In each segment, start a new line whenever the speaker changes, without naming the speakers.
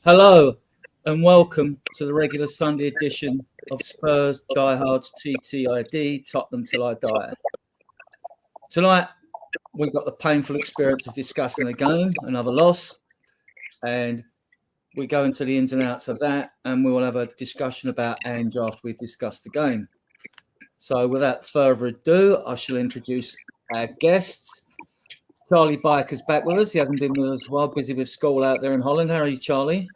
Hello and welcome to the regular Sunday edition of Spurs Diehards TTID, Tottenham Till I Die. Tonight, we've got the painful experience of discussing the game, another loss, and we go into the ins and outs of that, and we will have a discussion about Ange after we've discussed the game. So without further ado, I shall introduce our guests. Charlie Biker's back with us. He hasn't been with us a while, busy with school out there in Holland. How are you, Charlie?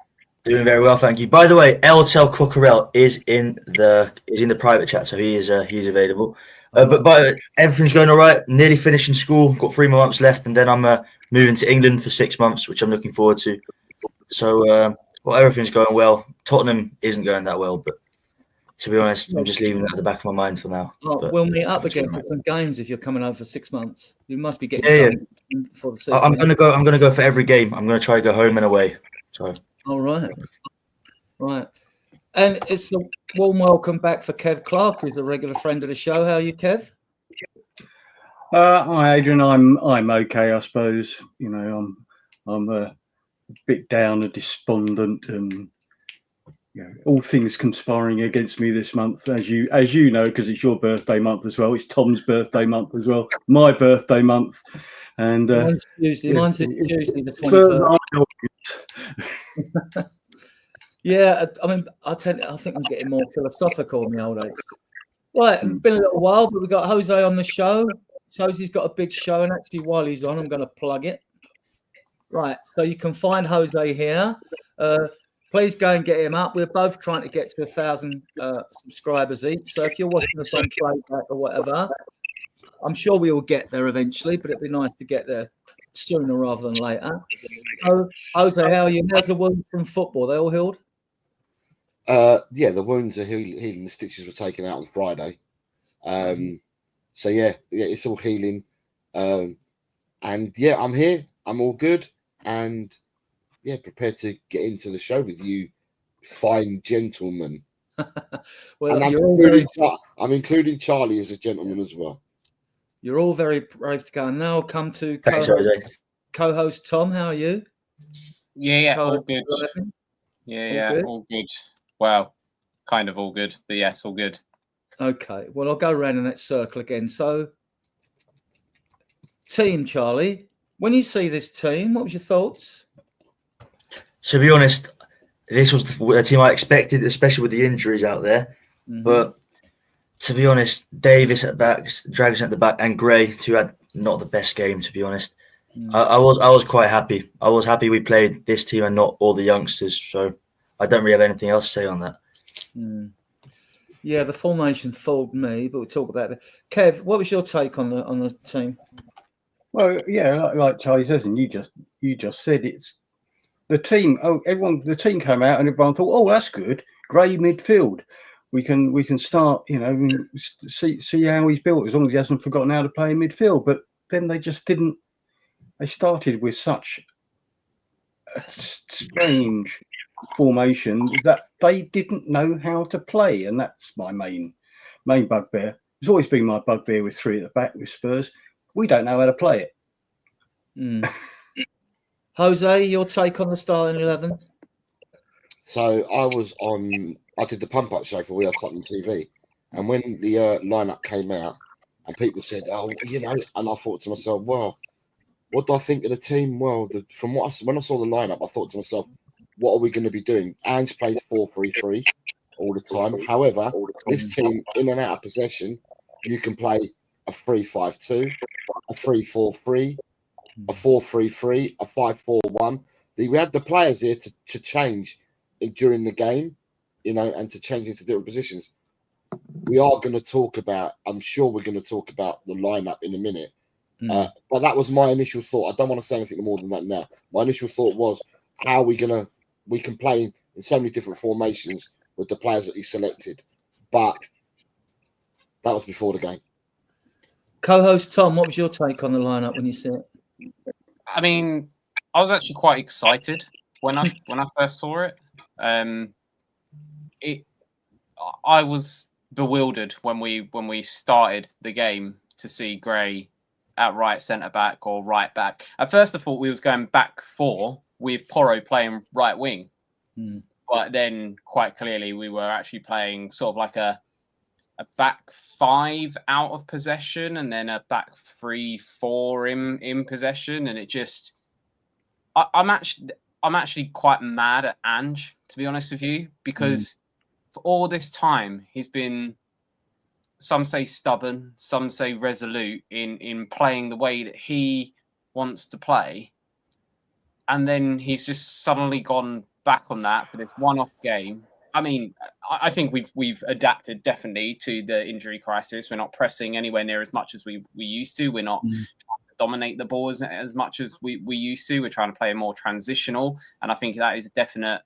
Doing very well, thank you. By the way, Eltel Cockerell is in the private chat, so he's available. But everything's going all right. Nearly finishing school. Got 3 more months left, and then I'm moving to England for 6 months, which I'm looking forward to. So, everything's going well. Tottenham isn't going that well, but to be honest, I'm just leaving that at the back of my mind for now.
We'll meet up again for some games if you're coming over for 6 months. You must be getting something for the season.
I'm gonna go for every game. I'm gonna try to go home and away. So.
All right. Right. And it's a warm welcome back for Kev Clark, who's a regular friend of the show. How are you, Kev?
Hi, Adrian. I'm okay, I suppose. You know, I'm a bit down and despondent, and all things conspiring against me this month, as you know, because it's your birthday month as well. It's Tom's birthday month as well. My birthday month, and
mine's Tuesday. Mine's Tuesday, the 23rd. Yeah, I mean, I think I'm getting more philosophical in the old age. Right, it's been a little while, but we've got Jose on the show. Jose's got a big show, and actually, while he's on, I'm going to plug it. Right, so you can find Jose here. Please go and get him up. We're both trying to get to 1,000 subscribers each. So if you're watching us on playback or whatever, I'm sure we will get there eventually, but it'd be nice to get there sooner rather than later. So, Jose, how are you? How's the wound from football? They all healed?
Yeah, the wounds are healing. The stitches were taken out on Friday. So yeah, it's all healing. And yeah, I'm here. I'm all good. And yeah, prepared to get into the show with you, fine gentlemen.
Well,
and I'm including Charlie as a gentleman as well.
You're all very brave to go. And now I'll come to co-host Tom. How are you?
Yeah, all good. All good. Well, kind of all good, but yes, all good.
Okay, well, I'll go around in that circle again. So, team, Charlie, when you see this team, what was your thoughts?
To be honest, this was the team I expected, especially with the injuries out there. Mm-hmm. But to be honest, Davis at back, Dragon at the back, and Gray, who had not the best game, to be honest. Mm. I was quite happy. I was happy we played this team and not all the youngsters. So I don't really have anything else to say on that.
Mm. Yeah, the formation fooled me, but we'll talk about it. Kev, what was your take on the team?
Well, yeah, like Charlie says, and you just said, it's the team. The team came out and everyone thought, oh, that's good. Gray midfield. We can start, see how he's built, as long as he hasn't forgotten how to play in midfield. But then they just didn't. They started with such a strange formation that they didn't know how to play, and that's my main bugbear. It's always been my bugbear with three at the back with Spurs. We don't know how to play it.
Mm. Jose, your take on the starting 11?
So I did the pump up show for We Are Tottenham TV, and when the lineup came out, and people said, "Oh, and I thought to myself, well, what do I think of the team? Well, when I saw the lineup, I thought to myself, what are we going to be doing? Ange plays 4-3-3 all the time. However, this team, in and out of possession, you can play a 3-5-2, a 3-4-3, a 4-3-3, a 5-4-1. We had the players here to change during the game, and to change into different positions. We are going to talk about, I'm sure we're going to talk about the lineup in a minute. But that was my initial thought. I don't want to say anything more than that now. My initial thought was, how are we can play in so many different formations with the players that he selected. But that was before the game.
Co-host Tom, what was your take on the lineup when you see it?
I mean, I was actually quite excited when I first saw it. I was bewildered when we started the game to see Gray at right centre back or right back. At first, I thought we was going back four with Porro playing right wing, But then quite clearly we were actually playing sort of like a back 5 out of possession and then a back 3-4 in possession, and it just I'm actually quite mad at Ange, to be honest with you, because for all this time he's been, some say stubborn, some say resolute in playing the way that he wants to play, and then he's just suddenly gone back on that for this one-off game. I mean, I think we've adapted definitely to the injury crisis. We're not pressing anywhere near as much as we used to. We're not trying to dominate the ball as much as we used to. We're trying to play more transitional, and I think that is definite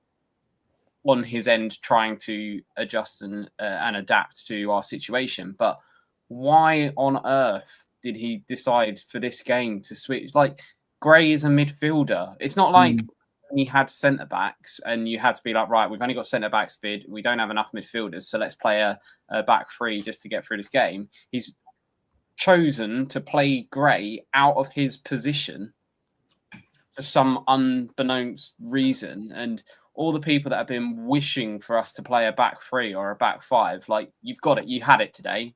on his end, trying to adjust and adapt to our situation. But why on earth did he decide for this game to switch? Like, Gray is a midfielder. It's not like he had centre backs and you had to be like, right, we've only got centre backs bid. We don't have enough midfielders, so let's play a back 3 just to get through this game. He's chosen to play Gray out of his position for some unbeknownst reason, and all the people that have been wishing for us to play a back 3 or a back 5, like, you've got it, you had it today.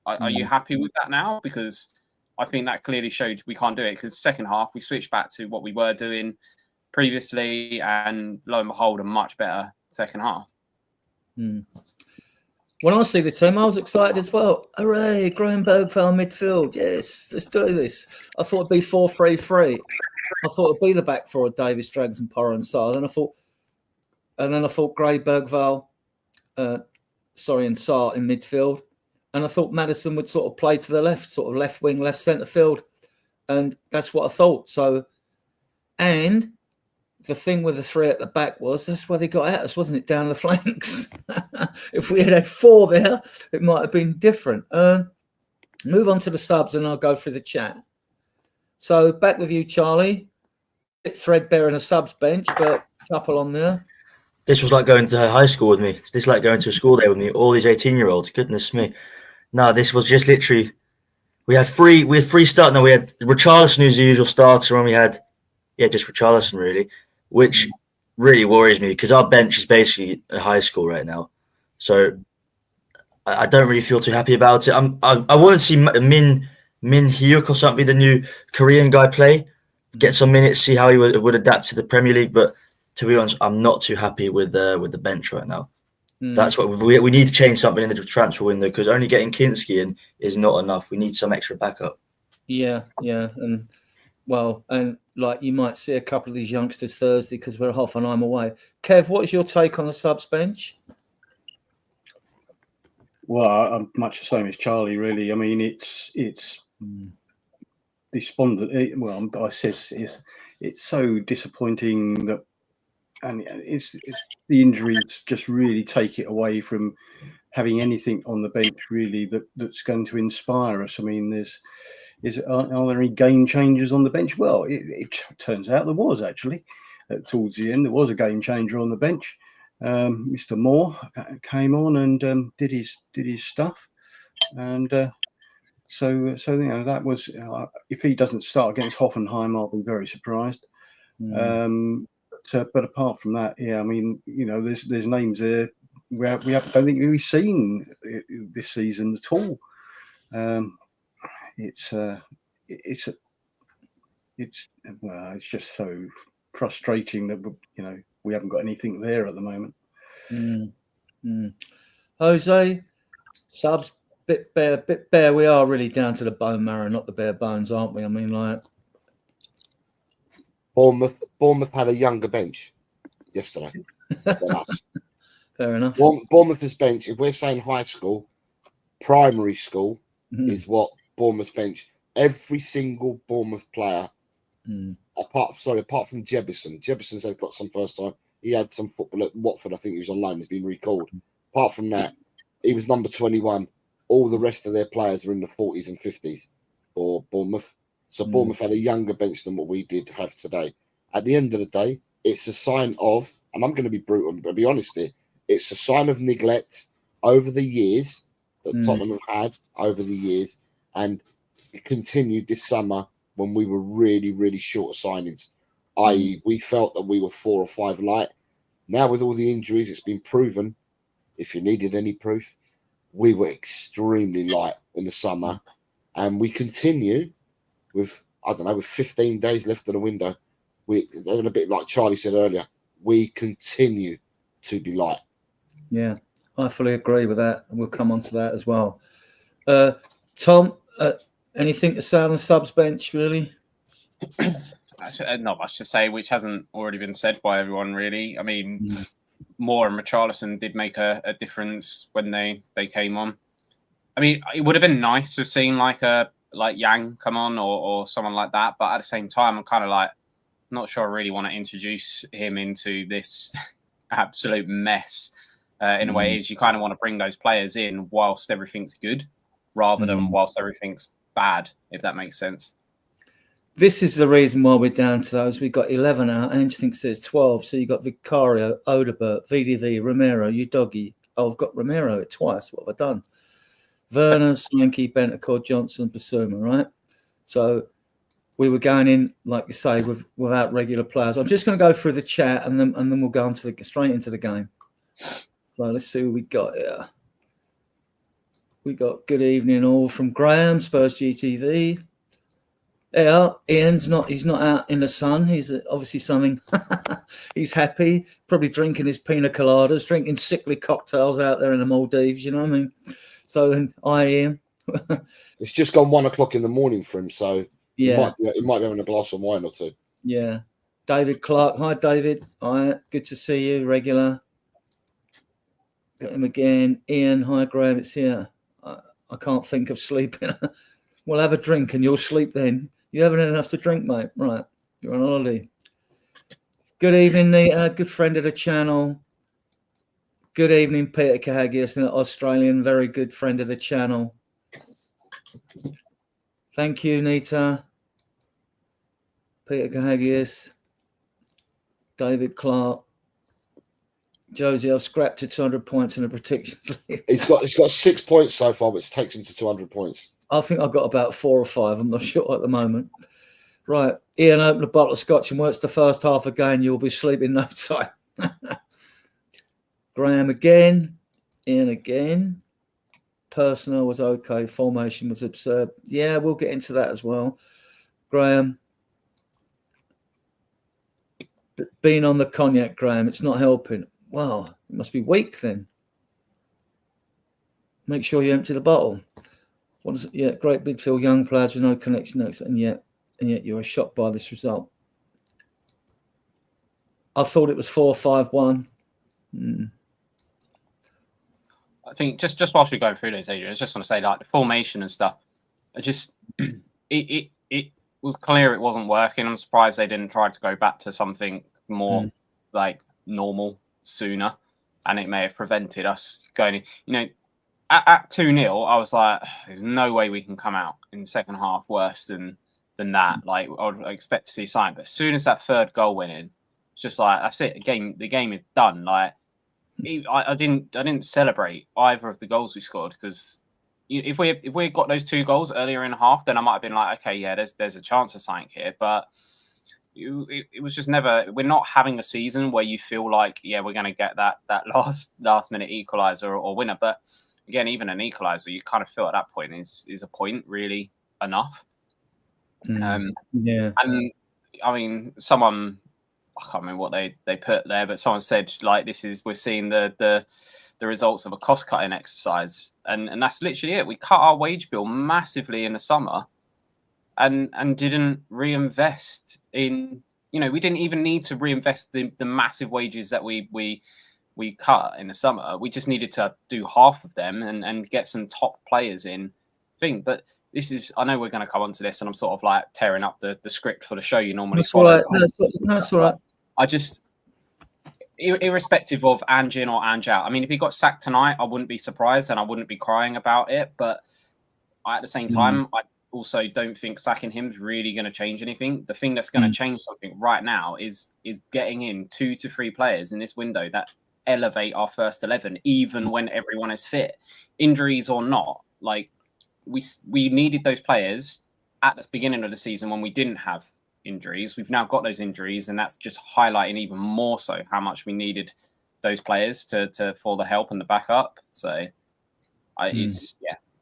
Are you happy with that now? Because I think that clearly showed we can't do it, because second half we switched back to what we were doing previously, and lo and behold, a much better second half.
When I see the team, I was excited as well. Hooray, Graham Bergvall midfield. Yes, let's do this. I thought it'd be 4-3-3. I thought it'd be the back 4 of Davis, Dragons and Porro and Sarr. And then I thought Gray, Bergvall, and Sarr in midfield. And I thought Maddison would sort of play to the left, sort of left wing, left centre field. And that's what I thought. So, and the thing with the 3 at the back was that's where they got at us, wasn't it? Down the flanks. If we had 4 there, it might have been different. Move on to the subs and I'll go through the chat. So back with you, Charlie. Bit threadbare in a subs bench, but a couple on there.
This was like going to high school with me. This is like going to a school day with me. All these 18-year-olds. Goodness me. No, this was just literally. We had 3 starting. No, we had Richarlison, who's the usual starter, and we had just Richarlison really, which really worries me because our bench is basically a high school right now. So I don't really feel too happy about it. I want to see Min Hyuk or something, the new Korean guy, play, get some minutes, see how he would adapt to the Premier League. But to be honest, I'm not too happy with the bench right now. That's what we need to change something in the transfer window, because only getting Kinski in is not enough. We need some extra backup.
Yeah, and like you might see a couple of these youngsters Thursday because we're half an hour away. Kev, what is your take on the subs bench?
Well, I'm much the same as Charlie, really. I mean, it's despondent. It's so disappointing that, and it's the injuries just really take it away from having anything on the bench really that's going to inspire us. I mean, are there any game changers on the bench? Well, it turns out there was actually. Towards the end, there was a game changer on the bench. Mr. Moore came on and did his stuff, and so that was. If he doesn't start against Hoffenheim, I'll be very surprised. But apart from that, I mean, there's names there don't think we've seen this season at all. It's just so frustrating that we haven't got anything there at the moment.
Jose, subs, bit bare. We are really down to the bone marrow, not the bare bones, aren't we? I mean, like
Bournemouth had a younger bench yesterday than us.
Fair enough.
Bournemouth's bench, if we're saying high school, primary school is what Bournemouth's bench. Every single Bournemouth player, apart from Jebison. Jebison's had got some first time. He had some football at Watford. I think he was on loan. He's been recalled. Apart from that, he was number 21. All the rest of their players are in the 40s and 50s for Bournemouth. So Bournemouth had a younger bench than what we did have today. At the end of the day, it's a sign of, and I'm going to be brutal, I'm going to be honest here, it's a sign of neglect over the years that Tottenham have had over the years, and it continued this summer when we were really, really short of signings. I.e., we felt that we were 4 or 5 light. Now with all the injuries, it's been proven. If you needed any proof, we were extremely light in the summer, and we continue with, I don't know, with 15 days left of the window. And a bit like Charlie said earlier, we continue to be light.
Yeah, I fully agree with that, and we'll come on to that as well. Tom, anything to say on the subs bench, really?
Not much to say, which hasn't already been said by everyone, really. I mean, Moore and Richarlison did make a difference when they came on. I mean, it would have been nice to have seen like Yang come on or someone like that, but at the same time, I'm kind of like not sure I really want to introduce him into this absolute mess. In a way, is you kind of want to bring those players in whilst everything's good, rather than whilst everything's bad, if that makes sense.
This is the reason why we're down to those. We've got 11 out. Ange thinks there's 12. So you've got Vicario, Odebert, VDV, Romero, Udogi. Oh, I've got Romero twice. What have I done? Werner, Slinky, Bentancur, Johnson, Basuma, right? So we were going in, like you say, without regular players. I'm just going to go through the chat and then we'll go on straight into the game. So let's see what we got here. We got good evening all from Graham, Spurs GTV. Yeah, he's not out in the sun. He's obviously something. He's happy, probably drinking his pina coladas, drinking sickly cocktails out there in the Maldives. You know what I mean? So I am.
It's just gone 1 o'clock in the morning for him, so
yeah,
he might be having a glass of wine or two.
Yeah, David Clark. Hi, David. All right, good to see you. Regular. Got him again. Ian. Hi, Graham. It's here. I can't think of sleeping. We'll have a drink and you'll sleep then. You haven't had enough to drink, mate. Right. You're on holiday. Good evening, Nita. Good friend of the channel. Good evening, Peter Kahagias, an Australian, very good friend of the channel. Thank you, Nita. Peter Kahagias. David Clark. Josie, I've scrapped to 200 points in a prediction league.
He's got 6 points so far, which takes him to 200 points.
I think I've got about 4 or 5. I'm not sure at the moment. Right. Ian, open a bottle of scotch and works the first half again. You'll be sleeping no time. Graham again. Ian again. Personnel was okay. Formation was absurd. Yeah, we'll get into that as well. Graham. Being on the cognac, Graham, it's not helping. Well, it must be weak then. Make sure you empty the bottle. What is it? Yeah, great midfield, young players with no connection, and yet you are shocked by this result. I thought it was 4-5-1.
I think just whilst we're going through those, Adrian, I just want to say like the formation and stuff. It was clear it wasn't working. I'm surprised they didn't try to go back to something more like normal sooner, and it may have prevented us going. You know, at 2-0, I was like, "There's no way we can come out in the second half worse than that." Like I would expect to see something, but as soon as that third goal went in, it's just like that's it. The game is done. Like I didn't celebrate either of the goals we scored because if we had got those 2 goals earlier in the half, then I might have been like, okay, yeah, there's a chance of something here, but. It was just never. We're not having a season where you feel like, yeah, we're going to get that last minute equaliser or winner. But again, even an equaliser, you kind of feel at that point is a point really enough.
Yeah,
and I mean, someone I can't remember what they put there, but someone said like we're seeing the results of a cost cutting exercise, and that's literally it. We cut our wage bill massively in the summer. And didn't reinvest in, we didn't even need to reinvest the massive wages that we cut in the summer. We just needed to do half of them and get some top players in thing. But this is, I know we're going to come on to this and I'm sort of like tearing up the script for the show you normally follow.
That's all right.
I just, irrespective of Ange in or Ange out, I mean, if he got sacked tonight, I wouldn't be surprised and I wouldn't be crying about it. But at the same time, I also don't think sacking him is really going to change anything. The thing that's going to change something right now is getting in 2 to 3 players in this window that elevate our first 11, even when everyone is fit, injuries or not. Like we needed those players at the beginning of the season when we didn't have, injuries. We've now got those injuries, and that's just highlighting even more so how much we needed those players for the help and the backup. So,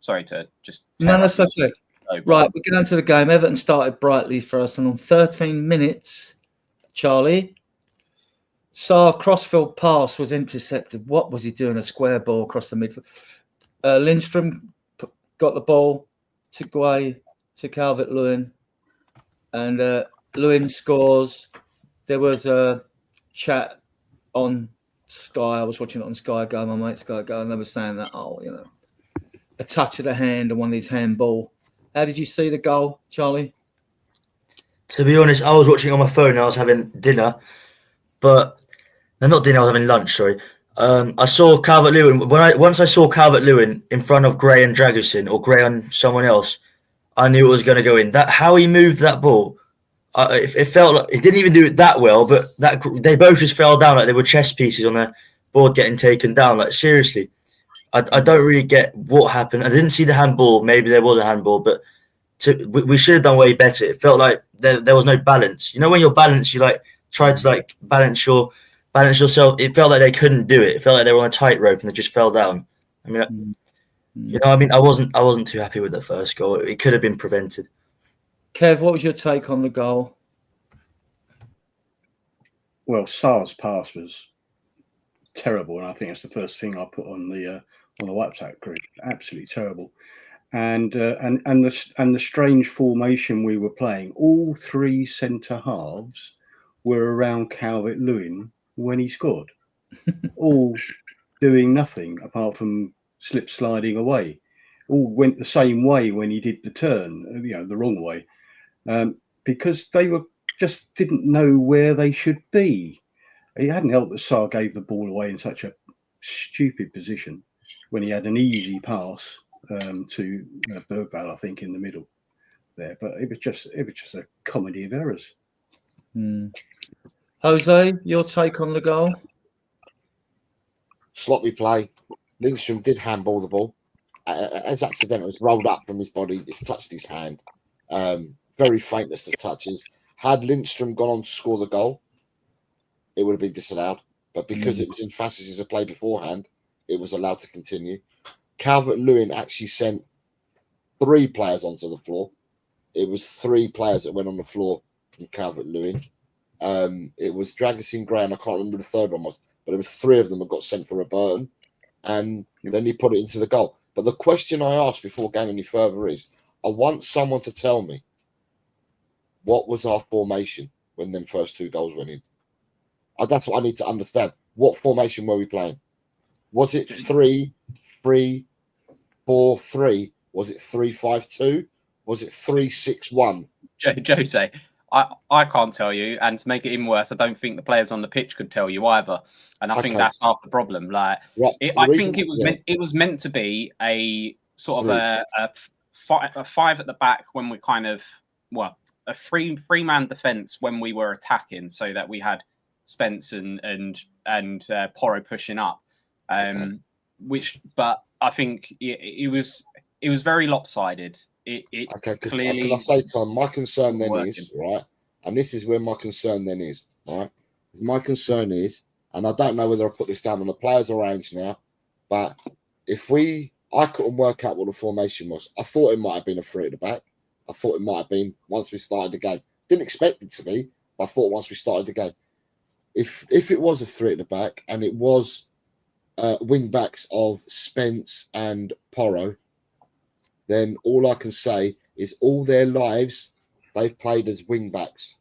sorry to just.
No, that's okay. Right, we get on to the game. Everton started brightly for us, and on 13 minutes, Charlie, Sarr crossfield pass was intercepted. What was he doing? A square ball across the midfield. Lindstrom got the ball, took away to Calvert-Lewin, and Lewin scores. There was a chat on Sky. I was watching it on Sky Go, my mate Sky Go, and they were saying that, a touch of the hand and one of these handball. How did you see the goal, Charlie?
To be honest, I was watching on my phone and I was having dinner, but no, not dinner. I was having lunch. Sorry. I saw Calvert-Lewin. Once I saw Calvert-Lewin in front of Gray and Dragusin, or Gray on someone else, I knew it was going to go in. That how he moved that ball, it felt like he didn't even do it that well. But they both just fell down like they were chess pieces on the board getting taken down. Like seriously, I don't really get what happened. I didn't see the handball. Maybe there was a handball, but we should have done way better. It felt like there was no balance. You know, when you're balanced, you like try to like balance yourself. It felt like they couldn't do it. It felt like they were on a tightrope and they just fell down. I mean, I wasn't too happy with the first goal. It could have been prevented.
Kev, what was your take on the goal?
Well, Sarr's pass was terrible, and I think that's the first thing I put on the WhatsApp group. Absolutely terrible. And the strange formation we were playing. All three centre halves were around Calvert-Lewin when he scored, all doing nothing apart from slip sliding away. All went the same way when he did the turn, the wrong way, because they just didn't know where they should be. It hadn't helped that Sarr gave the ball away in such a stupid position when he had an easy pass to Bergvall, I think, in the middle there. But it was just a comedy of errors.
Jose, your take on the goal?
Sloppy play. Lindstrom did handball the ball. As accidental, it's rolled up from his body. It's touched his hand. Very faintness of touches. Had Lindstrom gone on to score the goal, it would have been disallowed. But because it was in phases of play beforehand, it was allowed to continue. Calvert-Lewin actually sent 3 players onto the floor. It was 3 players that went on the floor from Calvert-Lewin. It was Dragusin, Gray, and I can't remember the third one was, but it was 3 of them that got sent for a burn, and then he put it into the goal. But the question I asked before going any further is, I want someone to tell me what was our formation when them first 2 goals went in. That's what I need to understand. What formation were we playing? Was it 3-3-4-3? Was it 3-5-2? Was it 3-6-1?
Jose, I can't tell you, and to make it even worse, I don't think the players on the pitch could tell you either. And I think that's half the problem. Like,
right.
I think it was meant to be a sort of a 5 at the back when we kind of a three-man defense when we were attacking, so that we had Spence and Porro pushing up. But I think it was very lopsided. Clearly.
Can I say, Tom, my concern then is, right, and this is where my concern then is, right? My concern is, and I don't know whether I put this down on the players or range now, but I couldn't work out what the formation was. I thought it might have been a 3 at the back. I thought it might have been once we started the game. Didn't expect it to be, but I thought once we started the game. If it was a 3 at the back and it was wing backs of Spence and Porro, then all I can say is all their lives they've played as wing backs.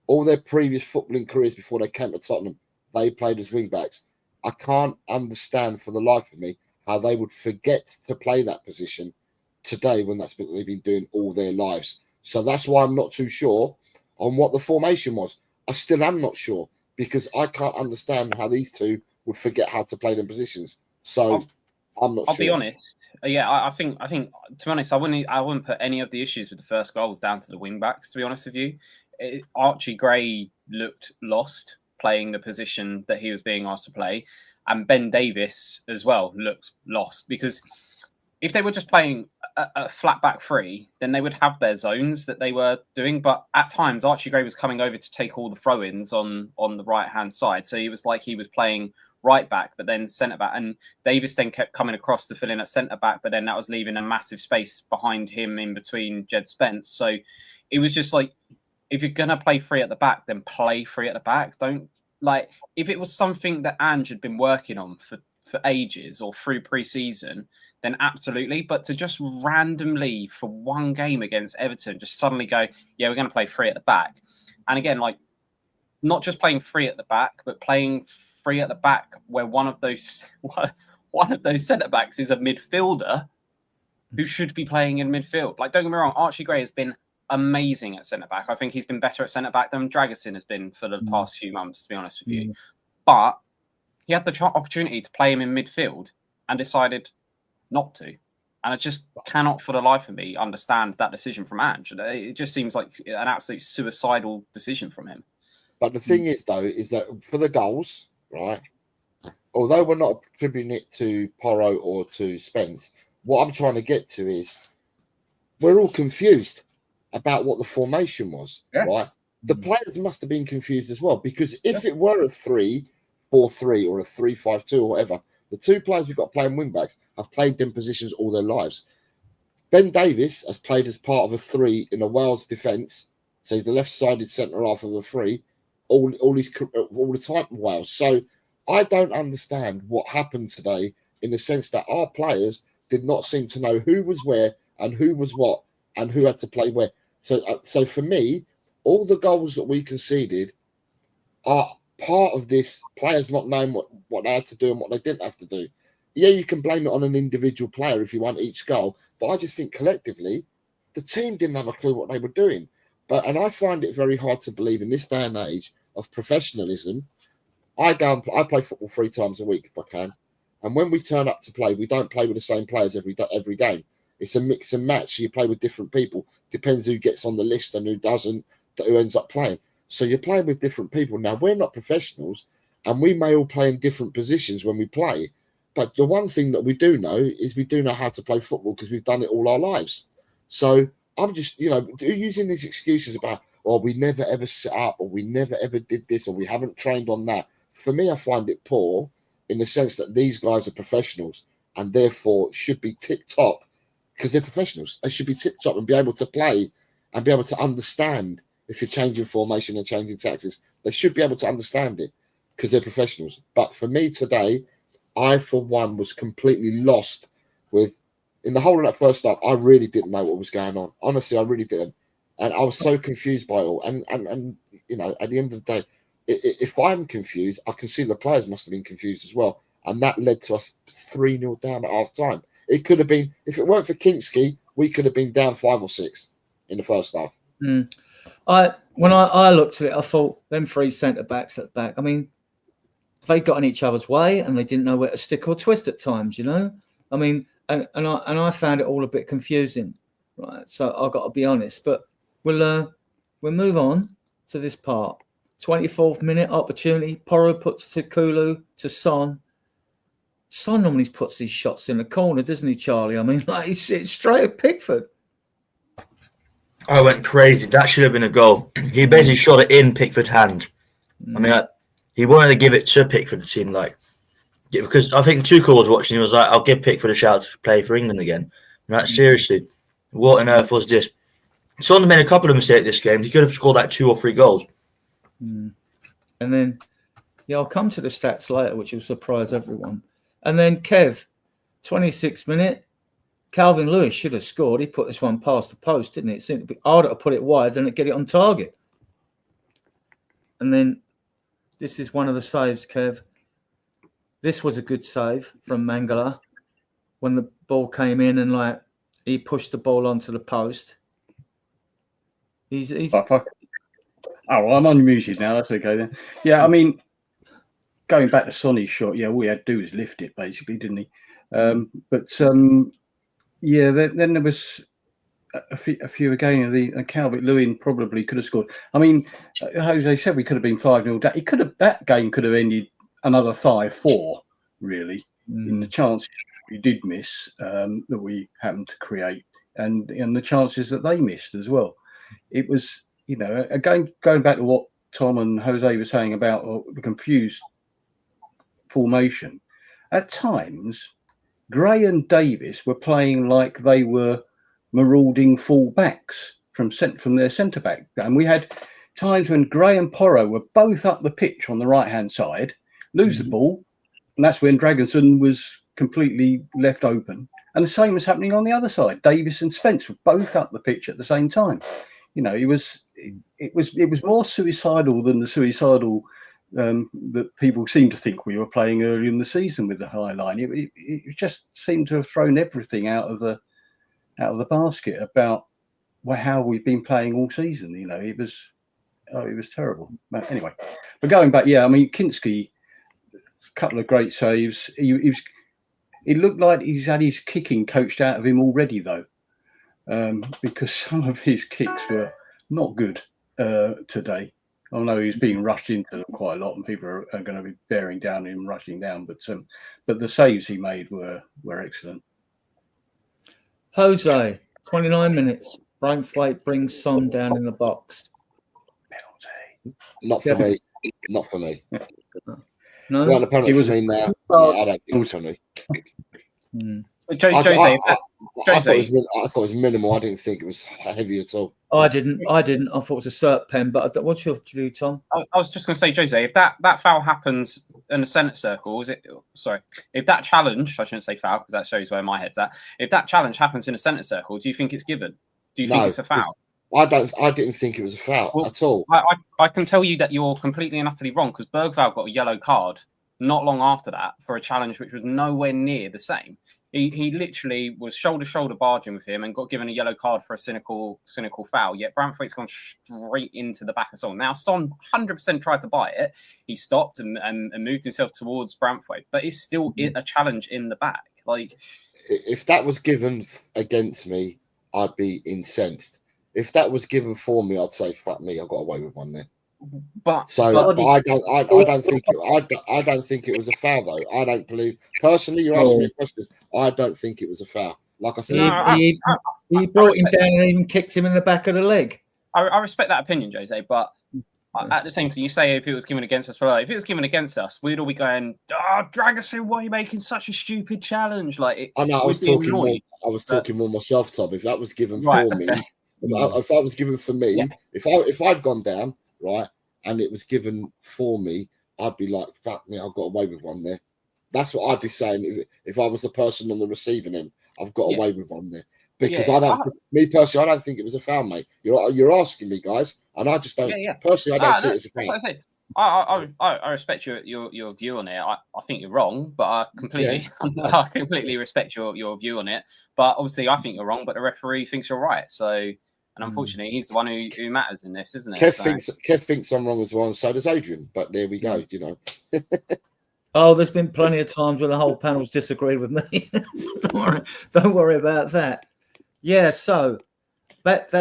All their previous footballing careers before they came to Tottenham, they played as wing backs. I can't understand for the life of me how they would forget to play that position today when that's what they've been doing all their lives. So that's why I'm not too sure on what the formation was. I still am not sure because I can't understand how these 2 would forget how to play them positions. So I'm not sure.
I'll be honest. Yeah, I think to be honest, I wouldn't put any of the issues with the first goals down to the wing backs. To be honest with you, Archie Gray looked lost playing the position that he was being asked to play, and Ben Davis as well looked lost because if they were just playing a flat back three, then they would have their zones that they were doing. But at times, Archie Gray was coming over to take all the throw-ins on the right-hand side. So he was like he was playing right back, but then centre back. And Davis then kept coming across to fill in at centre back, but then that was leaving a massive space behind him in between Jed Spence. So it was just like, if you're going to play three at the back, then play three at the back. Don't, like, if it was something that Ange had been working on for ages or through pre-season, then absolutely. But to just randomly for one game against Everton, just suddenly go, yeah, we're going to play three at the back. And again, like, not just playing three at the back, but playing three at the back where one of those centre backs is a midfielder who should be playing in midfield. Like, don't get me wrong, Archie Gray has been amazing at centre back. I think he's been better at centre back than Dragusin has been for the past few months, to be honest with you. But he had the opportunity to play him in midfield and decided not to. And I just cannot for the life of me understand that decision from Ange. It just seems like an absolute suicidal decision from him.
But the thing is, though, is that for the goals, right, although we're not attributing it to Porro or to Spence, what I'm trying to get to is we're all confused about what the formation was, right? The players must have been confused as well, because if it were a 3-4-3 or a 3-5-2 or whatever, the two players we've got playing wing backs have played them positions all their lives. Ben Davis has played as part of a 3 in a Wales defence, so he's the left-sided centre half of a 3 all the time in Wales. So I don't understand what happened today in the sense that our players did not seem to know who was where and who was what and who had to play where. So for me, all the goals that we conceded are part of this players not knowing what they had to do and what they didn't have to do. Yeah, you can blame it on an individual player if you want each goal, but I just think collectively, the team didn't have a clue what they were doing. And I find it very hard to believe in this day and age of professionalism. I play football 3 times a week if I can, and when we turn up to play, we don't play with the same players every game. It's a mix and match. You play with different people. Depends who gets on the list and who doesn't, who ends up playing. So you're playing with different people. Now, we're not professionals, and we may all play in different positions when we play. But the one thing that we do know is we do know how to play football because we've done it all our lives. So I'm just, using these excuses about, we never ever set up, or we never ever did this, or we haven't trained on that. For me, I find it poor in the sense that these guys are professionals and therefore should be tip-top because they're professionals. They should be tip-top and be able to play and be able to understand if you're changing formation and changing tactics. They should be able to understand it because they're professionals. But for me today, I, for one, was completely lost in the whole of that first half. I really didn't know what was going on. Honestly, I really didn't. And I was so confused by it all. And at the end of the day, if I'm confused, I can see the players must have been confused as well. And that led to us 3-0 down at half time. It could have been, if it weren't for Kinski, we could have been down 5 or 6 in the first half.
When I looked at it, I thought them 3 centre backs at the back. I mean, they got in each other's way and they didn't know where to stick or twist at times, I mean, and I found it all a bit confusing, right? So I've got to be honest. But we'll move on to this part. 24th minute opportunity. Porro puts to Kulu to Son. Son normally puts these shots in the corner, doesn't he, Charlie? I mean, like it's straight at Pickford.
I went crazy. That should have been a goal. He basically shot it in Pickford's hand. I mean, he wanted to give it to Pickford, it seemed like. Yeah, because I think Tuchel was watching. He was like, I'll give Pickford a shout to play for England again. Like, seriously, what on earth was this? Son made a couple of mistakes this game. He could have scored like 2 or 3 goals.
And then, I'll come to the stats later, which will surprise everyone. And then Kev, 26th minute, Calvin Lewis should have scored. He put this one past the post, didn't it? It seemed to be harder to put it wide than to get it on target. And then this is one of the saves, Kev. This was a good save from Mangala when the ball came in and he pushed the ball onto the post. He's
I'm unmuted now. That's okay then. Yeah, I mean, going back to Sonny's shot, all he had to do was lift it, basically, didn't he? Then there was a few again. The Calvert-Lewin probably could have scored. I mean, Jose said we could have been 5-0 down. That game could have ended another 5-4, really, in the chance we did miss that we happened to create, and the chances that they missed as well. It was, again, going back to what Tom and Jose were saying about the confused formation. At times, Gray and Davis were playing like they were marauding full backs from their centre back, and we had times when Gray and Porro were both up the pitch on the right hand side, lose the ball, and that's when Dragonson was completely left open. And the same was happening on the other side. Davis and Spence were both up the pitch at the same time. It was more suicidal than the suicidal that people seem to think we were playing early in the season with the high line. It just seemed to have thrown everything out of the basket about how we've been playing all season. It was terrible. But anyway, but going back, Kinski, a couple of great saves. It looked like he's had his kicking coached out of him already, though, because some of his kicks were not good today. I know he's being rushed into them quite a lot, and people are going to be bearing down him, rushing down. But the saves he made were excellent.
Jose, 29 minutes. Braithwaite brings Son down in the box.
Penalty.
Not for me. Not for me.
No,
Well, the penalty was mean now. No, I don't think it was for me.
Jose,
I thought it was minimal. I didn't think it was heavy at all.
I didn't. I thought it was a cert pen. But what's your view, Tom?
I was just going to say, Jose, if that foul happens in the centre circle, if that challenge, I shouldn't say foul because that shows where my head's at. If that challenge happens in a centre circle, do you think it's given? Do you think it's a foul?
I didn't think it was a foul at all.
I can tell you that you're completely and utterly wrong because Bergvall got a yellow card not long after that for a challenge which was nowhere near the same. He literally was shoulder to shoulder barging with him and got given a yellow card for a cynical foul. Yet Braithwaite's gone straight into the back of Son. Now Son 100% tried to buy it. He stopped and moved himself towards Braithwaite, but it's still a challenge in the back. Like,
if that was given against me, I'd be incensed. If that was given for me, I'd say, "Fuck me, I got away with one there."
But
I don't think it was a foul though. I don't believe personally. You're asking me a question. I don't think it was a foul. Like I said,
he brought him down and even kicked him in the back of the leg.
I respect that opinion, Jose, but at the same time, you say if it was given against us, well, if it was given against us, we'd all be going, Dragonson, why are you making such a stupid challenge? Like,
I know. I was talking more myself, Tom. If that was given for me, if I was given for me, if I'd gone down, right, and it was given for me, I'd be like, fuck me, I've got away with one there. That's what I'd be saying if I was the person on the receiving end. I've got away with one there. Because I don't think it was a foul, mate. You're asking me, guys, and I just don't. Personally, I don't see it as a foul.
I respect your view on it. I think you're wrong, but I completely respect your view on it. But obviously, I think you're wrong, but the referee thinks you're right. So, and unfortunately, he's the one who matters in this, isn't it?
Kev thinks I'm wrong as well, and so does Adrian. But there we go.
Oh, there's been plenty of times when the whole panel's disagreed with me. So don't worry about that. Yeah, so that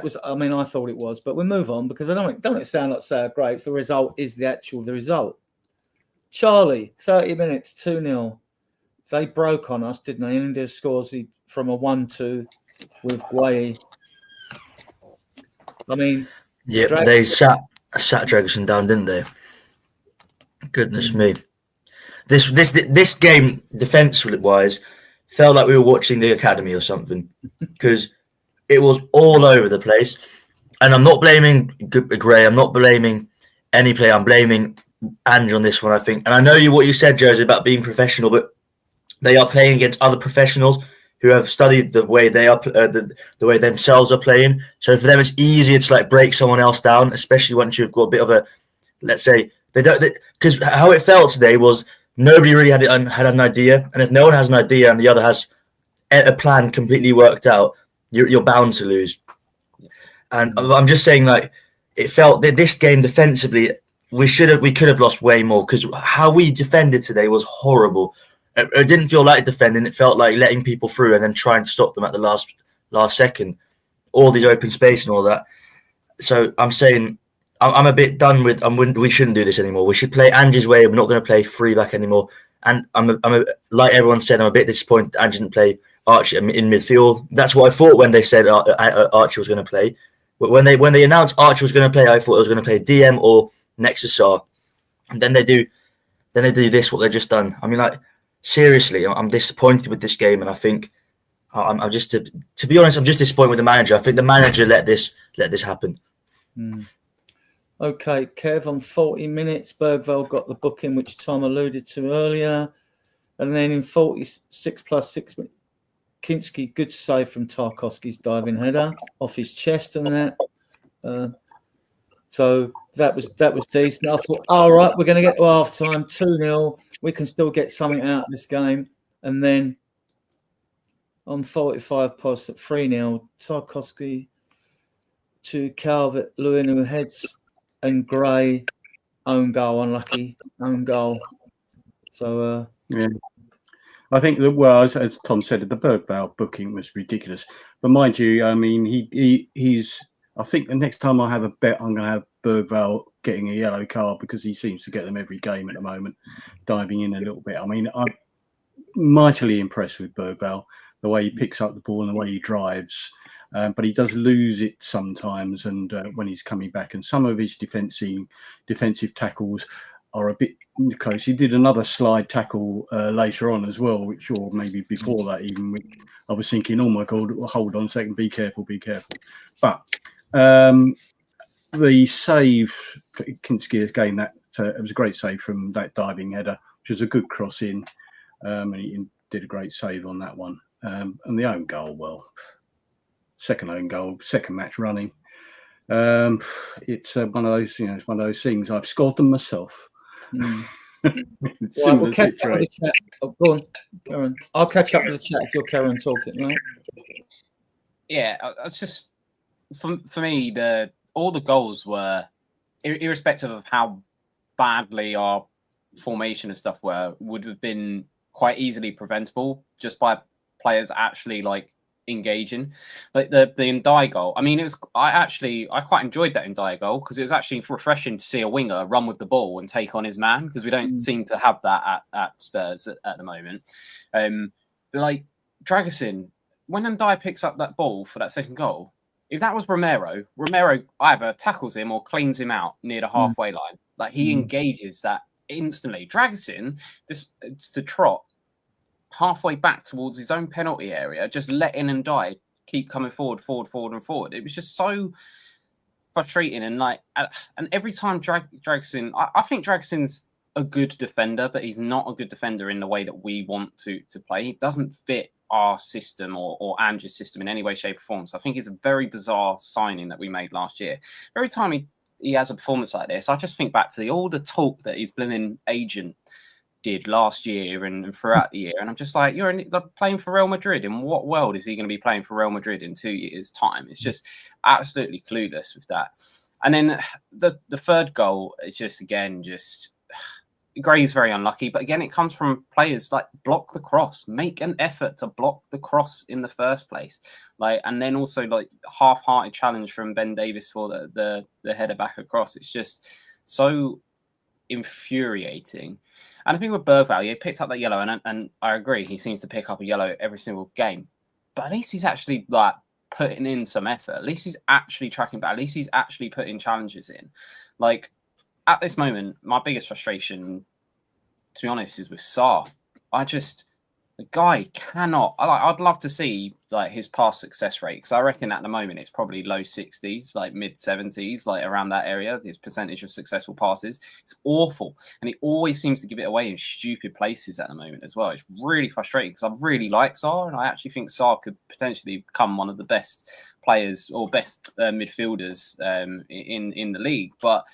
was. I mean, I thought it was, but we move on because don't it sound like sour grapes? The result is the result. Charlie, 30 minutes, 2-0. They broke on us, didn't they? India scores from a 1-2 with Guay. I mean,
yeah, they sat Dragonson down, didn't they? Goodness me, this game, defensively wise, felt like we were watching the academy or something because it was all over the place. And I'm not blaming Gray. I'm not blaming any player. I'm blaming Ange on this one, I think. And I know what you said, Jose, about being professional, but they are playing against other professionals who have studied the way they are, the way themselves are playing. So for them, it's easier to break someone else down, especially once you've got a bit of a, let's say, because how it felt today was nobody really had an idea, and if no one has an idea and the other has a plan completely worked out, you're bound to lose. And I'm just saying, it felt that this game defensively, we could have lost way more because how we defended today was horrible. It didn't feel like defending; it felt like letting people through and then trying to stop them at the last second. All these open space and all that. So I'm saying, I'm a bit done with. We shouldn't do this anymore. We should play Ange's way. We're not going to play 3 back anymore. And like everyone said, I'm a bit disappointed I didn't play Archie in midfield. That's what I thought when they said Archie was going to play. But when they announced Archie was going to play, I thought I was going to play DM or next to Sarr. And then they do this, what they've just done. I mean, like, seriously, I'm disappointed with this game, and I think I'm just to be honest, I'm just disappointed with the manager. I think the manager let this happen.
Okay, Kev, on 40 minutes, Bergvall got the booking, which Tom alluded to earlier. And then in 46 plus 6 minutes, Kinski, good save from Tarkowski's diving header off his chest and that. So that was decent. I thought, all right, we're going to get to half time, 2-0. We can still get something out of this game. And then on 45 posts at 3-0, Tarkowski to Calvert-Lewin, who heads, and Gray, own goal, unlucky, own goal. So,
yeah. I think that, well, as Tom said, the Bergvall booking was ridiculous. But mind you, I mean, he's. I think the next time I have a bet, I'm going to have Bergvall getting a yellow card because he seems to get them every game at the moment, diving in a little bit. I mean, I'm mightily impressed with Bergvall, the way he picks up the ball and the way he drives. But he does lose it sometimes, and when he's coming back, and some of his defensive tackles are a bit close. He did another slide tackle later on as well, which, or maybe before that even. I was thinking, oh my God, hold on a second, be careful. But the save for Kinski again, that it was a great save from that diving header, which was a good cross in, and he did a great save on that one. And the own goal, well, second own goal, second match running. It's one of those, it's one of those things. I've scored them myself.
Right, we'll catch up with the chat. Oh, go on, Karen. I'll catch up with the chat if you're Karen talking, right?
Yeah, it's just for me, all the goals were, irrespective of how badly our formation and stuff would have been quite easily preventable just by players actually like engaging. Like the Ndiaye goal, I mean, I quite enjoyed that Ndiaye goal because it was actually refreshing to see a winger run with the ball and take on his man, because we don't seem to have that at Spurs at the moment. But like Dragusin, when Ndiaye picks up that ball for that second goal, if that was Romero either tackles him or cleans him out near the halfway line. Like he engages that instantly. Dragusin, it's to trot halfway back towards his own penalty area, just letting Ndiaye keep coming forward. It was just so frustrating, and every time Dragusin, I think Dragusin's a good defender, but he's not a good defender in the way that we want to play. He doesn't fit our system or Andrew's system in any way, shape, or form. So I think it's a very bizarre signing that we made last year. Every time he has a performance like this, I just think back to all the talk that his blooming agent did last year and throughout the year, and I'm just like, you're playing for Real Madrid. In what world is he going to be playing for Real Madrid in 2 years' time? It's just absolutely clueless with that. And then the third goal is just Gray's very unlucky, but again, it comes from players like block the cross, make an effort to block the cross in the first place, and then also like half-hearted challenge from Ben Davies for the header back across. It's just so infuriating. And I think with Bergvall, he picked up that yellow, and I agree, he seems to pick up a yellow every single game. But at least he's actually putting in some effort. At least he's actually tracking back. At least he's actually putting challenges in. At this moment, my biggest frustration, to be honest, is with Sarr. The guy cannot. I'd love to see his pass success rate, because I reckon at the moment it's probably low 60s, mid 70s, around that area. His percentage of successful passes, it's awful, and he always seems to give it away in stupid places at the moment as well. It's really frustrating because I really like Sarr, and I actually think Sarr could potentially become one of the best players or best midfielders in the league, but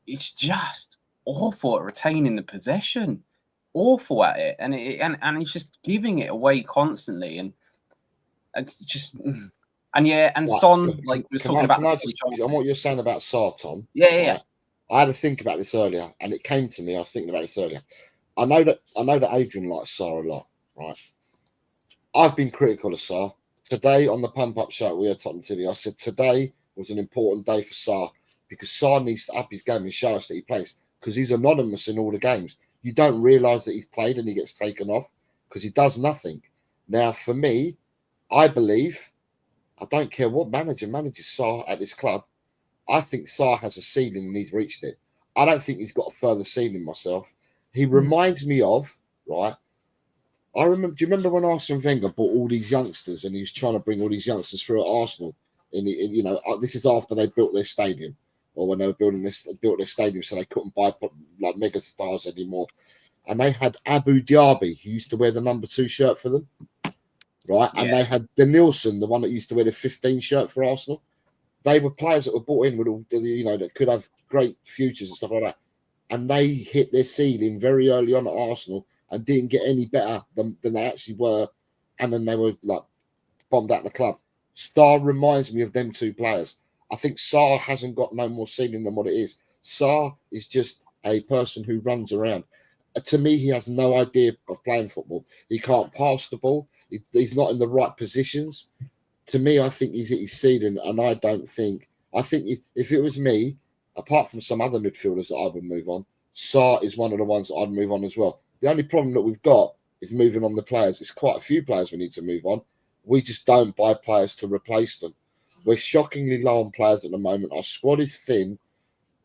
it's just awful at retaining the possession. Awful at it, and he's just giving it away constantly, and Son, was talking about.
On what you're saying about Sarr, Tom?
Yeah.
I had to think about this earlier, and it came to me. I was thinking about this earlier. I know that Adrian likes Sarr a lot, right? I've been critical of Sarr. Today on the Pump Up show we are Tottenham TV, I said today was an important day for Sarr because Sarr needs to up his game and show us that he plays, because he's anonymous in all the games. you don't realise that he's played and he gets taken off because he does nothing. Now, for me, I believe, I don't care what manager manages Sarr at this club, I think Sarr has a ceiling and he's reached it. I don't think he's got a further ceiling myself. He reminds me of, right? I remember. Do you remember when Arsene Wenger bought all these youngsters and he was trying to bring all these youngsters through at Arsenal? This is after they built their stadium, or when they were built their stadium, so they couldn't buy like mega stars anymore. And they had Abu Dhabi, who used to wear the number 2 shirt for them, right? Yeah. And they had Denilson, the one that used to wear the 15 shirt for Arsenal. They were players that were brought in with all, that could have great futures and stuff like that. And they hit their ceiling very early on at Arsenal and didn't get any better than they actually were. And then they were like bombed out of the club. Sarr reminds me of them 2 players. I think Sarr hasn't got no more ceiling than what it is. Sarr is just a person who runs around. To me, he has no idea of playing football. He can't pass the ball. He's not in the right positions. To me, I think he's at his ceiling, and I think if it was me, apart from some other midfielders that I would move on, Sarr is one of the ones that I'd move on as well. The only problem that we've got is moving on the players. It's quite a few players we need to move on. We just don't buy players to replace them. We're shockingly low on players at the moment. Our squad is thin,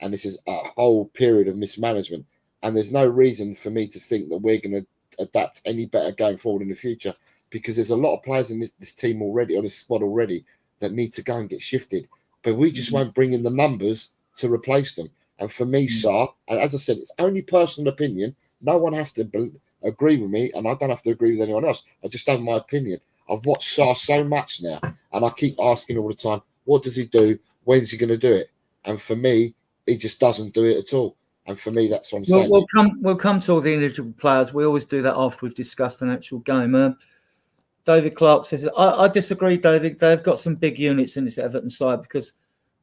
and this is a whole period of mismanagement. And there's no reason for me to think that we're going to adapt any better going forward in the future, because there's a lot of players in this team already, or this squad already, that need to go and get shifted. But we just won't bring in the numbers to replace them. And for me, Sarr, and as I said, it's only personal opinion. No one has to agree with me, and I don't have to agree with anyone else. I just have my opinion. I've watched Sarr so much now, and I keep asking all the time, what does he do? When's he going to do it? And for me, he just doesn't do it at all. And for me, that's what I'm saying.
We'll come to all the individual players. We always do that after we've discussed an actual game. David Clark says, I disagree, David. They've got some big units in this Everton side, because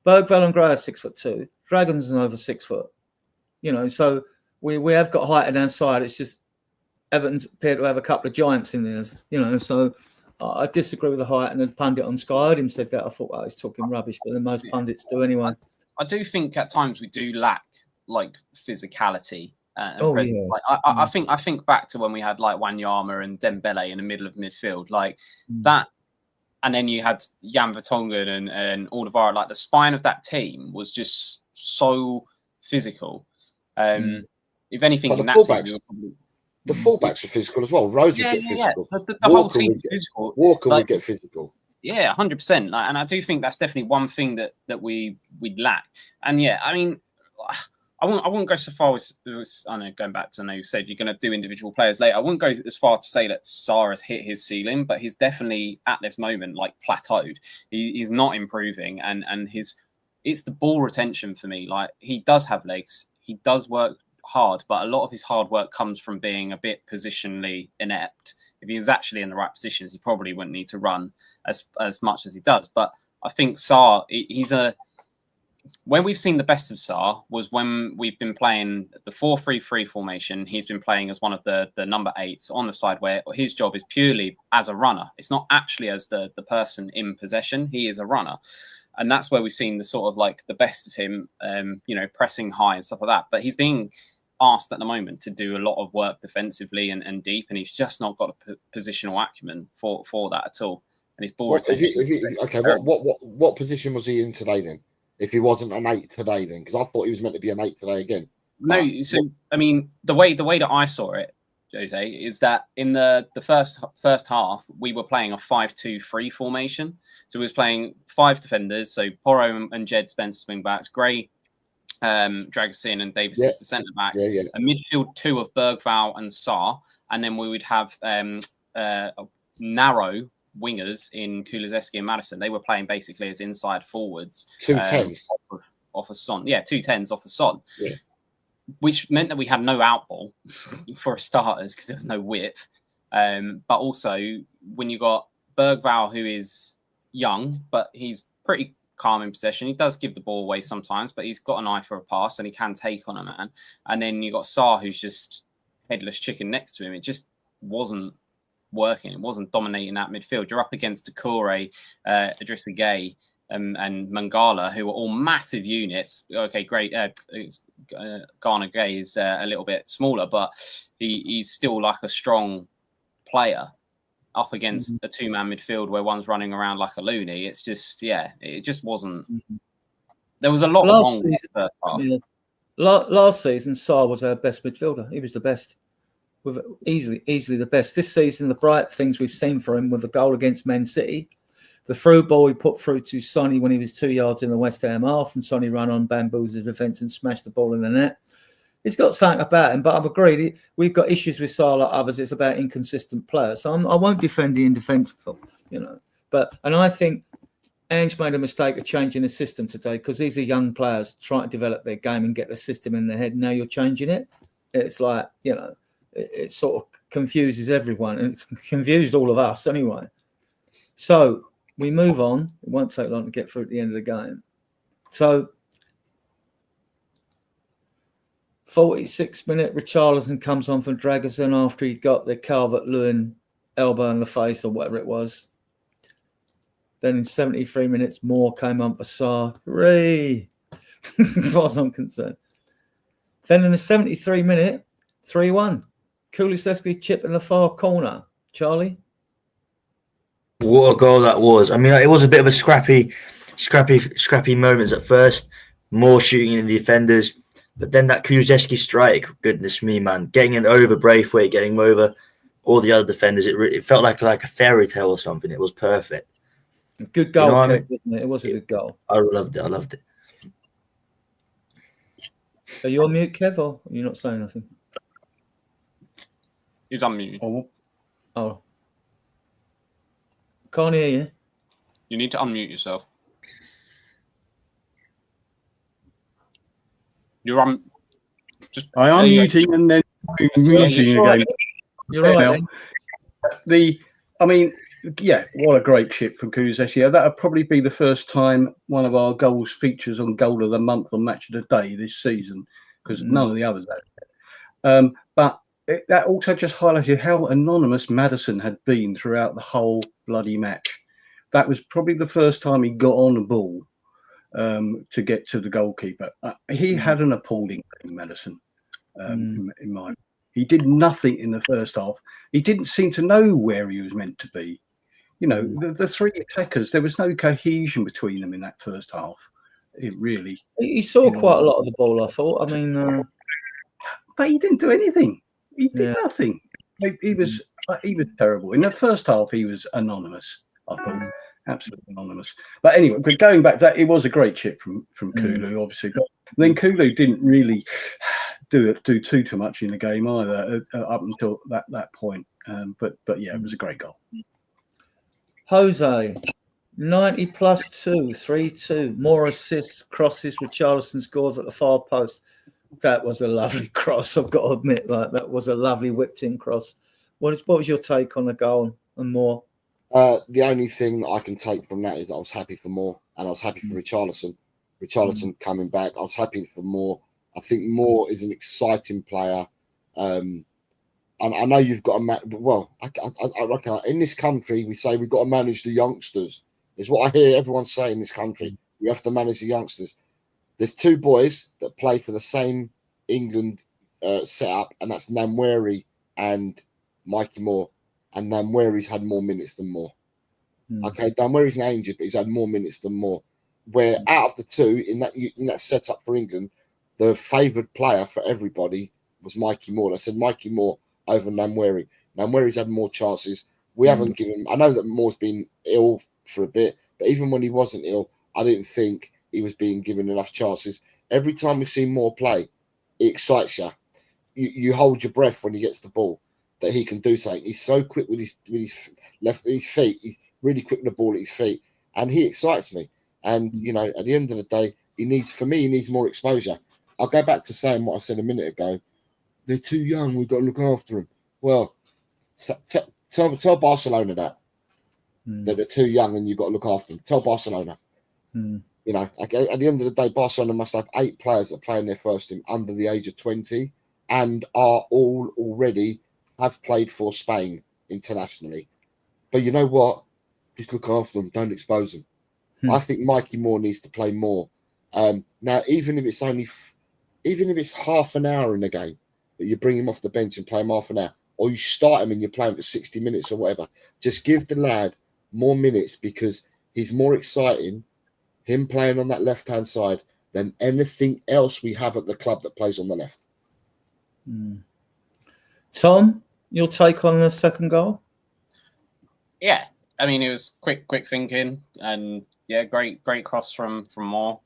Bergvall and Gray are 6'2". Dragons are over 6 foot. So we have got height in our side. It's just Everton appear to have a couple of giants in there. So I disagree with the height. And the pundit on Sky, I heard him said that. I thought, he's talking rubbish, but then most pundits do anyway.
I do think at times we do lack like physicality and presence. Yeah. Like I think back to when we had like Wanyama and Dembele in the middle of midfield, like that, and then you had Jan Vertonghen and Alderweireld. Like the spine of that team was just so physical. If anything,
but
in that team,
the fullbacks are physical as well. Rose would get physical.
Yeah. The whole team is physical.
Walker would get physical.
Yeah, 100%. And I do think that's definitely one thing that we lack. And yeah, I mean, I wouldn't go so far as I know, going back to, I know you said you're going to do individual players later. I wouldn't go as far to say that Sarr has hit his ceiling, but he's definitely at this moment like plateaued. He's not improving, and it's the ball retention for me. Like, he does have legs, he does work hard, but a lot of his hard work comes from being a bit positionally inept. If he was actually in the right positions, he probably wouldn't need to run as much as he does. But I think Sarr, when we've seen the best of Sarr was when we've been playing the 4-3-3 formation. He's been playing as one of the number 8s on the side, where his job is purely as a runner. It's not actually as the person in possession. He is a runner. And that's where we've seen the sort of like the best of him, pressing high and stuff like that. But he's being asked at the moment to do a lot of work defensively and deep, and he's just not got a positional acumen for that at all. And his ball
what position was he in today then? If he wasn't an 8 today, then, because I thought he was meant to be an 8 today again.
No, so I mean, the way that I saw it, Jose, is that in the first half we were playing a 5-2-3 formation. So we was playing 5 defenders, so Porro and Jed Spence wing backs, Gray, Dragusin and Davis as the centre backs, a midfield 2 of Bergvall and Sarr, and then we would have narrow wingers in Kulusevski and Maddison. They were playing basically as inside forwards.
2 10s
off of Son. Yeah, 2 10s off of Son.
Yeah.
Which meant that we had no outball for starters because there was no width. But also when you got Bergvall, who is young, but he's pretty calm in possession. He does give the ball away sometimes, but he's got an eye for a pass and he can take on a man. And then you got Sarr, who's just headless chicken next to him. It just wasn't working. It wasn't dominating that midfield. You're up against Doucouré, Idrissa Gueye, and Mangala, who are all massive units. Okay, great. Garner Gay is a little bit smaller, but he's still like a strong player up against a two-man midfield where one's running around like a loony. It's just, it just wasn't. There was a lot wrong with the first half.
Yeah. Last season, Sarr was our best midfielder. He was the best, with easily the best. This season, the bright things we've seen for him with the goal against Man City, the through ball he put through to Sonny when he was 2 yards in the West Ham half, and Sonny ran on, bamboozled the defence and smashed the ball in the net. He's got something about him, but I'm agreed. We've got issues with Sarr like others. It's about inconsistent players. So I won't defend the indefensible, And I think Ange made a mistake of changing the system today because these are young players trying to develop their game and get the system in their head. Now you're changing it. It's like, it sort of confuses everyone, and it's confused all of us anyway. So we move on. It won't take long to get through at the end of the game. So 46th minute, Richarlison comes on from Dragosin after he got the Calvert-Lewin elbow in the face or whatever it was. Then in 73 minutes, Moore came on for Sarr. Hooray! As far as I'm concerned. Then in the 73 minute, 3-1. Kulusevski chip in the far corner. Charlie?
What a goal that was. I mean, it was a bit of a scrappy moments at first. More shooting in the defenders. But then that Kulusevski strike, goodness me, man. Getting it over Braithwaite, getting over all the other defenders. It felt like a fairy tale or something. It was perfect.
Good goal, Kev, wasn't it? It was a good goal.
I loved it.
Are you on mute, Kev, or are you not saying nothing?
He's on mute.
Oh. Can't hear you.
You need to unmute yourself. You're on.
I am muting and then muting again.
You're right.
What a great chip from Kulusevski. That would probably be the first time one of our goals features on Goal of the Month or Match of the Day this season, because none of the others have. But that also just highlighted how anonymous Maddison had been throughout the whole bloody match. That was probably the first time he got on the ball to get to the goalkeeper. He had an appalling game, Maddison, in my opinion. He did nothing in the first half. He didn't seem to know where he was meant to be. The three attackers, there was no cohesion between them in that first half. It really.
He saw quite a lot of the ball, I thought. I mean,
but he didn't do anything. He did nothing. He was terrible. In the first half, he was anonymous, I thought. Absolutely anonymous. But anyway, but going back to that, it was a great chip from Kulu, obviously. But then Kulu didn't really do too much in the game either up until that point. But it was a great goal.
Jose, 90 plus 2, 3-2. More assists, crosses. Richarlison scores at the far post. That was a lovely cross, I've got to admit. That was a lovely whipped-in cross. What was your take on the goal and Moore?
The only thing I can take from that is that I was happy for Moore, and I was happy for Richarlison. Richarlison coming back, I was happy for Moore. I think Moore is an exciting player. And I know you've got to I reckon in this country we say we've got to manage the youngsters. Is what I hear everyone say in this country. We have to manage the youngsters. There's two boys that play for the same England setup, and that's Namweri and Mikey Moore. And Namweri's had more minutes than Moore. Okay, Namweri's not injured, but he's had more minutes than Moore. Where out of the two in that setup for England, the favoured player for everybody was Mikey Moore. I said Mikey Moore over Namweri. Namweri's had more chances. We haven't given. I know that Moore's been ill for a bit, but even when he wasn't ill, I didn't think he was being given enough chances. Every time we see Moore play, it excites you. You hold your breath when he gets the ball that he can do something. He's so quick with his feet. He's really quick with the ball at his feet, and he excites me. And at the end of the day, he needs more exposure. I'll go back to saying what I said a minute ago. They're too young. We've got to look after them. Well, tell Barcelona that they're too young and you've got to look after them. Tell Barcelona. At the end of the day, Barcelona must have 8 players that play in their first team under the age of 20 and are all already have played for Spain internationally. But you know what? Just look after them. Don't expose them. I think Mikey Moore needs to play more. Now, even if it's even if it's half an hour in the game, that you bring him off the bench and play him half an hour, or you start him and you're playing for 60 minutes or whatever, just give the lad more minutes, because he's more exciting, him playing on that left-hand side, than anything else we have at the club that plays on the left.
Tom, your take on the second goal?
Yeah, I mean, it was quick thinking, and yeah, great cross from Moore.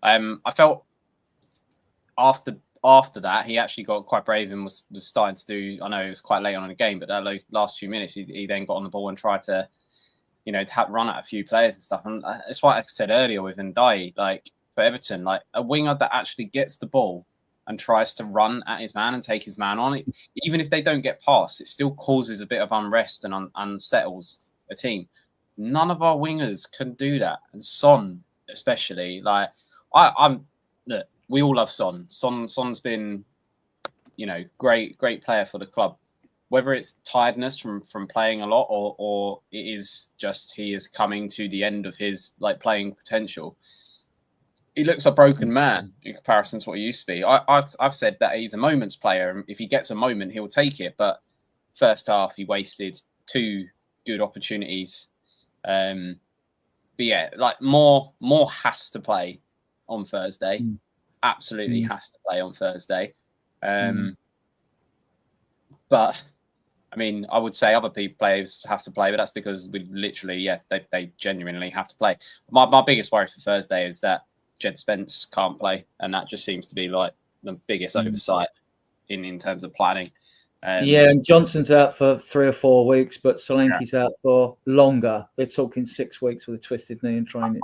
I felt after that, he actually got quite brave and was starting to do. I know it was quite late on in the game, but that last few minutes, he then got on the ball and tried to, to run at a few players and stuff. And it's what I said earlier with Ndiaye, like for Everton, like a winger that actually gets the ball and tries to run at his man and take his man on it, even if they don't get past, it still causes a bit of unrest and unsettles a team. None of our wingers can do that, and Son especially. Like look, we all love Son. Son's been, great player for the club. Whether it's tiredness from playing a lot, or it is just he is coming to the end of his playing potential. He looks a broken man in comparison to what he used to be. I've said that he's a moments player, and if he gets a moment, he'll take it. But first half, he wasted 2 good opportunities. But yeah, Moore has to play on Thursday. Absolutely has to play on Thursday. But I mean, I would say other players have to play, but that's because we literally, they genuinely have to play. My biggest worry for Thursday is that Jed Spence can't play, and that just seems to be the biggest oversight in terms of planning.
And Johnson's out for 3 or 4 weeks, but Solanke's out for longer. They're talking 6 weeks with a twisted knee and training.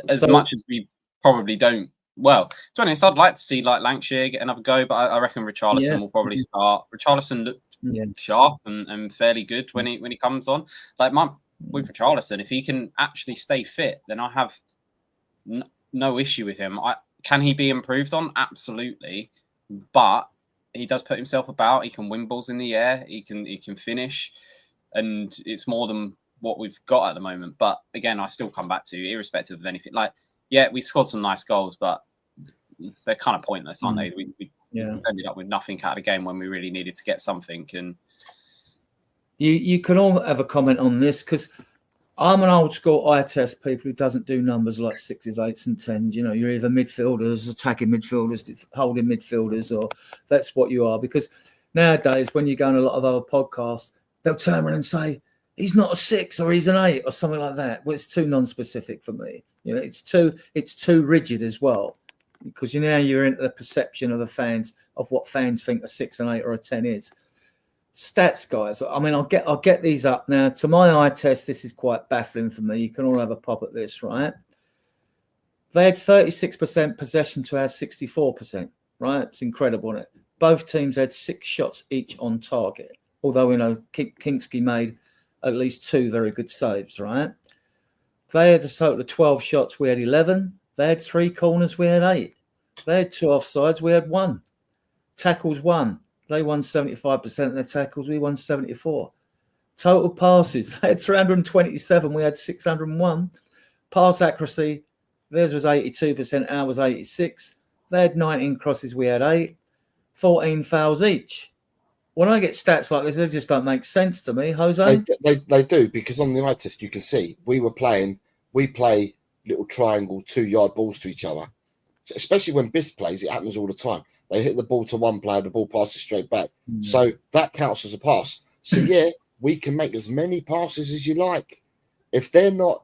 As much as we probably don't. Well, to be honest, I'd like to see Lancashire get another go, but I reckon Richarlison will probably start. Richarlison looked sharp and fairly good when he comes on. With Richarlison, if he can actually stay fit, then I have no issue with him. Can he be improved on? Absolutely, but he does put himself about. He can win balls in the air. He can finish, and it's more than what we've got at the moment. But again, I still come back to, irrespective of anything. We scored some nice goals, but they're kind of pointless, aren't they? We ended up with nothing out of the game when we really needed to get something. And
you can all have a comment on this, because I'm an old school eye test people who doesn't do numbers like 6s, 8s, and 10s. You're either midfielders, attacking midfielders, holding midfielders, or that's what you are. Because nowadays, when you go on a lot of other podcasts, they'll turn around and say, he's not a 6 or he's an 8 or something like that. Well, it's too non-specific for me. It's too rigid as well, because you're into the perception of the fans of what fans think a 6, an 8, or a 10 is. Stats, guys. I mean, I'll get these up now. To my eye test, this is quite baffling for me. You can all have a pop at this, right? They had 36% possession to our 64%, right? It's incredible, isn't it? Both teams had 6 shots each on target, although Kingsky made at least 2 very good saves, right? They had a total of 12 shots. We had 11. They had 3 corners. We had 8. They had 2 offsides. We had 1. Tackles 1. They won 75% of their tackles. We won 74. Total passes. They had 327. We had 601. Pass accuracy. Theirs was 82%. Ours was 86. They had 19 crosses. We had 8. 14 fouls each. When I get stats like this, they just don't make sense to me, Jose.
They do, because on the eye test you can see we play little triangle 2-yard balls to each other. Especially when Biss plays, it happens all the time. They hit the ball to one player, the ball passes straight back. So that counts as a pass. So we can make as many passes as you like. If the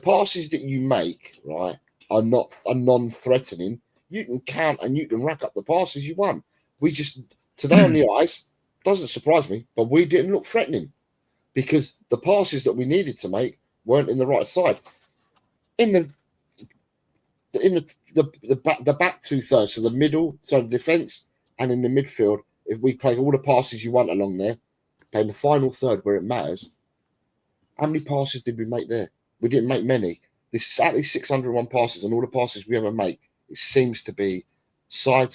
passes that you make, right, are non-threatening, you can count and you can rack up the passes you want. Today on the ice, doesn't surprise me, but we didn't look threatening because the passes that we needed to make weren't in the right side. In the back 2/3, so the middle, so the defence and in the midfield, if we play all the passes you want along there, in the final third where it matters, how many passes did we make there? We didn't make many. This at least 601 passes, and all the passes we ever make, it seems to be side,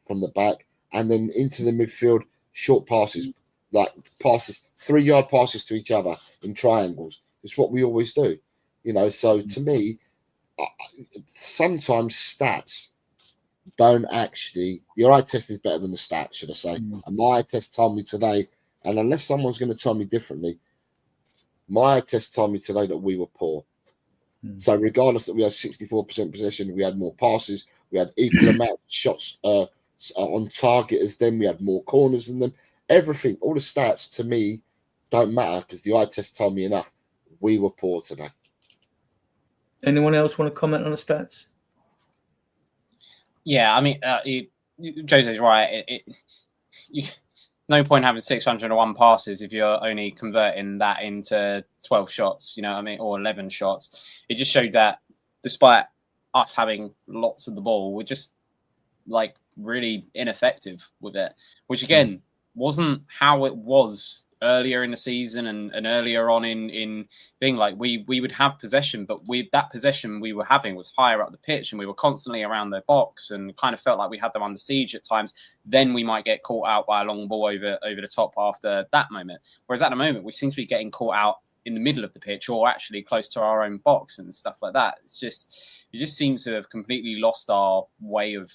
from the back, and then into the midfield, short passes, 3-yard passes to each other in triangles. It's what we always do, you know. So to me, sometimes stats don't actually. Your eye test is better than the stats, should I say? And my eye test told me today, and unless someone's going to tell me differently, my eye test told me today that we were poor. So regardless that we had 64% possession, we had more passes, we had equal amount of shots on target as them, we had more corners than them. Everything, all the stats to me don't matter because the eye test told me enough. We were poor today.
Anyone else want to comment on the stats?
Yeah, I mean, Jose's right. No point having 601 passes if you're only converting that into 12 shots, you know what I mean, or 11 shots. It just showed that despite us having lots of the ball, we're just like really ineffective with it, which again wasn't how it was earlier in the season and earlier on in being like we would have possession, but that possession we were having was higher up the pitch and we were constantly around their box and kind of felt like we had them under siege at times. Then we might get caught out by a long ball over the top after that moment. Whereas at the moment, we seem to be getting caught out in the middle of the pitch or actually close to our own box and stuff like that. It just seems to have completely lost our way of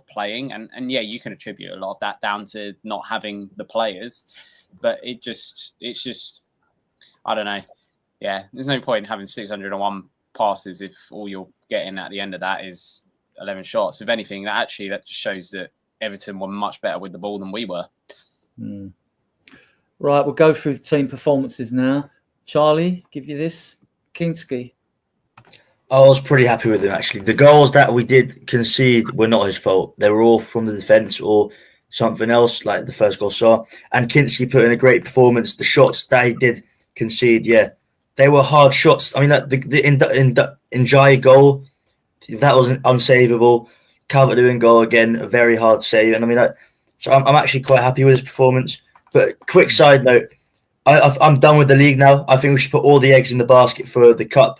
playing. And yeah, you can attribute a lot of that down to not having the players. But it's just, I don't know. Yeah, there's no point in having 601 passes if all you're getting at the end of that is 11 shots. If anything, that just shows that Everton were much better with the ball than we were.
Right, we'll go through the team performances now. Charlie, give you this. Kinski.
I was pretty happy with him, actually. The goals that we did concede were not his fault. They were all from the defence or something else, like the first goal saw. And Kinski put in a great performance. The shots that he did concede, yeah, they were hard shots. I mean, like the Njai goal, that was unsavable. Calvert-Lewin goal, again, a very hard save. And I mean, so I'm actually quite happy with his performance. But quick side note, I'm done with the league now. I think we should put all the eggs in the basket for the cup,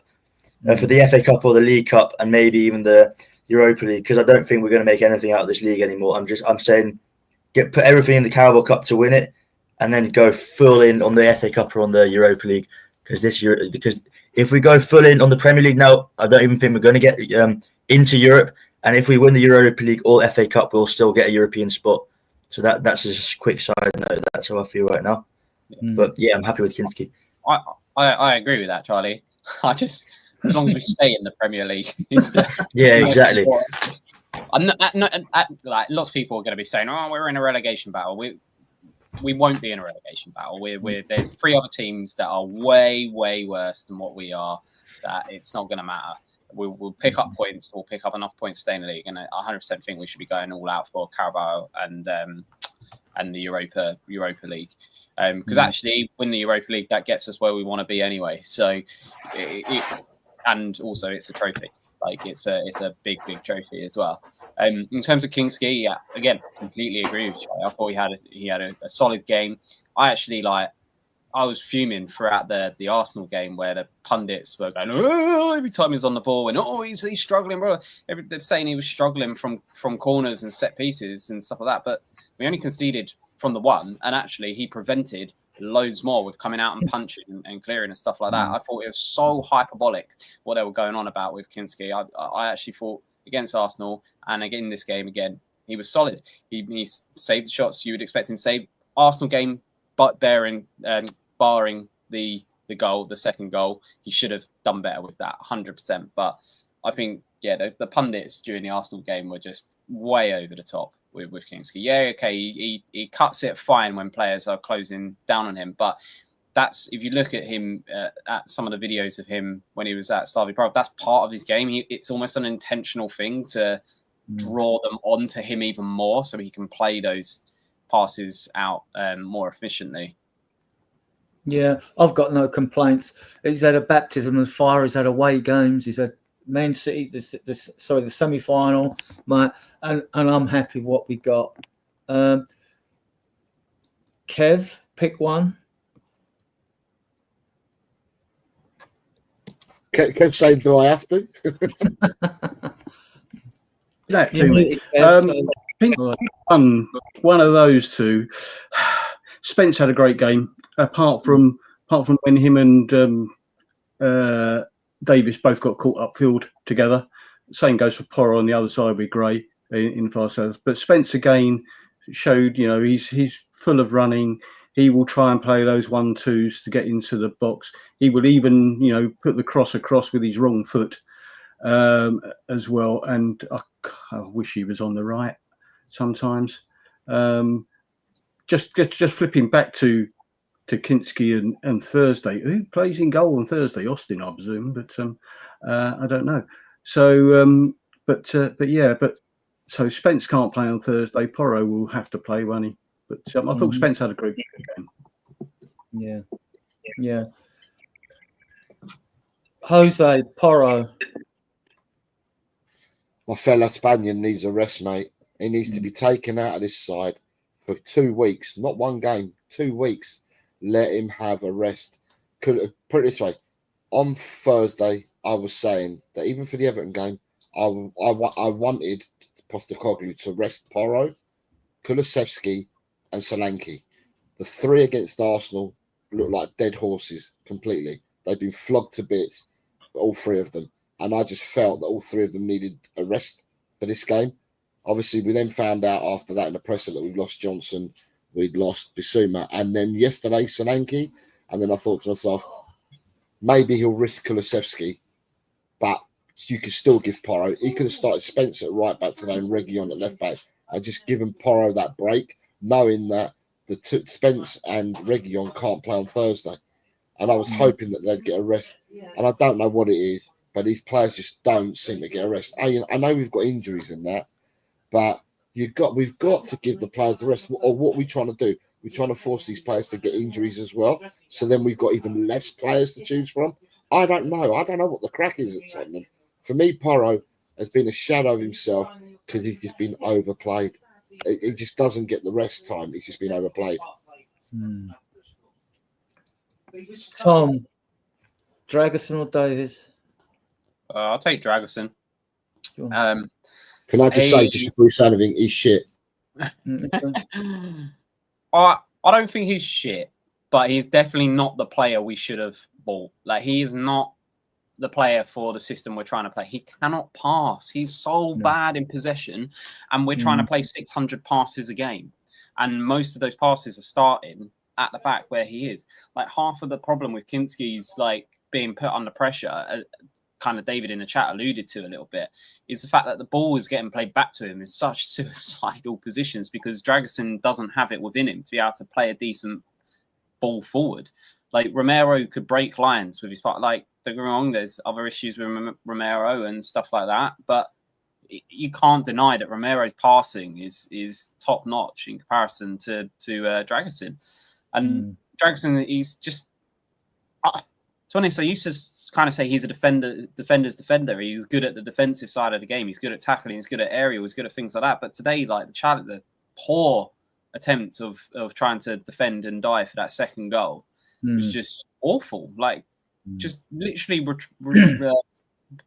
for the FA Cup or the League Cup, and maybe even the Europa League, because I don't think we're going to make anything out of this league anymore. I'm saying put everything in the Carabao Cup to win it, and then go full in on the FA Cup or on the Europa League. Because if we go full in on the Premier League now, I don't even think we're going to get into Europe. And if we win the Europa League or FA Cup, we'll still get a European spot. So that's just a quick side note. That's how I feel right now. But yeah, I'm happy with Kinski.
I agree with that, Charlie. As long as we stay in the Premier League.
Yeah, exactly.
Like lots of people are going to be saying, "Oh, we're in a relegation battle." We won't be in a relegation battle. There's 3 other teams that are way worse than what we are. That it's not going to matter. We'll pick up points. We'll pick up enough points to stay in the league, and I 100% think we should be going all out for Carabao and the Europa League. Because actually, win the Europa League, that gets us where we want to be anyway. So it's a trophy. Like it's a big trophy as well. In terms of Kinski, yeah, again, completely agree with you. I thought he had a solid game. I was fuming throughout the Arsenal game where the pundits were going, "Oh," every time he was on the ball, and he's struggling, bro. They're saying he was struggling from corners and set pieces and stuff like that. But we only conceded from the one, and actually he prevented loads more with coming out and punching and clearing and stuff like that. I thought it was so hyperbolic what they were going on about with Kinski. I actually thought against Arsenal and again in this game again, he was solid. He saved the shots you would expect him to save. Arsenal game, but barring the goal, the second goal, he should have done better with that, 100%. But I think, yeah, the pundits during the Arsenal game were just way over the top with Kinski. Yeah, okay, he cuts it fine when players are closing down on him, but that's, if you look at him at some of the videos of him when he was at Slavia Prague, that's part of his game. It's almost an intentional thing to draw them onto him even more so he can play those passes out more efficiently.
Yeah, I've got no complaints. He's had a baptism of fire. He's had away games. He's had Man City, the semi-final, and I'm happy what we got. Kev, pick one.
Kev saying, do I have to?
I think one of those two. Spence had a great game. Apart from apart from when him and Davis both got caught upfield together. Same goes for Porro on the other side with Gray in fast sales. But Spence again showed, he's full of running. He will try and play those 1-2s to get into the box. He will even, put the cross across with his wrong foot as well. And I wish he was on the right sometimes. Just flipping back to Kinski and Thursday. Who plays in goal on Thursday? Austin, I presume, but I don't know. So, so Spence can't play on Thursday. Porro will have to play, won't he? But I thought Spence had a great game.
Yeah. Jose, Porro.
My fellow Spaniard needs a rest, mate. He needs to be taken out of this side for 2 weeks, not one game, 2 weeks. Let him have a rest. Put it this way: on Thursday, I was saying that even for the Everton game, I wanted Postecoglou to rest Porro, Kulusevski, and Solanke. The three against Arsenal look like dead horses completely. They've been flogged to bits, all three of them, and I just felt that all three of them needed a rest for this game. Obviously, we then found out after that in the presser that we've lost Johnson, we'd lost Bissouma, and then yesterday Solanke, and then I thought to myself, maybe he'll risk Kulusevski, but you could still give Porro. He could have started Spence at right back today and Reguilon at left back, and just given Porro that break, knowing that Spence and Reguilon can't play on Thursday. And I was hoping that they'd get a rest, and I don't know what it is, but these players just don't seem to get a rest. I know we've got injuries in that, but we've got to give the players the rest. Or what we're trying to do, we're trying to force these players to get injuries as well. So then we've got even less players to choose from. I don't know. I don't know what the crack is at Tottenham. For me, Porro has been a shadow of himself because he's just been overplayed. He just doesn't get the rest time. He's just been overplayed.
Tom, Dragerson or Davies?
I'll take Dragerson.
Can I just say, just before you say anything, he's shit.
I don't think he's shit, but he's definitely not the player we should have bought. Like, he is not the player for the system we're trying to play. He cannot pass. He's so bad in possession, and we're trying to play 600 passes a game. And most of those passes are starting at the back where he is. Like, half of the problem with Kinski's, like, being put under pressure, kind of David in the chat alluded to a little bit, is the fact that the ball is getting played back to him in such suicidal positions because Dragerson doesn't have it within him to be able to play a decent ball forward. Like, Romero could break lines with his part. Like, don't get me wrong, there's other issues with Romero and stuff like that, but you can't deny that Romero's passing is top notch in comparison to Dragerson. And Dragerson, he's just, to be honest, I used to kind of say he's a defender's defender. He's good at the defensive side of the game. He's good at tackling. He's good at aerial. He's good at things like that. But today, like, the poor attempt of trying to defend and die for that second goal was just awful. Like, just literally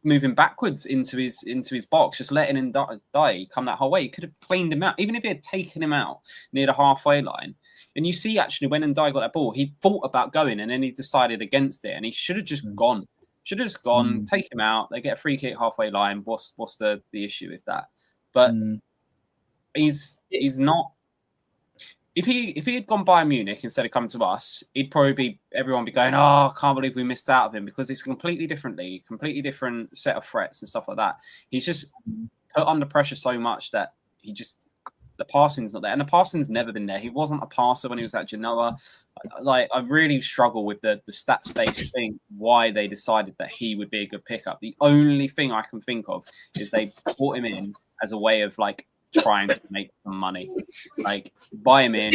moving backwards into his box, just letting him die come that whole way. He could have cleaned him out, even if he had taken him out near the halfway line. And you see, actually, when Ndiaye got that ball, he thought about going, and then he decided against it, and he should have just gone. Should have just gone, take him out. They get a free kick halfway line. What's the issue with that? But he's not. If he had gone Bayern Munich instead of coming to us, everyone be going, "Oh, I can't believe we missed out of him," because it's a completely different league, completely different set of threats and stuff like that. He's just put under pressure so much that the passing's not there, and the passing's never been there. He wasn't a passer when he was at Genoa. Like, I really struggle with the stats-based thing, why they decided that he would be a good pickup. The only thing I can think of is they brought him in as a way of, like, trying to make some money, like, buy him in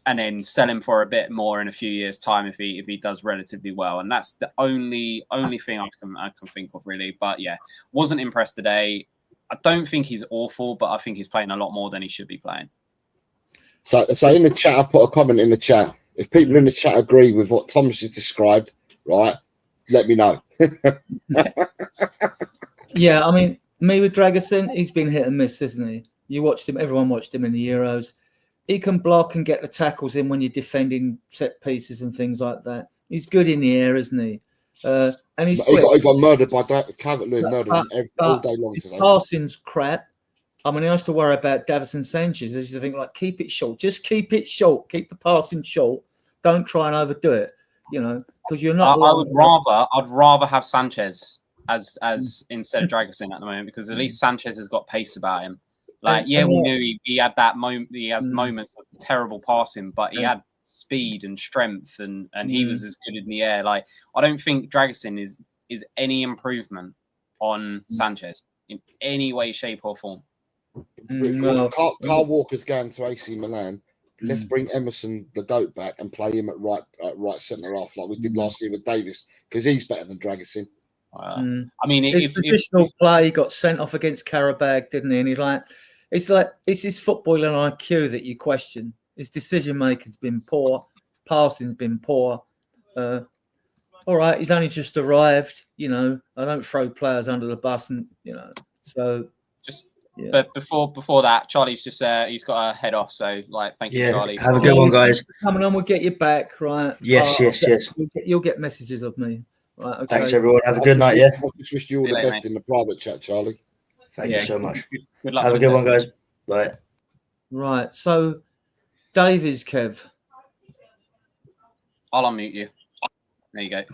and then sell him for a bit more in a few years' time if he does relatively well. And that's the only thing I can think of, really. But yeah, wasn't impressed today. I don't think he's awful, but I think he's playing a lot more than he should be playing.
So in the chat, I put a comment in the chat. If people in the chat agree with what Thomas has described, right, let me know.
Yeah, I mean, me with Dragerson, he's been hit and miss, isn't he? You watched him. Everyone watched him in the Euros. he can block and get the tackles in when you're defending set pieces and things like that. He's good in the air, isn't he? And he's quick.
He got murdered by Calvert-Lewin, murdered him all day long today.
Passing's crap. I mean, I used to worry about Davison Sanchez. I used to think, like, keep it short. Just keep it short. Keep the passing short. Don't try and overdo it, because you're not.
I'd rather have Sanchez as instead of Dragusin at the moment, because at least Sanchez has got pace about him. Like, we knew he had that moment. He has moments of terrible passing, but he had speed and strength, and he was as good in the air. Like, I don't think Dragusin is any improvement on Sanchez in any way, shape, or form.
Carl Walker's going to AC Milan. Let's bring Emerson the GOAT back and play him at right centre half like we did last year with Davis, because he's better than Dragusin.
I mean,
his positional play got sent off against Karabag, didn't he? And it's his footballing IQ that you question. His decision making's been poor, passing's been poor. All right, he's only just arrived. I don't throw players under the bus, and so
just. Yeah. But before that, Charlie's just he's got to head off. So, thank you, Charlie.
Have a good one, guys.
Coming on, we'll get you back, right?
Yes.
You'll get messages of me. Right, okay.
Thanks, everyone. Have a good night. Yeah.
I just wish you all the best in the private chat, Charlie.
Thank you so much.
Good luck.
Have a good one, guys. Bye.
Right. So, Davies, Kev.
I'll unmute you. There you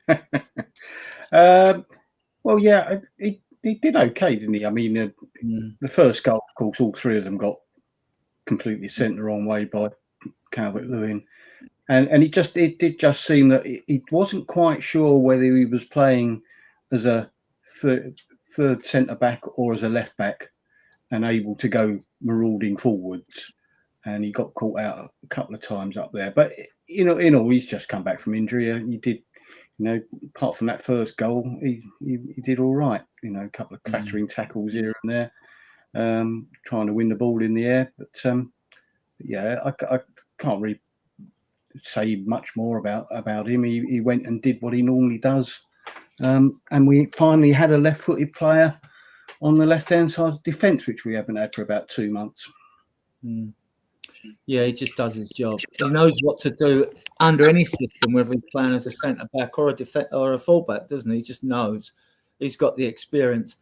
go.
Well, yeah, he did okay, didn't he? I mean, the first goal, of course, all three of them got completely sent the wrong way by Calvert-Lewin, and it did just seem that he wasn't quite sure whether he was playing as a third centre back or as a left back, and able to go marauding forwards, and he got caught out a couple of times up there. But in all, he's just come back from injury. He did. Apart from that first goal, he did all right. A couple of clattering tackles here and there, trying to win the ball in the air. But I can't really say much more about him. He went and did what he normally does, and we finally had a left-footed player on the left-hand side of defence, which we haven't had for about 2 months.
Yeah, he just does his job. He knows what to do under any system, whether he's playing as a centre back or a fullback, doesn't he? He just knows. He's got the experience.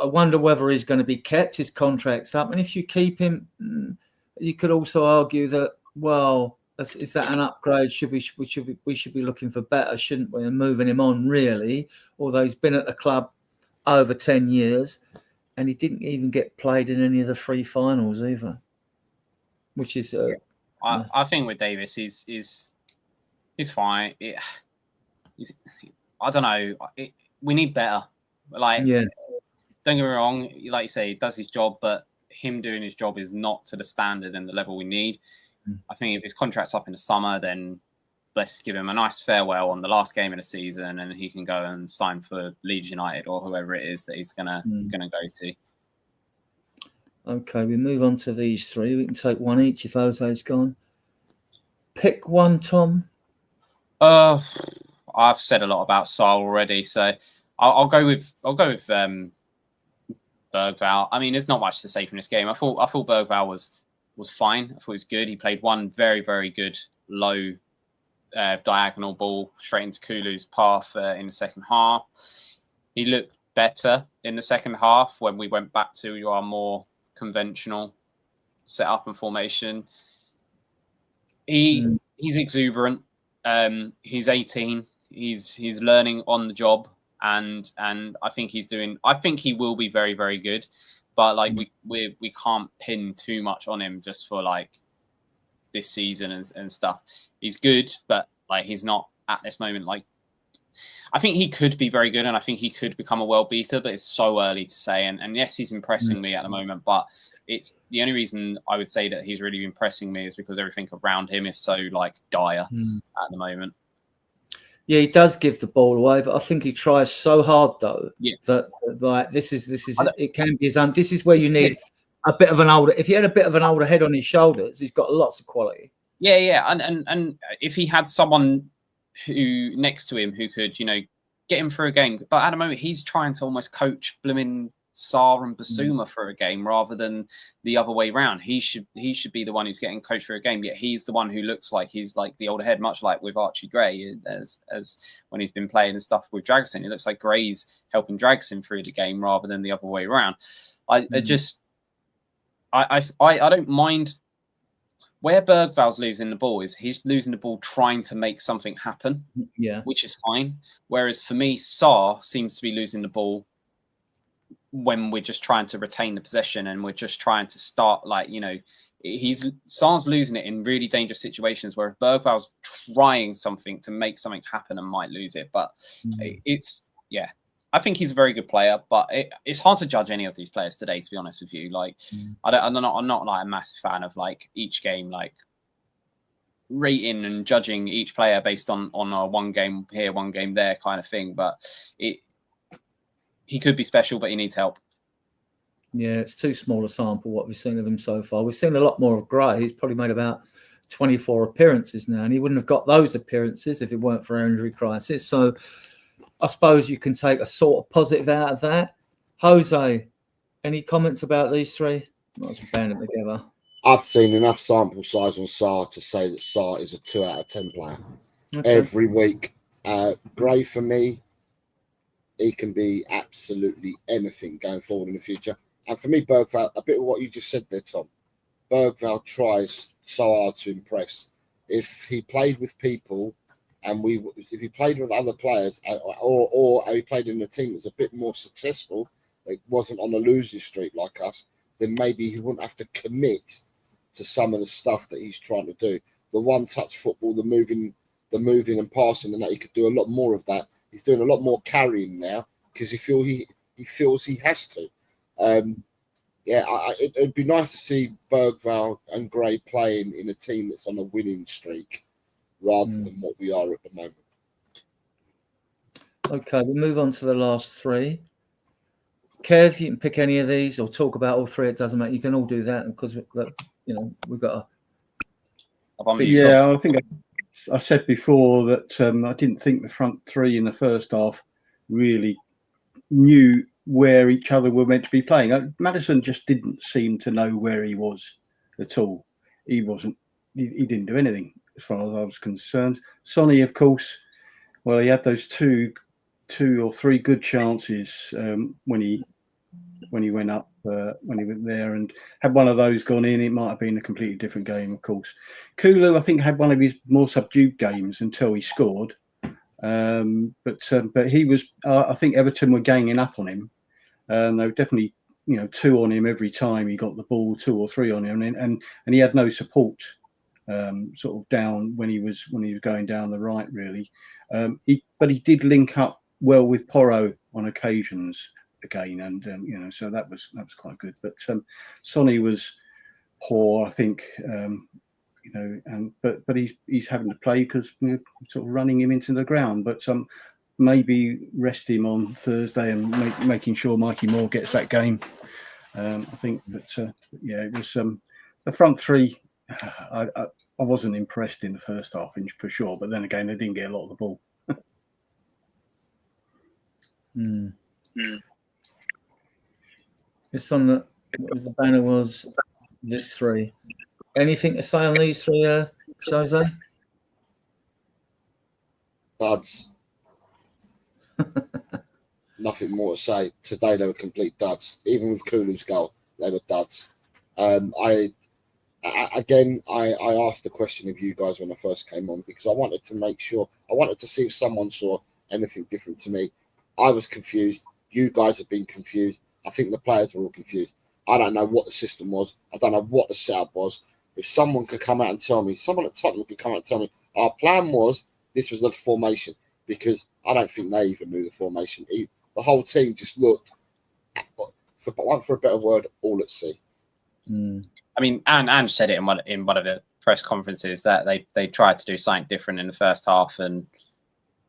I wonder whether he's going to be kept. His contract's up, and if you keep him, you could also argue that, well, is that an upgrade? We should be looking for better, shouldn't we? And moving him on, really. Although he's been at the club over 10 years, and he didn't even get played in any of the 3 finals either. Which is,
I think with Davis, he's fine. I don't know. We need better. Don't get me wrong. Like you say, he does his job, but him doing his job is not to the standard and the level we need. I think if his contract's up in the summer, then let's give him a nice farewell on the last game of the season, and he can go and sign for Leeds United or whoever it is that he's gonna go to.
Okay, we move on to these 3. We can take one each if Jose's gone. Pick one, Tom.
I've said a lot about Saul already, so I'll go with Bergvall. I mean, there's not much to say from this game. I thought Bergvall was fine. I thought he was good. He played one very, very good low diagonal ball straight into Kulu's path in the second half. He looked better in the second half when we went back to our more conventional setup and formation. He's exuberant. He's 18. He's learning on the job, and I think he will be very, very good. But we can't pin too much on him just for this season and stuff. He's good, but he's not at this moment. I think he could be very good, and I think he could become a world beater, but it's so early to say. And yes, he's impressing me at the moment, but it's the only reason I would say that he's really impressing me is because everything around him is so dire at the moment.
Yeah, he does give the ball away, but I think he tries so hard though that this is it can be his own. This is where you need a bit of an older. If he had a bit of an older head on his shoulders, he's got lots of quality.
Yeah, and if he had someone next to him who could, get him through a game. But at the moment, he's trying to almost coach blooming Sarr and Basuma for a game rather than the other way round. He should be the one who's getting coached for a game, yet he's the one who looks like he's like the older head, much like with Archie Gray, as when he's been playing and stuff with Dragson. It looks like Gray's helping Dragson through the game rather than the other way around. I don't mind where Bergval's losing the ball is he's losing the ball trying to make something happen, which is fine. Whereas for me, Sarr seems to be losing the ball when we're just trying to retain the possession and we're just trying to start, like, you know, Sarr's losing it in really dangerous situations where Bergval's trying something to make something happen and might lose it. But I think he's a very good player, but it's hard to judge any of these players today, to be honest with you. Like, I'm not like a massive fan of like each game, like rating and judging each player based on a one game here, one game there kind of thing. But he could be special, but he needs help.
Yeah, it's too small a sample what we've seen of him so far. We've seen a lot more of Gray. He's probably made about 24 appearances now, and he wouldn't have got those appearances if it weren't for our injury crisis. So I suppose you can take a sort of positive out of that. Jose, any comments about these three? Might as well band them together.
I've seen enough sample size on Sarr to say that Sarr is a 2 out of 10 player every week. Gray, for me, he can be absolutely anything going forward in the future. And for me, Bergval, a bit of what you just said there, Tom. Bergval tries so hard to impress. If he played with people and if he played with other players or he played in a team that was a bit more successful, it wasn't on a losing streak like us, then maybe he wouldn't have to commit to some of the stuff that he's trying to do. The one-touch football, the moving and passing, and that he could do a lot more of that. He's doing a lot more carrying now because he feels he has to. It'd be nice to see Bergval and Gray playing in a team that's on a winning streak rather than what we are at the moment. Okay,
we'll move on to the last three. Kev, you can pick any of these or talk about all three. It doesn't matter. You can all do that because we've got
I think I said before that I didn't think the front three in the first half really knew where each other were meant to be playing. Maddison just didn't seem to know where he was at all. He didn't do anything as far as I was concerned. Sonny, of course, well, he had those two or three good chances when he went up, when he went there, and had one of those gone in, it might have been a completely different game, of course. Kulu, I think, had one of his more subdued games until he scored. But he was, I think Everton were ganging up on him. They were definitely, two on him every time he got the ball, 2 or 3 on him, and he had no support sort of down when he was going down the right, really. But he did link up well with Porro on occasions again, and so that was quite good. But Sonny was poor, I think, but he's having to play because sort of running him into the ground. But maybe rest him on Thursday and making sure Mikey Moore gets that game. I think that it was the front three. I wasn't impressed in the first half for sure, but then again they didn't get a lot of the ball.
It's on the banner was this three. Anything to say on these three, Jose?
Duds. Nothing more to say. Today they were complete duds. Even with Kulu's goal, they were duds. I asked the question of you guys when I first came on because I wanted to make sure. I wanted to see if someone saw anything different to me. I was confused. You guys have been confused. I think the players were all confused. I don't know what the system was. I don't know what the setup was. If someone could come out and tell me, someone at Tottenham could come out and tell me, our plan was this was the formation, because I don't think they even knew the formation. The whole team just looked, for a better word, all at sea.
I mean, Ange said it in one of the press conferences that they tried to do something different in the first half and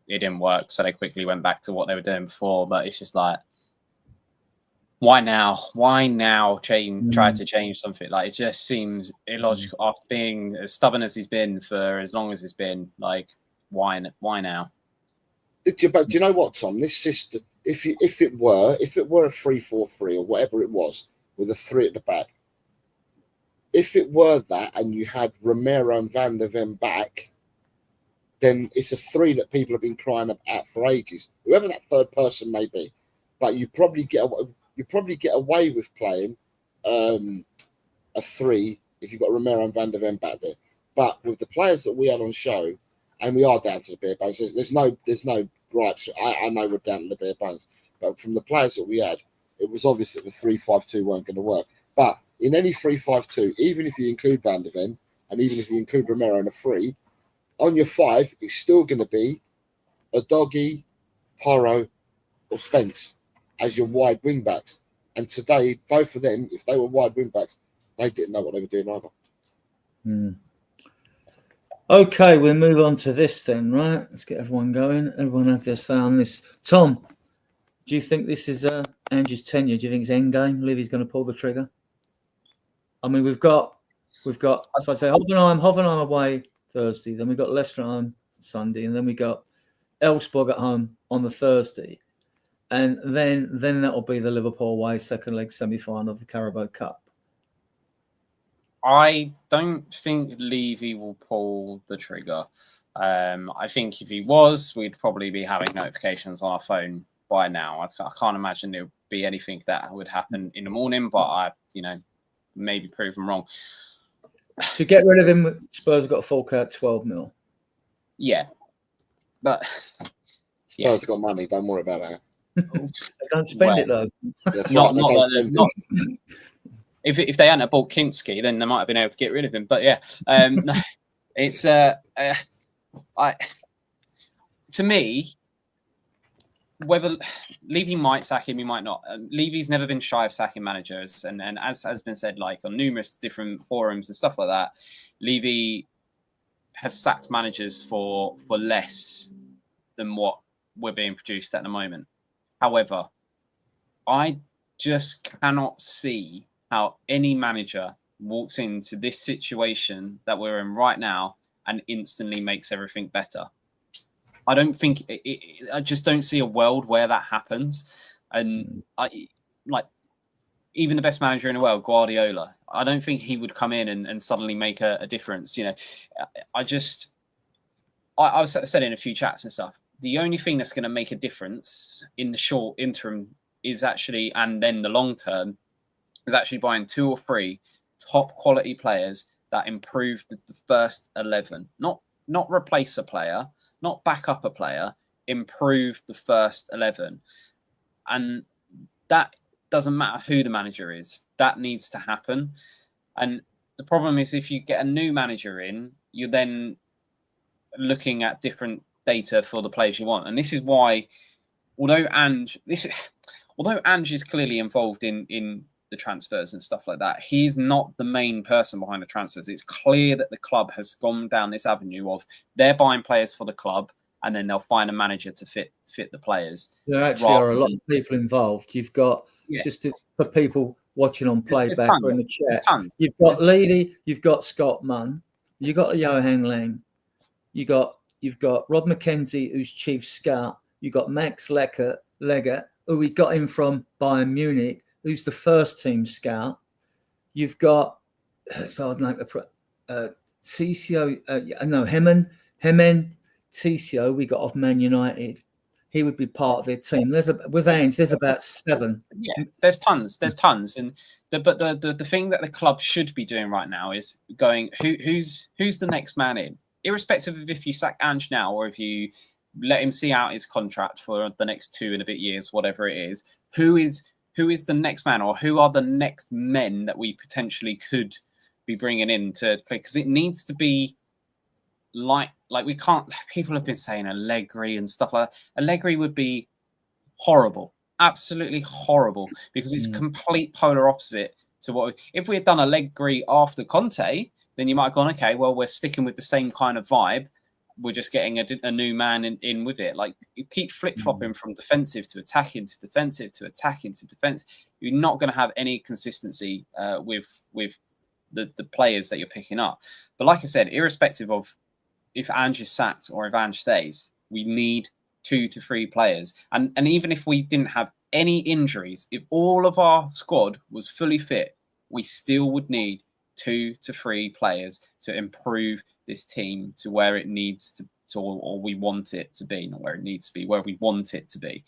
it didn't work, so they quickly went back to what they were doing before. But it's just like, why now? Why now try to change something? Like, it just seems illogical after being as stubborn as he's been for as long as he's been. Like, why now?
But do you know what, Tom? This system, if it were a 3-4-3 or whatever it was with a 3 at the back, if it were that and you had Romero and Van der Ven back, then it's a 3 that people have been crying out for ages, whoever that third person may be. But you probably get away with playing a 3 if you've got Romero and Van der Ven back there. But with the players that we had on show, and we are down to the bare bones, there's no gripes. I know we're down to the bare bones, but from the players that we had, it was obvious that the 3-5-2 weren't going to work. But in any 3-5-2, even if you include Van der Ven, and even if you include Romero in a 3, on your 5, it's still going to be a Doggy, Porro, or Spence as your wide wing backs. And today, both of them, if they were wide wing backs, they didn't know what they were doing either.
Okay, we'll move on to this then, right? Let's get everyone going. Everyone have their say on this. Tom, do you think this is Andrew's tenure? Do you think it's end game? Livy's going to pull the trigger? I mean, we've got. So I'd say Hoffenheim away Thursday. Then we got Leicester home Sunday, and then we got Elfsborg at home on the Thursday, and then that will be the Liverpool away second leg semi-final of the Carabao Cup.
I don't think Levy will pull the trigger. I think if he was, we'd probably be having notifications on our phone by now. I can't imagine it would be anything that would happen in the morning, but I, maybe prove them wrong.
To get rid of him, Spurs have got to fork out 12 mil.
Yeah. But
Spurs have got money, don't worry about that.
They don't spend it though.
That's right.
If they hadn't bought Kinski, then they might have been able to get rid of him. But yeah, no, it's to me, whether Levy might sack him, he might not. Levy's never been shy of sacking managers, and as has been said, like on numerous different forums and stuff like that, Levy has sacked managers for less than what we're being produced at the moment. However, I just cannot see how any manager walks into this situation that we're in right now and instantly makes everything better. I don't think I just don't see a world where that happens. And even the best manager in the world, Guardiola, I don't think he would come in and suddenly make a difference. I've said in a few chats and stuff, the only thing that's going to make a difference in the short interim is actually, and then the long term, is actually buying 2 or 3 top quality players that improve the first 11. Not replace a player, not back up a player, improve the first 11. And that doesn't matter who the manager is. That needs to happen. And the problem is if you get a new manager in, you're then looking at different data for the players you want. And this is why, although Ange is clearly involved in the transfers and stuff like that, he's not the main person behind the transfers. It's clear that the club has gone down this avenue of they're buying players for the club and then they'll find a manager to fit the players.
There actually are a lot of people involved. You've got, for people watching on playback or in the chat, you've got Levy, you've got Scott Munn, you've got Johan Lang, you've got Rob McKenzie, who's chief scout, you've got Max Legger, who we got him from Bayern Munich, who's the first team scout. You've got, Cicio, Hemen Cicio, we got off Man United. He would be part of their team. With Ange, there's about 7.
Yeah, there's tons. And the thing that the club should be doing right now is going, who's the next man in? Irrespective of if you sack Ange now or if you let him see out his contract for the next 2 and a bit years, whatever it is, who is the next man, or who are the next men that we potentially could be bringing in to play? Because it needs to be like we can't. People have been saying Allegri and stuff like that. Allegri would be horrible, absolutely horrible, because it's complete polar opposite to what. If we had done Allegri after Conte, then you might have gone, okay, well, we're sticking with the same kind of vibe. We're just getting a new man in with it. Like, you keep flip-flopping from defensive to attacking to defensive to attacking to defense. You're not going to have any consistency with the players that you're picking up. But like I said, irrespective of if Ange is sacked or if Ange stays, we need 2 to 3 players. And even if we didn't have any injuries, if all of our squad was fully fit, we still would need 2 to 3 players to improve this team to where it needs to or we want it to be, not where it needs to be, where we want it to be.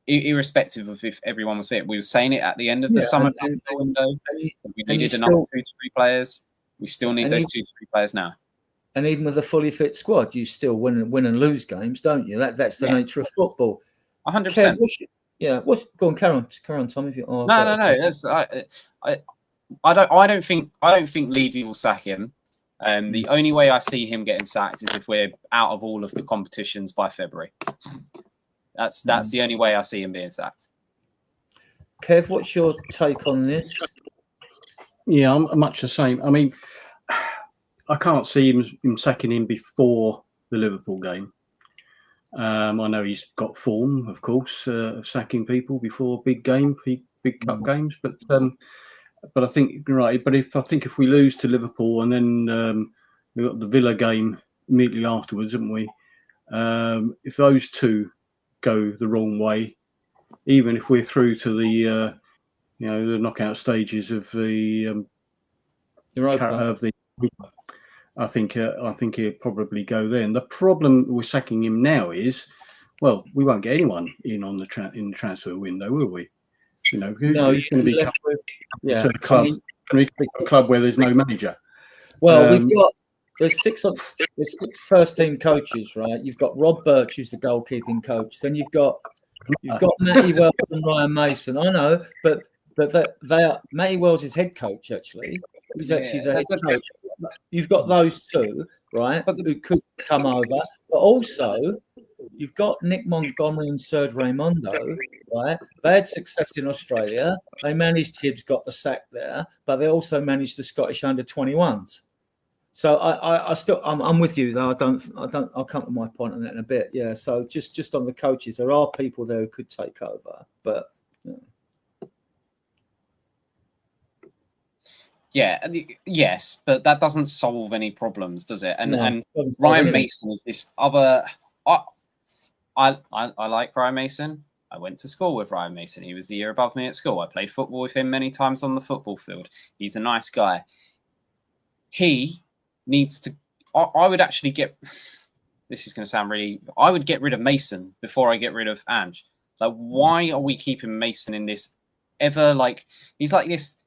Irrespective of if everyone was fit. We were saying it at the end of the summer window. We needed another 2 to 3 players. We still need those 2 to 3 players now.
And even with a fully fit squad, you still win and lose games, don't you? That's the nature of football.
100%.
Go on, carry on, Tom. If you
no. I don't think Levy will sack him. The only way I see him getting sacked is if we're out of all of the competitions by February. That's the only way I see him being sacked.
Kev, what's your take on this?
Yeah, I'm much the same. I mean, I can't see him sacking him before the Liverpool game. I know he's got form, of course, of sacking people before big cup games, but I think you're right. But I think if we lose to Liverpool and then we've got the Villa game immediately afterwards, haven't we? If those two go the wrong way, even if we're through to the the knockout stages of the I think he'll probably go then. The problem with sacking him now is, well, we won't get anyone in on the transfer window, will we? Who's going to be left with a club where there's no manager?
Well, there's six first team coaches, right? You've got Rob Birch, who's the goalkeeping coach. Then you've got Matty Wells and Ryan Mason. I know, but they are Matty Wells is head coach actually. He's actually the head coach. You've got those two, right, who could come over. But also, you've got Nick Montgomery and Serge Raimundo, right? They had success in Australia. They managed Tibbs, got the sack there, but they also managed the Scottish under-21s. So I'm with you though. I'll come to my point on that in a bit. Yeah. So just on the coaches, there are people there who could take over, but.
Yes, but that doesn't solve any problems, does it? And Ryan Mason is this other. I like Ryan Mason. I went to school with Ryan Mason. He was the year above me at school. I played football with him many times on the football field. He's a nice guy. He needs to. I would actually get. This is going to sound really. I would get rid of Mason before I get rid of Ange. Like, why are we keeping Mason in this ever he's like this?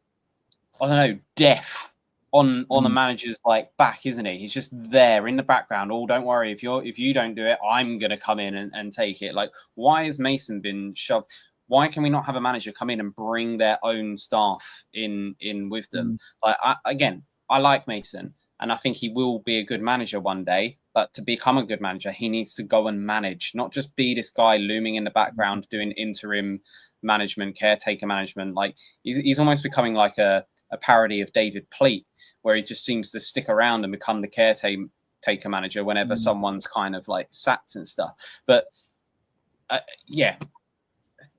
I don't know, deaf on a manager's back, isn't he? He's just there in the background. Oh, don't worry, if you don't do it, I'm gonna come in and take it. Like, why has Mason been shoved? Why can we not have a manager come in and bring their own staff in with them? I like Mason, and I think he will be a good manager one day. But to become a good manager, he needs to go and manage, not just be this guy looming in the background doing interim management, caretaker management. Like, he's almost becoming like a parody of David Pleat, where he just seems to stick around and become the caretaker manager whenever someone's kind of sacked and stuff. But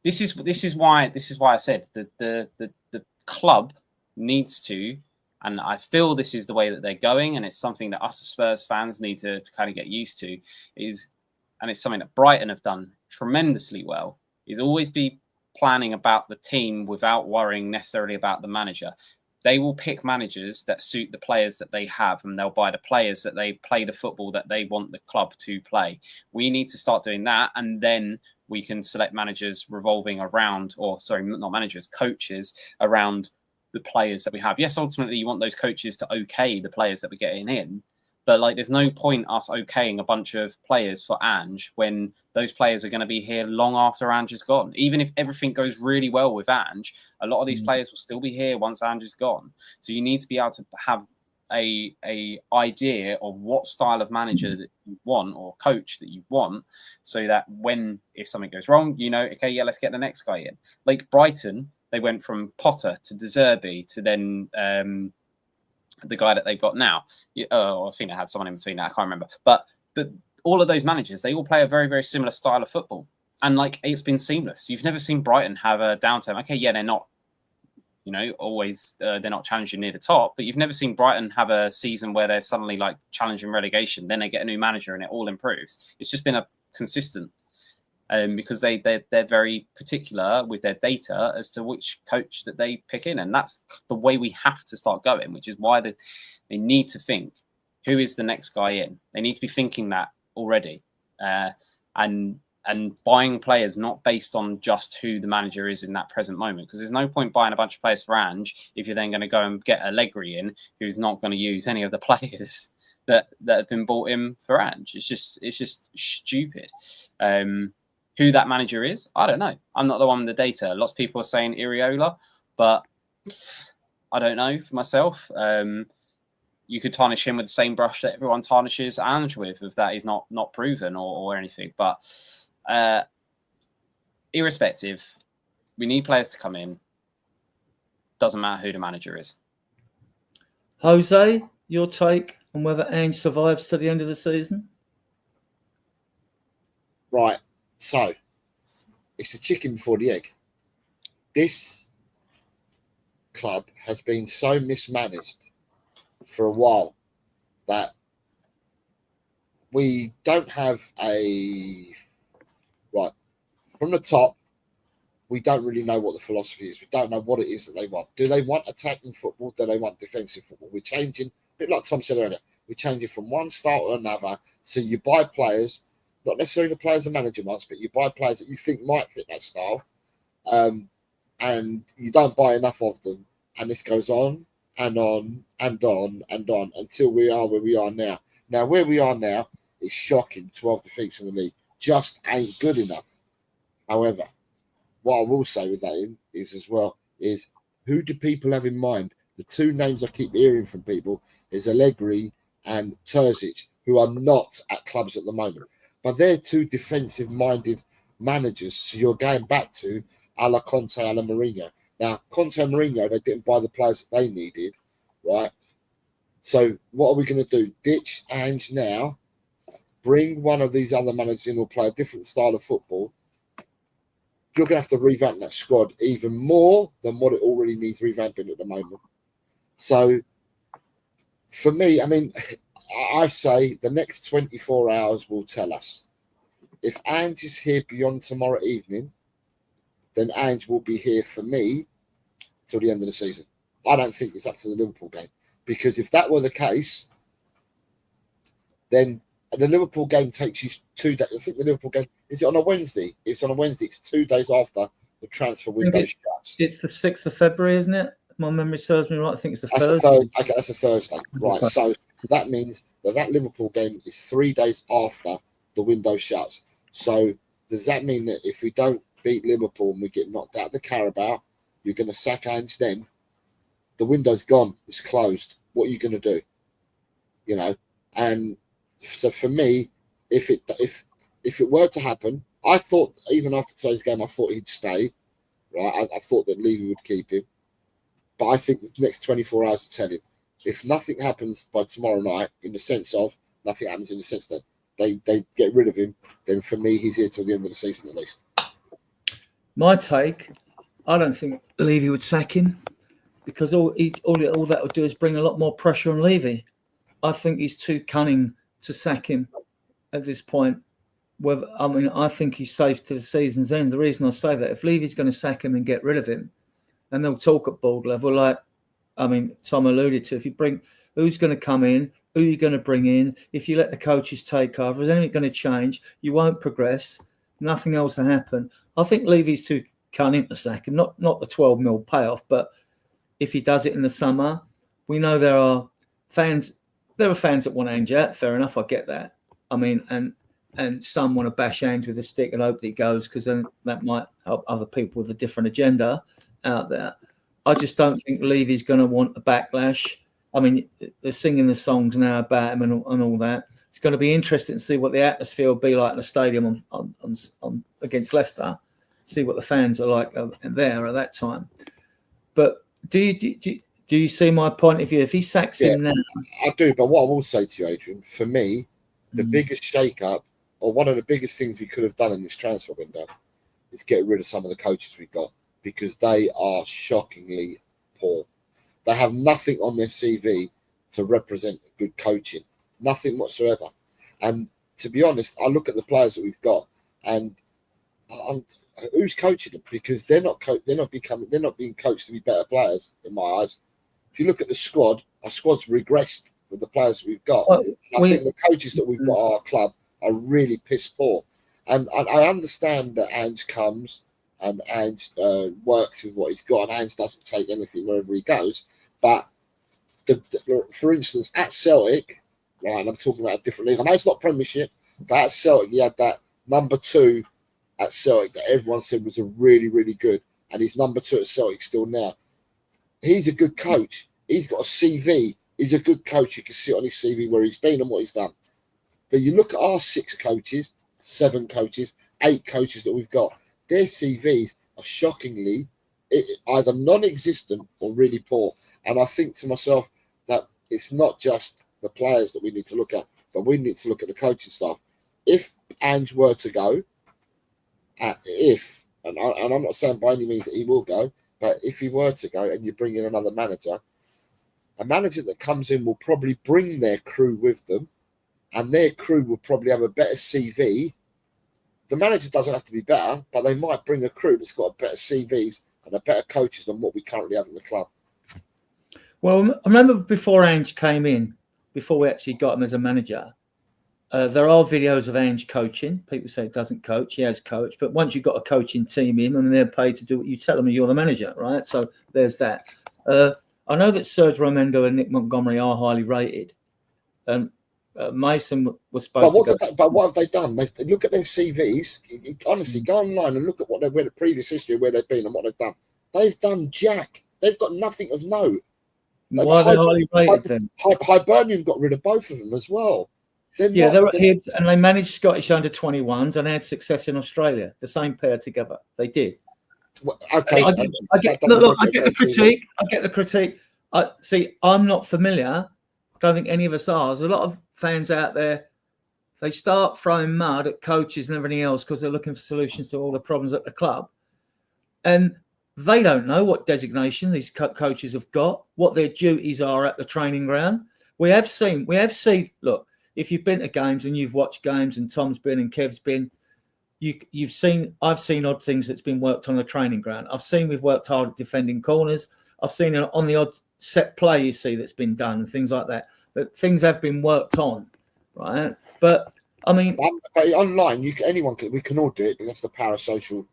this is why I said that the club needs to, and I feel this is the way that they're going, and it's something that us as Spurs fans need to kind of get used to, and it's something that Brighton have done tremendously well, is always be planning about the team without worrying necessarily about the manager. They will pick managers that suit the players that they have, and they'll buy the players that they play the football that they want the club to play. We need to start doing that, and then we can select managers revolving around, coaches around the players that we have. Yes, ultimately you want those coaches to okay the players that we're getting in, but there's no point us okaying a bunch of players for Ange when those players are going to be here long after Ange is gone. Even if everything goes really well with Ange, a lot of these players will still be here once Ange is gone. So you need to be able to have a idea of what style of manager that you want or coach that you want, so that if something goes wrong, let's get the next guy in. Like Brighton, they went from Potter to De Zerbi to then the guy that they've got now. I think they had someone in between that. I can't remember. But all of those managers, they all play a very, very similar style of football. And it's been seamless. You've never seen Brighton have a downturn. Okay, yeah, they're not, always, they're not challenging near the top, but you've never seen Brighton have a season where they're suddenly challenging relegation. Then they get a new manager and it all improves. It's just been a consistent. Because they're very particular with their data as to which coach that they pick in, and that's the way we have to start going. Which is why they need to think, who is the next guy in? They need to be thinking that already, and buying players not based on just who the manager is in that present moment. Because there's no point buying a bunch of players for Ange if you're then going to go and get Allegri in, who's not going to use any of the players that have been bought in for Ange. It's just stupid. Who that manager is, I don't know. I'm not the one with the data. Lots of people are saying Iriola, but I don't know for myself. You could tarnish him with the same brush that everyone tarnishes Ange with, if that is not proven or anything. But irrespective, we need players to come in. Doesn't matter who the manager is.
Jose, your take on whether Ange survives to the end of the season?
Right. So, it's the chicken before the egg. This club has been so mismanaged for a while that we don't have right from the top. We don't really know what the philosophy is. We don't know what it is that they want. Do they want attacking football? Do they want defensive football? We're changing, a bit like Tom said earlier, we're changing from one style to another. So you buy players, not necessarily the players the manager wants, but you buy players that you think might fit that style, and you don't buy enough of them. And this goes on and on and on and on until we are where we are now. Now, where we are now is shocking. 12 defeats in the league just ain't good enough. However, what I will say with that is who do people have in mind? The two names I keep hearing from people is Allegri and Terzic, who are not at clubs at the moment. But they're two defensive-minded managers. So you're going back to a la Conte, a la Mourinho. Now, Conte and Mourinho, they didn't buy the players that they needed, right? So what are we going to do? Ditch Ange now, bring one of these other managers in who'll play a different style of football. You're going to have to revamp that squad even more than what it already needs revamping at the moment. So, for me, I mean, I say the next 24 hours will tell us. If Ange is here beyond tomorrow evening, then Ange will be here for me till the end of the season. I don't think it's up to the Liverpool game, because if that were the case, then the Liverpool game takes you 2 days. I think the Liverpool game, is it on a Wednesday? If it's on a Wednesday, it's 2 days after the transfer window shuts.
It's the 6th of February, isn't it? My memory serves me right. I think it's the
Thursday.
Thursday.
Okay, that's a Thursday. Right.
Okay.
So that means that Liverpool game is 3 days after the window shuts. So does that mean that if we don't beat Liverpool and we get knocked out of the Carabao, you're going to sack Ange then? The window's gone. It's closed. What are you going to do? You know? And so for me, if it were to happen, I thought even after today's game, I thought he'd stay. Right? I thought that Levy would keep him. But I think the next 24 hours to tell him. If nothing happens by tomorrow night, in the sense of nothing happens in the sense that they get rid of him, then for me, he's here till the end of the season at least.
My take, I don't think Levy would sack him, because all that would do is bring a lot more pressure on Levy. I think he's too cunning to sack him at this point. I think he's safe to the season's end. The reason I say that, if Levy's going to sack him and get rid of him, and they'll talk at board level, like, Tom alluded to, if you bring, who's going to come in, who are you going to bring in? If you let the coaches take over, is anything going to change? You won't progress. Nothing else will happen. I think Levy's too cunning to sack him, not the 12 mil payoff, but if he does it in the summer, we know there are fans that want Ange out. Fair enough, I get that. And some want to bash Ange with a stick and hope that he goes, because then that might help other people with a different agenda out there. I just don't think Levy's going to want a backlash. They're singing the songs now about him and all that. It's going to be interesting to see what the atmosphere will be like in the stadium on against Leicester. See what the fans are like there at that time. But do you see my point of view? If he sacks him now,
I do. But what I will say to you, Adrian, for me, the biggest shake-up, or one of the biggest things we could have done in this transfer window, is get rid of some of the coaches we got, because they are shockingly poor. They have nothing on their CV to represent good coaching, nothing whatsoever. And to be honest, I look at the players that we've got, and who's coaching them? Because they're not being coached to be better players in my eyes. If you look at the squad, our squad's regressed with the players we've got. I think the coaches that we've got at our club are really piss poor. And I understand that Ange comes and Ange works with what he's got, and Ange doesn't take anything wherever he goes. But for instance, at Celtic, right, and I'm talking about a different league. I know it's not Premiership, but at Celtic, he had that number 2 at Celtic that everyone said was a really, really good, and he's number 2 at Celtic still now. He's a good coach. He's got a CV. He's a good coach. You can see on his CV where he's been and what he's done. But you look at our 6 coaches, 7 coaches, 8 coaches that we've got. Their CVs are shockingly either non-existent or really poor. And I think to myself that it's not just the players that we need to look at, but we need to look at the coaching staff. If Ange were to go, and I'm not saying by any means that he will go, but if he were to go and you bring in another manager, a manager that comes in will probably bring their crew with them, and their crew will probably have a better CV. The manager doesn't have to be better, but they might bring a crew that's got a better CVs and a better coaches than what we currently have in the club.
Well, I remember before Ange came in, before we actually got him as a manager, there are videos of Ange coaching. People say he doesn't coach. He has coached. But once you've got a coaching team in, and they're paid to do what you tell them, you're the manager, right? So there's that. I know that Serge Romendo and Nick Montgomery are highly rated. Mason was supposed to go.
But what have they done? Look at their CVs. Honestly, go online and look at where the previous history, where they've been and what they've done. They've done jack. They've got nothing of note.
Why are they highly rated then?
Hibernian got rid of both of them as well.
And they managed Scottish under-21s and had success in Australia. The same pair together. They did.
Well, okay.
I get the critique. I'm not familiar. Don't think any of us are. There's a lot of fans out there. They start throwing mud at coaches and everything else because they're looking for solutions to all the problems at the club. And they don't know what designation these coaches have got, what their duties are at the training ground. We have seen, look, if you've been to games and you've watched games and Tom's been and Kev's been, I've seen odd things that's been worked on the training ground. We've worked hard at defending corners. I've seen it on the odd set play you see that's been done and things like that. That things have been worked on, right? But I mean,
but online, we can all do it. But that's the power of social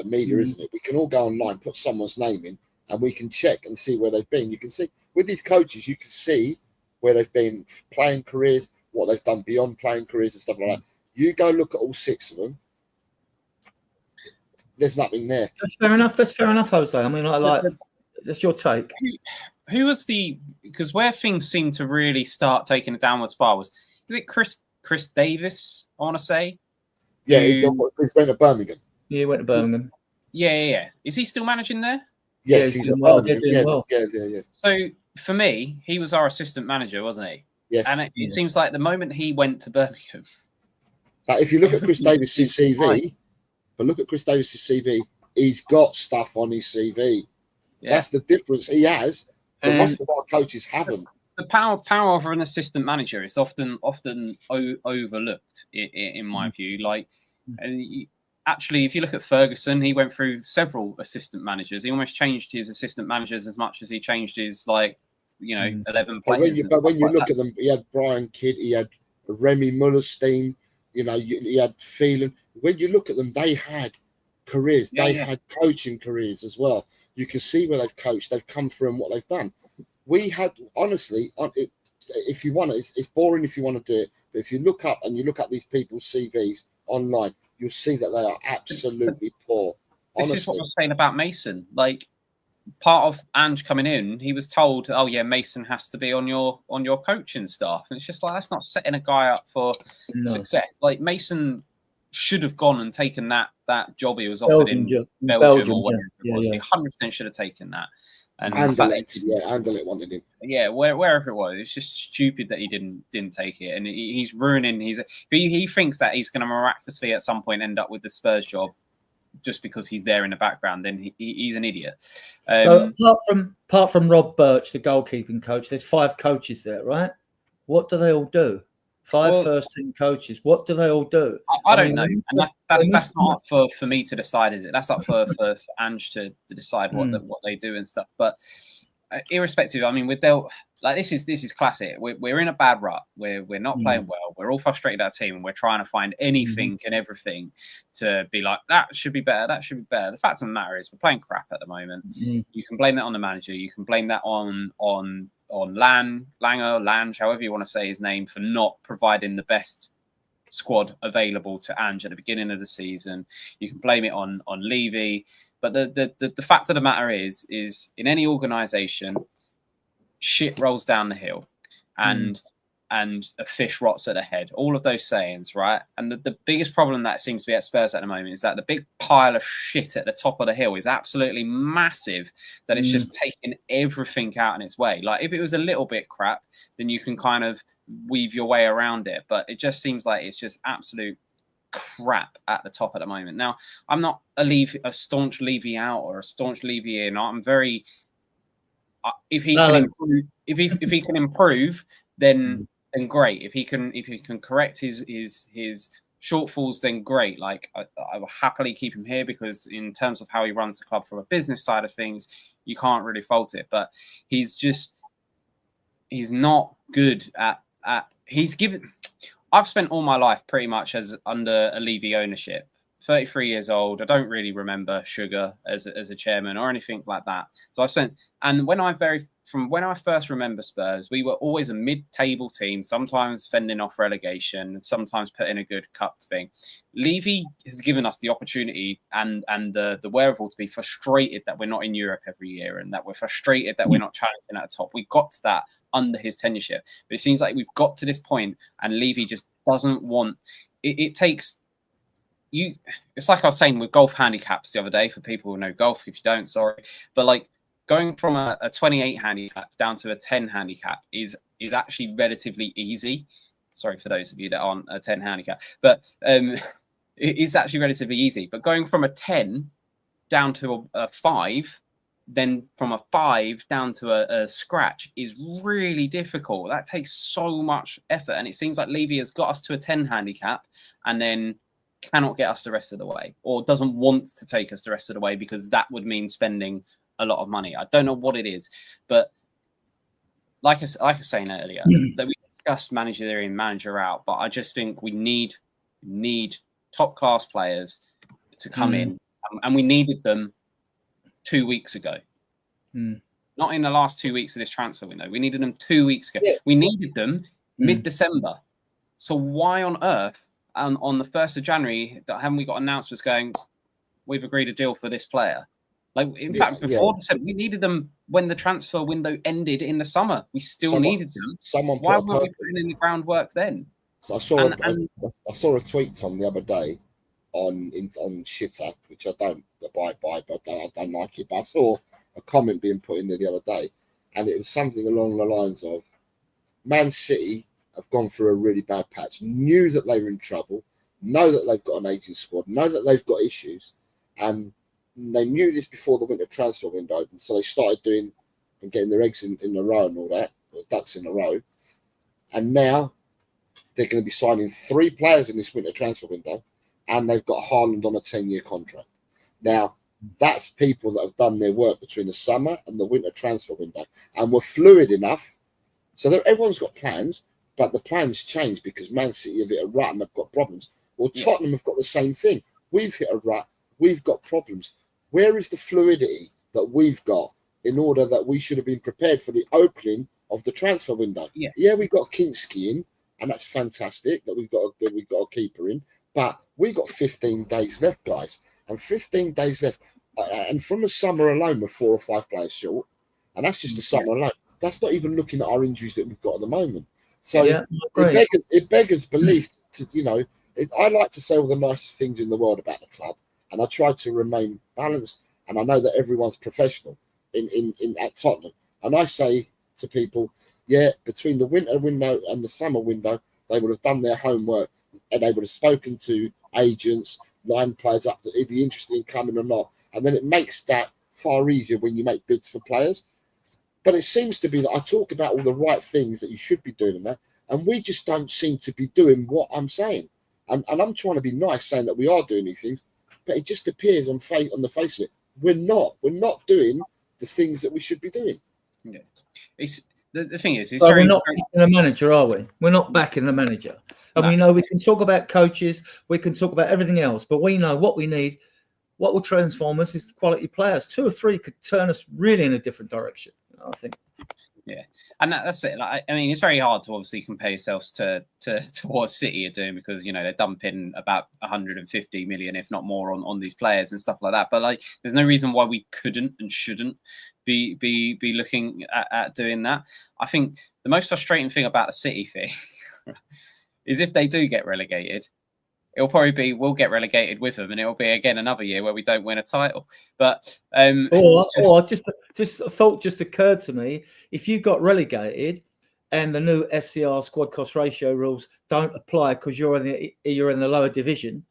media, isn't it? We can all go online, put someone's name in, and we can check and see where they've been. You can see with these coaches, you can see where they've been playing careers, what they've done beyond playing careers and stuff like that. You go look at all 6 of them. There's nothing there.
That's fair enough, Jose. I mean, that's your take.
Who was because where things seem to really start taking a downward spiral was it Chris Davis, I want to say?
Yeah, he went to Birmingham.
Yeah, he went to Birmingham.
Yeah. Is he still managing there?
Yes, he's at Birmingham. Yeah.
So for me, he was our assistant manager, wasn't he?
Yes.
And it seems like the moment he went to Birmingham.
But if you look at Chris Davis's CV, he's got stuff on his CV. Yeah. That's the difference he has. The rest of our coaches haven't.
The power of an assistant manager is often overlooked, in my view. Actually, if you look at Ferguson, he went through several assistant managers. He almost changed his assistant managers as much as he changed his 11 players.
But when you look at them, he had Brian Kidd, he had Remy Mullerstein, he had Phelan. When you look at them, they had careers. They had coaching careers as well. You can see where they've coached. They've come through and what they've done. We had, honestly, if you want it, it's boring if you want to do it. But if you look up these people's CVs online, you'll see that they are absolutely poor. Honestly.
This is what I was saying about Mason. Part of Ange coming in, he was told, "Oh yeah, Mason has to be on your coaching staff," and it's just that's not setting a guy up for success. Mason should have gone and taken that job he was offered in Belgium or whatever it was. He 100% should have taken that. And
Anderlecht wanted him.
Yeah, wherever it was, it's just stupid that he didn't take it, and he's ruining. He thinks that he's going to miraculously at some point end up with the Spurs job just because he's there in the background. Then he's an idiot.
Apart from Rob Birch, the goalkeeping coach, there's 5 coaches there, right? What do they all do? Five
Well,
first-team coaches. What do they all do?
I don't
mean,
know, and that's not up for me to decide, is it? That's up for Ange to decide what they do and stuff. But irrespective, I mean, with Del, like this is classic. We're in a bad rut. We're not playing well. We're all frustrated at our team, and we're trying to find anything and everything to be like that should be better. That should be better. The fact of the matter is, we're playing crap at the moment. You can blame that on the manager. You can blame that on Lange, however you want to say his name, for not providing the best squad available to Ange at the beginning of the season. You can blame it on Levy, but the fact of the matter is in any organisation, shit rolls down the hill, and a fish rots at the head. All of those sayings, right? And the biggest problem that seems to be at Spurs at the moment is that the big pile of shit at the top of the hill is absolutely massive, that it's just taking everything out in its way. Like, if it was a little bit crap, then you can kind of weave your way around it. But it just seems like it's just absolute crap at the top at the moment. Now, I'm not a staunch Levy out or a staunch Levy in. I'm very... if he can improve, then great. If he can correct his shortfalls, then great. Like, I will happily keep him here, because in terms of how he runs the club from a business side of things, you can't really fault it. But he's not good at I've spent all my life pretty much as under a Levy ownership. 33 years old. I don't really remember Sugar as a chairman or anything like that. So when I first remember Spurs, we were always a mid-table team, sometimes fending off relegation, sometimes putting a good cup thing. Levy has given us the opportunity and the wherewithal to be frustrated that we're not in Europe every year, and that we're frustrated that we're not challenging at the top. We got to that under his tenureship, but it seems like we've got to this point, and Levy just doesn't want. It takes. It's like I was saying with golf handicaps the other day, for people who know golf. If you don't, sorry, but like going from a 28 handicap down to a 10 handicap is actually relatively easy. Sorry for those of you that aren't a 10 handicap, but it is actually relatively easy. But going from a 10 down to a 5, then from a 5 down to a scratch is really difficult. That takes so much effort, and it seems like Levy has got us to a 10 handicap and then cannot get us the rest of the way, or doesn't want to take us the rest of the way, because that would mean spending a lot of money. I don't know what it is, but like I was saying earlier, that we discussed manager out, but I just think we need top class players to come in, and we needed them 2 weeks ago. Not in the last 2 weeks of this transfer window. We needed them 2 weeks ago. Yeah. We needed them mid-December. So why on earth, on the 1st of January, haven't we got announcements going, we've agreed a deal for this player? Like, in fact, before December, we needed them when the transfer window ended in the summer. We still needed them. Why weren't we putting in the groundwork then?
So I saw a tweet, Tom, the other day on Shitter, which I don't abide by, but I don't like it. But I saw a comment being put in there the other day, and it was something along the lines of, Man City have gone through a really bad patch, knew that they were in trouble, know that they've got an aging squad, know that they've got issues, and they knew this before the winter transfer window opened, so they started doing and getting their eggs in a row and all that, or ducks in a row, and now they're going to be signing 3 players in this winter transfer window, and they've got Haaland on a 10-year contract. Now, that's people that have done their work between the summer and the winter transfer window, and were fluid enough, so that everyone's got plans, but the plans change because Man City have hit a rut and they've got problems. Well, Tottenham have got the same thing. We've hit a rut. We've got problems. Where is the fluidity that we've got in order that we should have been prepared for the opening of the transfer window? Yeah, we got Kinski in, and that's fantastic that we've got a keeper in. But we got 15 days left, guys, and 15 days left. And from the summer alone, we're 4 or 5 players short, and that's just the summer alone. That's not even looking at our injuries that we've got at the moment. So it beggars belief to, I like to say all the nicest things in the world about the club, and I try to remain balanced. And I know that everyone's professional in at Tottenham, and I say to people, between the winter window and the summer window, they would have done their homework, and they would have spoken to agents, line players up, are they interested in coming or not, and then it makes that far easier when you make bids for players. But it seems to be that I talk about all the right things that you should be doing in that, And we just don't seem to be doing what I'm saying. And I'm trying to be nice, saying that we are doing these things, but it just appears on the face of it, we're not doing the things that we should be doing.
Yeah, it's the thing is,
we're not backing the manager, are we? We're not backing the manager. And
No.
we know we can talk about coaches, we can talk about everything else, but we know what we need. What will transform us is quality players. 2 or 3 could turn us really in a different direction, I think.
Yeah, and that's it. Like, I mean, it's very hard to obviously compare yourselves to what City are doing, because they're dumping about 150 million, if not more, on these players and stuff like that. But like, there's no reason why we couldn't and shouldn't be looking at doing that. I think the most frustrating thing about the City thing is if they do get relegated, it'll probably be we'll get relegated with them, and it'll be again another year where we don't win a title. But
or just a thought just occurred to me: if you got relegated and the new SCR squad cost ratio rules don't apply because you're in the lower division,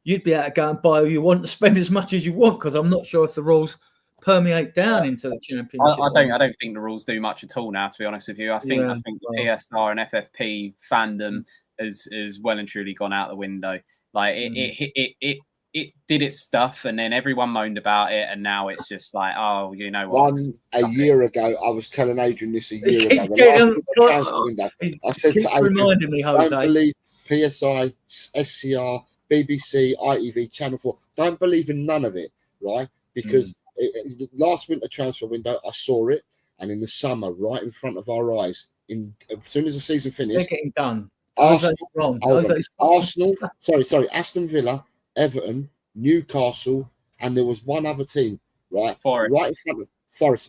you'd be able to go and buy who you want and spend as much as you want, because I'm not sure if the rules permeate down into the championship.
I don't think the rules do much at all now, to be honest with you. I think the PSR and FFP fandom has well and truly gone out the window. Like it did its stuff, and then everyone moaned about it, and now it's just like, oh, you know what?
A year ago, I was telling Adrian this a year ago. The last transfer window, I said to Adrian,
reminding me, Jose,
don't believe PSI, SCR, BBC, ITV, Channel 4. Don't believe in none of it, right? Because last winter transfer window, I saw it, and in the summer, right in front of our eyes, as soon as the season finished,
they're getting done.
Aston Villa, Everton, Newcastle, and there was one other team, right? Forest,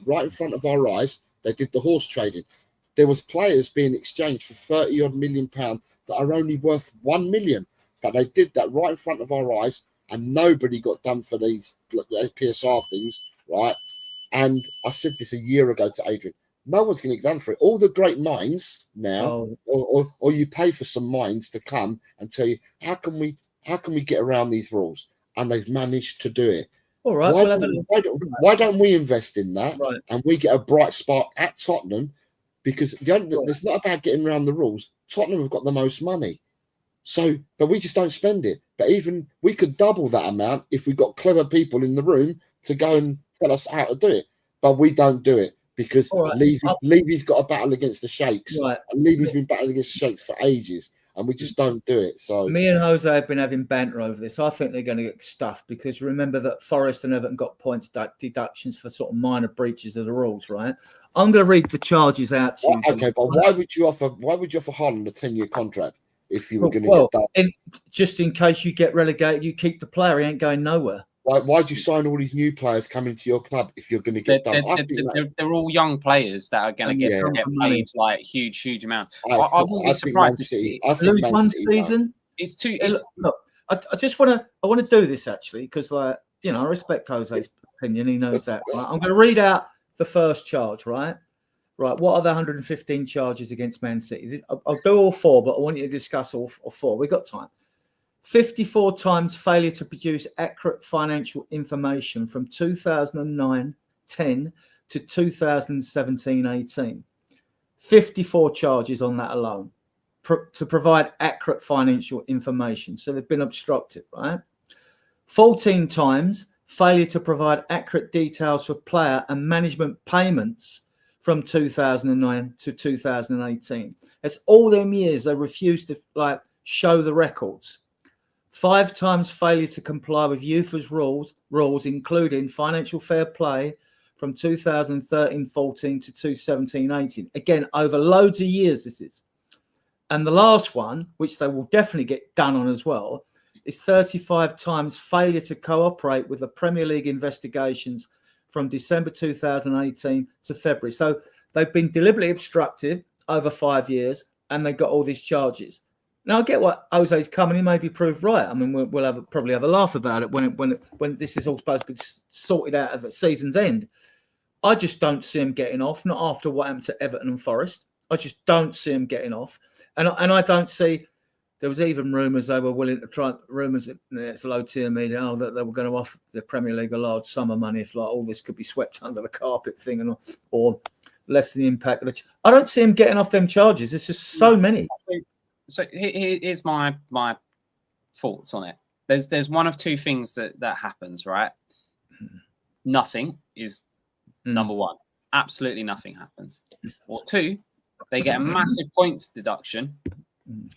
right in front of our eyes. They did the horse trading. There was players being exchanged for 30 odd million pounds that are only worth 1 million, but they did that right in front of our eyes, and nobody got done for these PSR things, right? And I said this a year ago to Adrian. No one's going to get done for it. All the great minds now, or you pay for some minds to come and tell you how can we get around these rules, and they've managed to do it.
All right.
Why don't we invest in that,
right,
and we get a bright spark at Tottenham? Because it's not about getting around the rules. Tottenham have got the most money, but we just don't spend it. But even we could double that amount if we got clever people in the room to go and tell us how to do it. But we don't do it. Because Levy's got a battle against the Sheikhs.
Right.
And Levy's been battling against the Sheikhs for ages, and we just don't do it. So
me and Jose have been having banter over this. I think they're going to get stuffed, because remember that Forest and Everton got points deductions for sort of minor breaches of the rules, right? I'm going to read the charges out to you.
Okay, but why would you offer Haaland a 10-year contract if you were going to get done?
Just in case you get relegated, you keep the player. He ain't going nowhere.
Why'd you sign all these new players coming to your club if you're going to get done?
They're all young players that are going to get paid like huge amounts. I wouldn't be surprised
I think
lose one season.
It's too.
Look, I just want to do this actually, because I respect Jose's opinion. He knows that. Right? I'm going to read out the first charge. Right. What are the 115 charges against Man City? I'll do all 4, but I want you to discuss all 4. We've got time. 54 times failure to produce accurate financial information from 2009-10 to 2017-18. 54 charges on that alone to provide accurate financial information. So they've been obstructed, right? 14 times failure to provide accurate details for player and management payments from 2009 to 2018. That's all them years they refused to show the records. 5 times failure to comply with UEFA's rules, including financial fair play from 2013-14 to 2017-18. Again, over loads of years this is. And the last one, which they will definitely get done on as well, is 35 times failure to cooperate with the Premier League investigations from December 2018 to February. So they've been deliberately obstructive over 5 years, and they got all these charges. Now I get what Jose's coming. He may be proved right. I mean, we'll probably have a laugh about it when this is all supposed to be sorted out at the season's end. I just don't see him getting off. Not after what happened to Everton and Forest. I just don't see him getting off. And I don't see. There was even rumours they were willing to try. Rumours that it's a low tier media that they were going to offer the Premier League a large sum of money if all this could be swept under the carpet thing, or lessen the impact of I don't see him getting off them charges. There's just so many.
So here's my thoughts on it. There's one of two things that happens, right? Nothing is number one. Absolutely nothing happens. Or two, they get a massive points deduction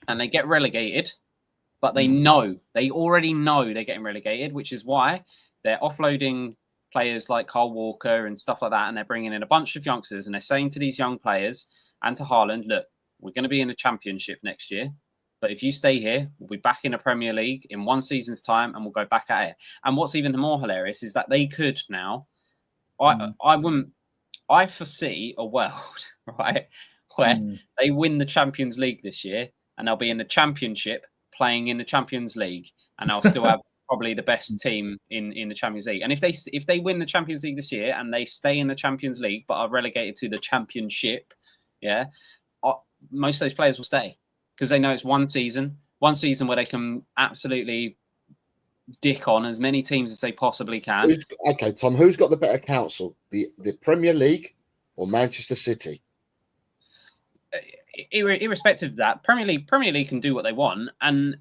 and they get relegated, but they already know they're getting relegated, which is why they're offloading players like Kyle Walker and stuff like that, and they're bringing in a bunch of youngsters, and they're saying to these young players and to Haaland, look, we're going to be in the Championship next year, but if you stay here, we'll be back in the Premier League in 1 season's time, and we'll go back at it. And what's even more hilarious is that they could now, I foresee a world, right, where they win the Champions League this year, and they'll be in the Championship playing in the Champions League, and they'll still have probably the best team in the Champions League. And if they win the Champions League this year and they stay in the Champions League but are relegated to the Championship, most of those players will stay because they know it's one season where they can absolutely dick on as many teams as they possibly can.
Okay, Tom, who's got the better council, the Premier League or Manchester City?
Irrespective of that, Premier League can do what they want,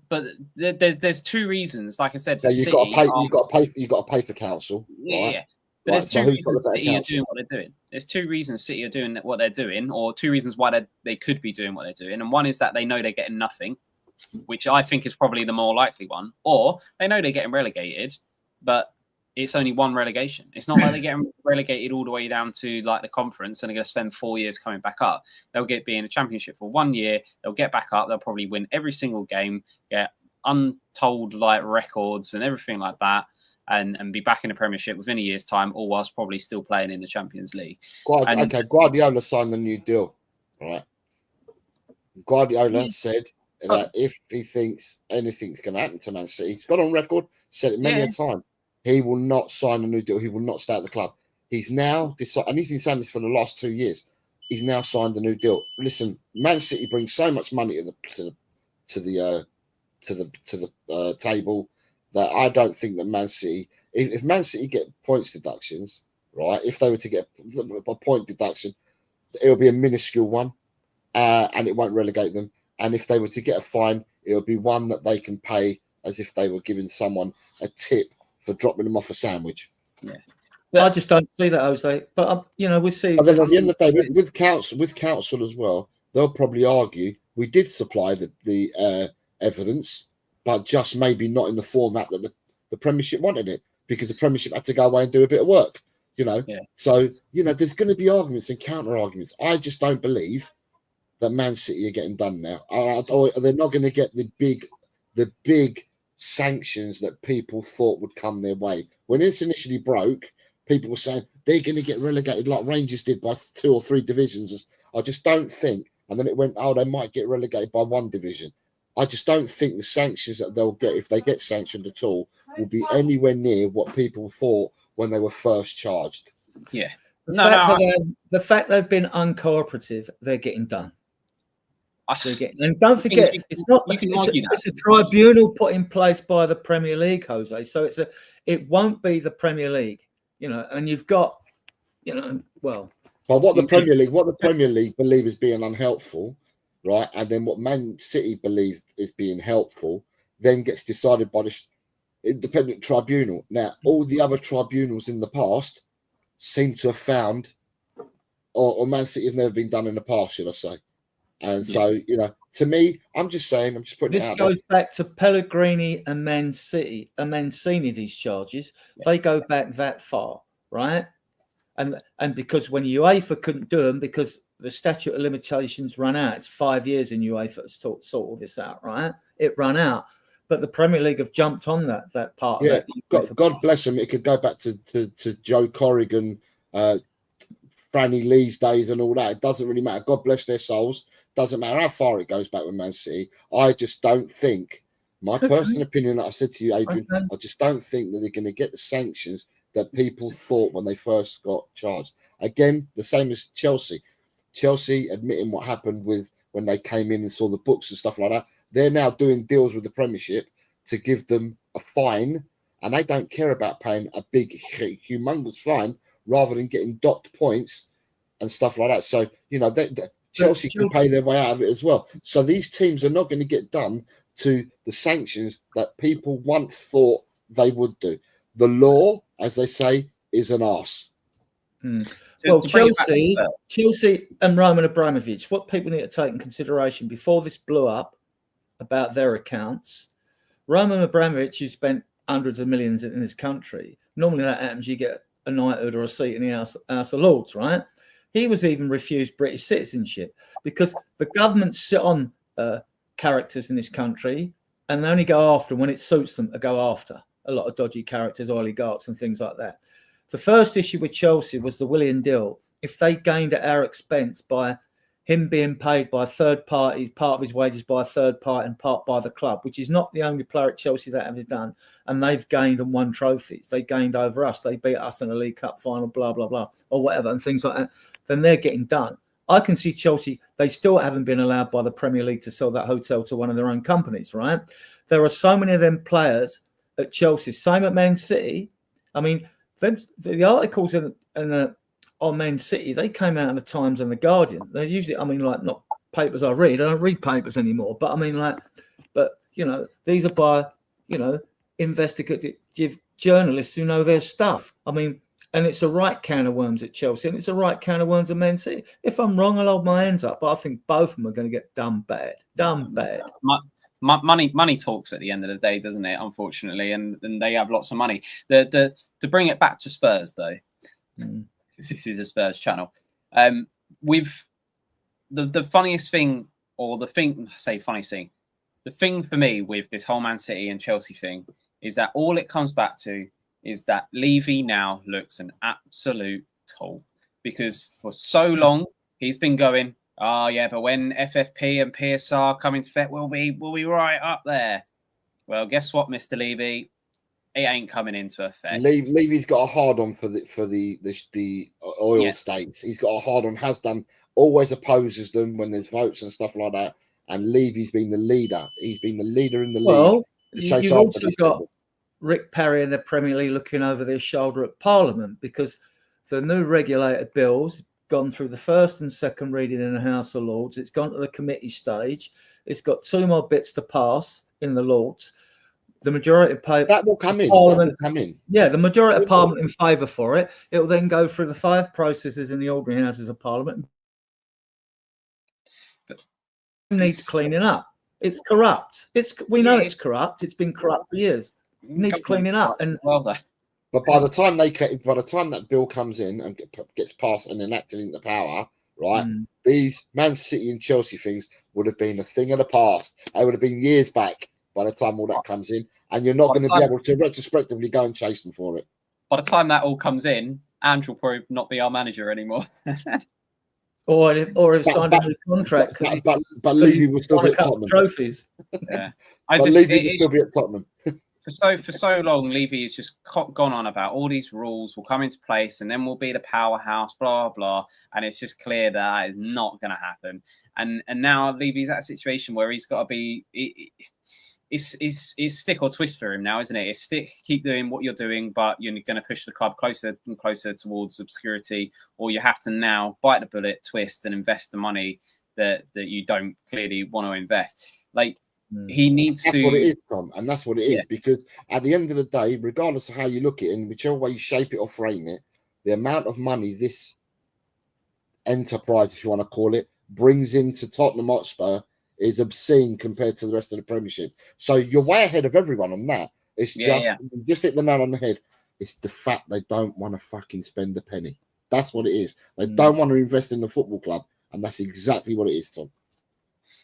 but there's two reasons. Like I said,
you've got to pay for council.
Yeah,
right?
But there's two reasons City
council?
are doing what they're doing. There's two reasons City are doing what they're doing, or two reasons why they could be doing what they're doing. And one is that they know they're getting nothing, which I think is probably the more likely one, or they know they're getting relegated, but it's only one relegation. It's not like they're getting relegated all the way down to like the conference and they're going to spend 4 years coming back up. They'll be in a Championship for 1 year. They'll get back up. They'll probably win every single game, get untold like records and everything like that, and be back in the Premiership within a year's time, all whilst probably still playing in the Champions League.
Guardiola signed a new deal, right? Guardiola said that if he thinks anything's going to happen to Man City, he's got on record, said it many a time, he will not sign a new deal. He will not stay at the club. He's now decided, and he's been saying this for the last 2 years. He's now signed a new deal. Listen, Man City brings so much money to the table that I don't think that Man City, if Man City get points deductions, right? If they were to get a point deduction, it'll be a minuscule one, and it won't relegate them. And if they were to get a fine, it'll be one that they can pay as if they were giving someone a tip for dropping them off a sandwich.
Yeah, I just don't see that, Jose. But we'll see.
But then at the end of the day, with council as well, they'll probably argue we did supply the evidence, but just maybe not in the format that the Premiership wanted it, because the Premiership had to go away and do a bit of work. So there's going to be arguments and counter arguments. I just don't believe that Man City are getting done now. They're not going to get the big sanctions that people thought would come their way. When it's initially broke, people were saying they're going to get relegated like Rangers did by 2 or 3 divisions. I just don't think. And then it went, they might get relegated by 1 division. I just don't think the sanctions that they'll get, if they get sanctioned at all, will be anywhere near what people thought when they were first charged.
Yeah.
The fact they've been uncooperative, they're getting done. And don't forget, it's a tribunal put in place by the Premier League, Jose. So it won't be the Premier League, and you've got, But
what the Premier League believe is being unhelpful, right? And then what Man City believe is being helpful, then gets decided by the independent tribunal. Now, all the other tribunals in the past seem to have found, or Man City have never been done in the past, should I say? And so, to me, I'm just putting it out there.
This goes back to Pellegrini and Mancini, these charges. They go back that far, right? And because when UEFA couldn't do them because the statute of limitations ran out, it's 5 years in UEFA to sort all this out, right? It ran out. But the Premier League have jumped on that part.
Yeah, God bless them. It could go back to Joe Corrigan, Franny Lee's days and all that. It doesn't really matter. God bless their souls. Doesn't matter how far it goes back with Man City. I just don't think, my personal opinion that I said to you, Adrian, I just don't think that they're going to get the sanctions that people thought when they first got charged. Again, the same as Chelsea. Chelsea admitting what happened with when they came in and saw the books and stuff like that. They're now doing deals with the Premiership to give them a fine, and they don't care about paying a big, humongous fine rather than getting docked points and stuff like that. So, you know, Chelsea can pay their way out of it as well. So these teams are not going to get done to the sanctions that people once thought they would do. The law, as they say, is an arse.
Well, Chelsea and Roman Abramovich, what people need to take in consideration before this blew up about their accounts, Roman Abramovich, who spent hundreds of millions in his country, normally that happens, you get a knighthood or a seat in the House of Lords, right? He was even refused British citizenship because the government sit on characters in this country and they only go after when it suits them to go after a lot of dodgy characters, oligarchs and things like that. The first issue with Chelsea was the Willian deal. If they gained at our expense by him being paid by third parties, part of his wages by a third party and part by the club, which is not the only player at Chelsea that has done, and they've gained and won trophies. They gained over us. They beat us in a League Cup final, blah, blah, blah, or whatever, and things like that. Then they're getting done. I can see Chelsea, they still haven't been allowed by the Premier League to sell that hotel to one of their own companies, right? There are so many of them players at Chelsea, same at Man City. I mean, the articles on Man City, they came out in the Times and the Guardian. They're usually, I mean, like, not papers I read. I don't read papers anymore. But I mean, like, you know, these are by, you know, investigative journalists who know their stuff. I mean, and it's a right can of worms at Chelsea, and it's a right can of worms at Man City. If I'm wrong, I'll hold my hands up. But I think both of them are going to get done bad.
Money talks at the end of the day, doesn't it? Unfortunately, and they have lots of money. To bring it back to Spurs, though, because this is a Spurs channel. With the funniest thing, or the thing, the thing for me with this whole Man City and Chelsea thing is that all it comes back to is that Levy now looks an absolute tool, because for so long he's been going, oh yeah, but when FFP and PSR come into effect, we'll be right up there. Well, guess what, Mr. Levy? It ain't coming into effect.
Levy's got a hard on for the oil states. He's got a hard on, has done, always opposes them when there's votes and stuff like that. And Levy's been the leader. He's been the leader in the league.
You've also got Rick Parry and the Premier League looking over their shoulder at Parliament, because the new regulated bill's gone through the first and second reading in the House of Lords. It's gone to the committee stage. It's got 2 more bits to pass in the Lords. The majority of
that will come in. Parliament, that will come in.
Yeah, the majority of Parliament in favour for it. It will then go through the 5 processes in the ordinary Houses of Parliament. But it needs cleaning up. It's corrupt. We know it's corrupt. It's been corrupt for years. It needs cleaning up. And
but by the time that bill comes in and gets passed and enacted into power, right? These Man City and Chelsea things would have been a thing of the past. They would have been years back by the time all that comes in, and you're not going to be able to retrospectively go and chase them for it.
By the time that all comes in, Andrew will probably not be our manager anymore.
or if signed a new contract.
But Levy will still be at Tottenham.
Trophies.
Yeah,
Levy will still be at Tottenham.
For so long, Levy has just gone on about all these rules will come into place, and then we'll be the powerhouse, blah blah, and it's just clear that is not going to happen. And now Levy's at a situation where he's got to be. It's stick or twist for him now, isn't it? It's stick, keep doing what you're doing, but you're going to push the club closer and closer towards obscurity, or you have to now bite the bullet, twist, and invest the money that you don't clearly want to invest. Like. He needs
That's what it is, Tom, and that's what it is, because at the end of the day, regardless of how you look at it and whichever way you shape it or frame it, the amount of money this enterprise, if you want to call it, brings into Tottenham Hotspur is obscene compared to the rest of the Premiership. So you're way ahead of everyone on that. It's just hit the nail on the head. It's the fact they don't want to fucking spend a penny. That's what it is. They don't want to invest in the football club, and that's exactly what it is, Tom.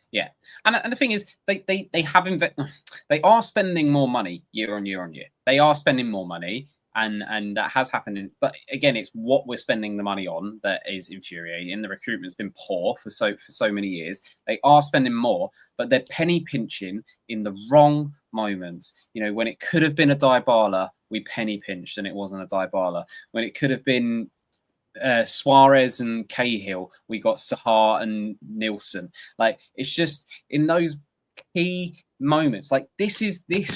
Yeah, and the thing is, they they are spending more money year on year on year. They are spending more money, and that has happened. But again, it's what we're spending the money on that is infuriating. The recruitment's been poor for so many years. They are spending more, but they're penny pinching in the wrong moments. You know, when it could have been a Dybala, we penny pinched, and it wasn't a Dybala. When it could have been Suarez and Cahill, we got Sahar and Nielsen. Like, it's just in those key moments. Like this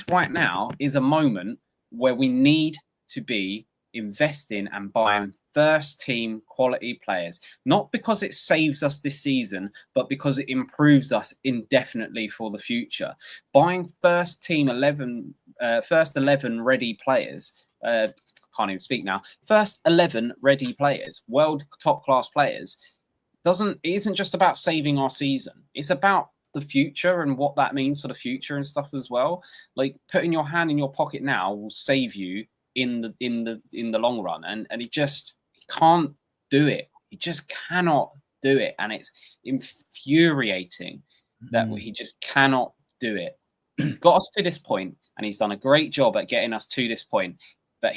right now is a moment where we need to be investing and buying first team quality players, not because it saves us this season, but because it improves us indefinitely for the future. Buying first 11 ready players, can't even speak now, first 11 ready players, world top class players, it isn't just about saving our season. It's about the future and what that means for the future and stuff as well. Like, putting your hand in your pocket now will save you in the long run, and he can't do it. He just cannot do it, and it's infuriating that he just cannot do it. He's got us to this point, and he's done a great job at getting us to this point, but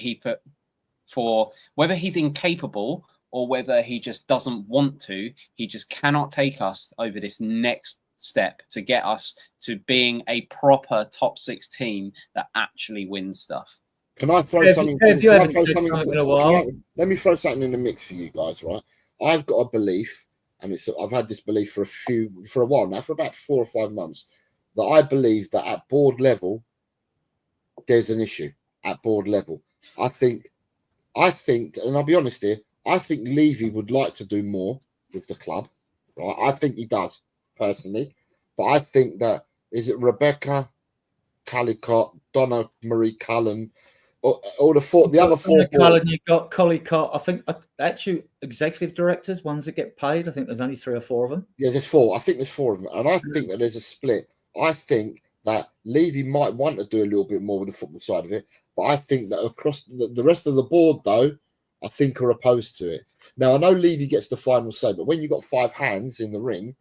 for whether he's incapable or whether he just doesn't want to, he just cannot take us over this next step to get us to being a proper top 6 team that actually wins stuff.
Can I throw something? Let me throw something in the mix for you guys, right? I've got a belief, and I've had this belief for a while now, for about 4 or 5 months, that I believe that at board level, there's an issue at board level. I think, and I'll be honest here, I think Levy would like to do more with the club, right? I think he does, personally. But I think that, is it Rebecca Callicott, Donna Marie Cullen, or the other 4
Cullen, you've got Collicott. I think actually executive directors, ones that get paid. I think there's only 3 or 4 of them.
Yeah, there's 4. I think there's 4 of them, and I think that there's a split. I think that Levy might want to do a little bit more with the football side of it, but I think that across the rest of the board, though, I think are opposed to it. Now, I know Levy gets the final say, but when you've got 5 hands in the ring,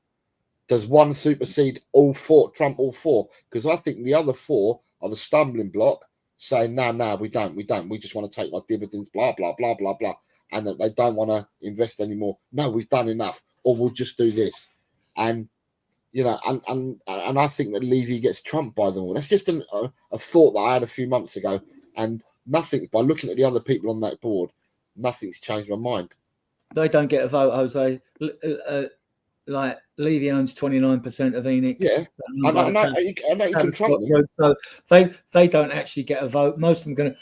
does one supersede all 4, trump all 4? Because I think the other 4 are the stumbling block, saying, no, we don't. We just want to take our dividends, blah, blah, blah, blah, blah. And that they don't want to invest anymore. No, we've done enough, or we'll just do this. And, you know, and I think that Levy gets trumped by them all. That's just a thought that I had a few months ago. And nothing, by looking at the other people on that board, nothing's changed my mind.
They don't get a vote, Jose. Like, Levy owns 29% of Enoch.
Yeah, I know you can trump them.
So they don't actually get a vote. Most of them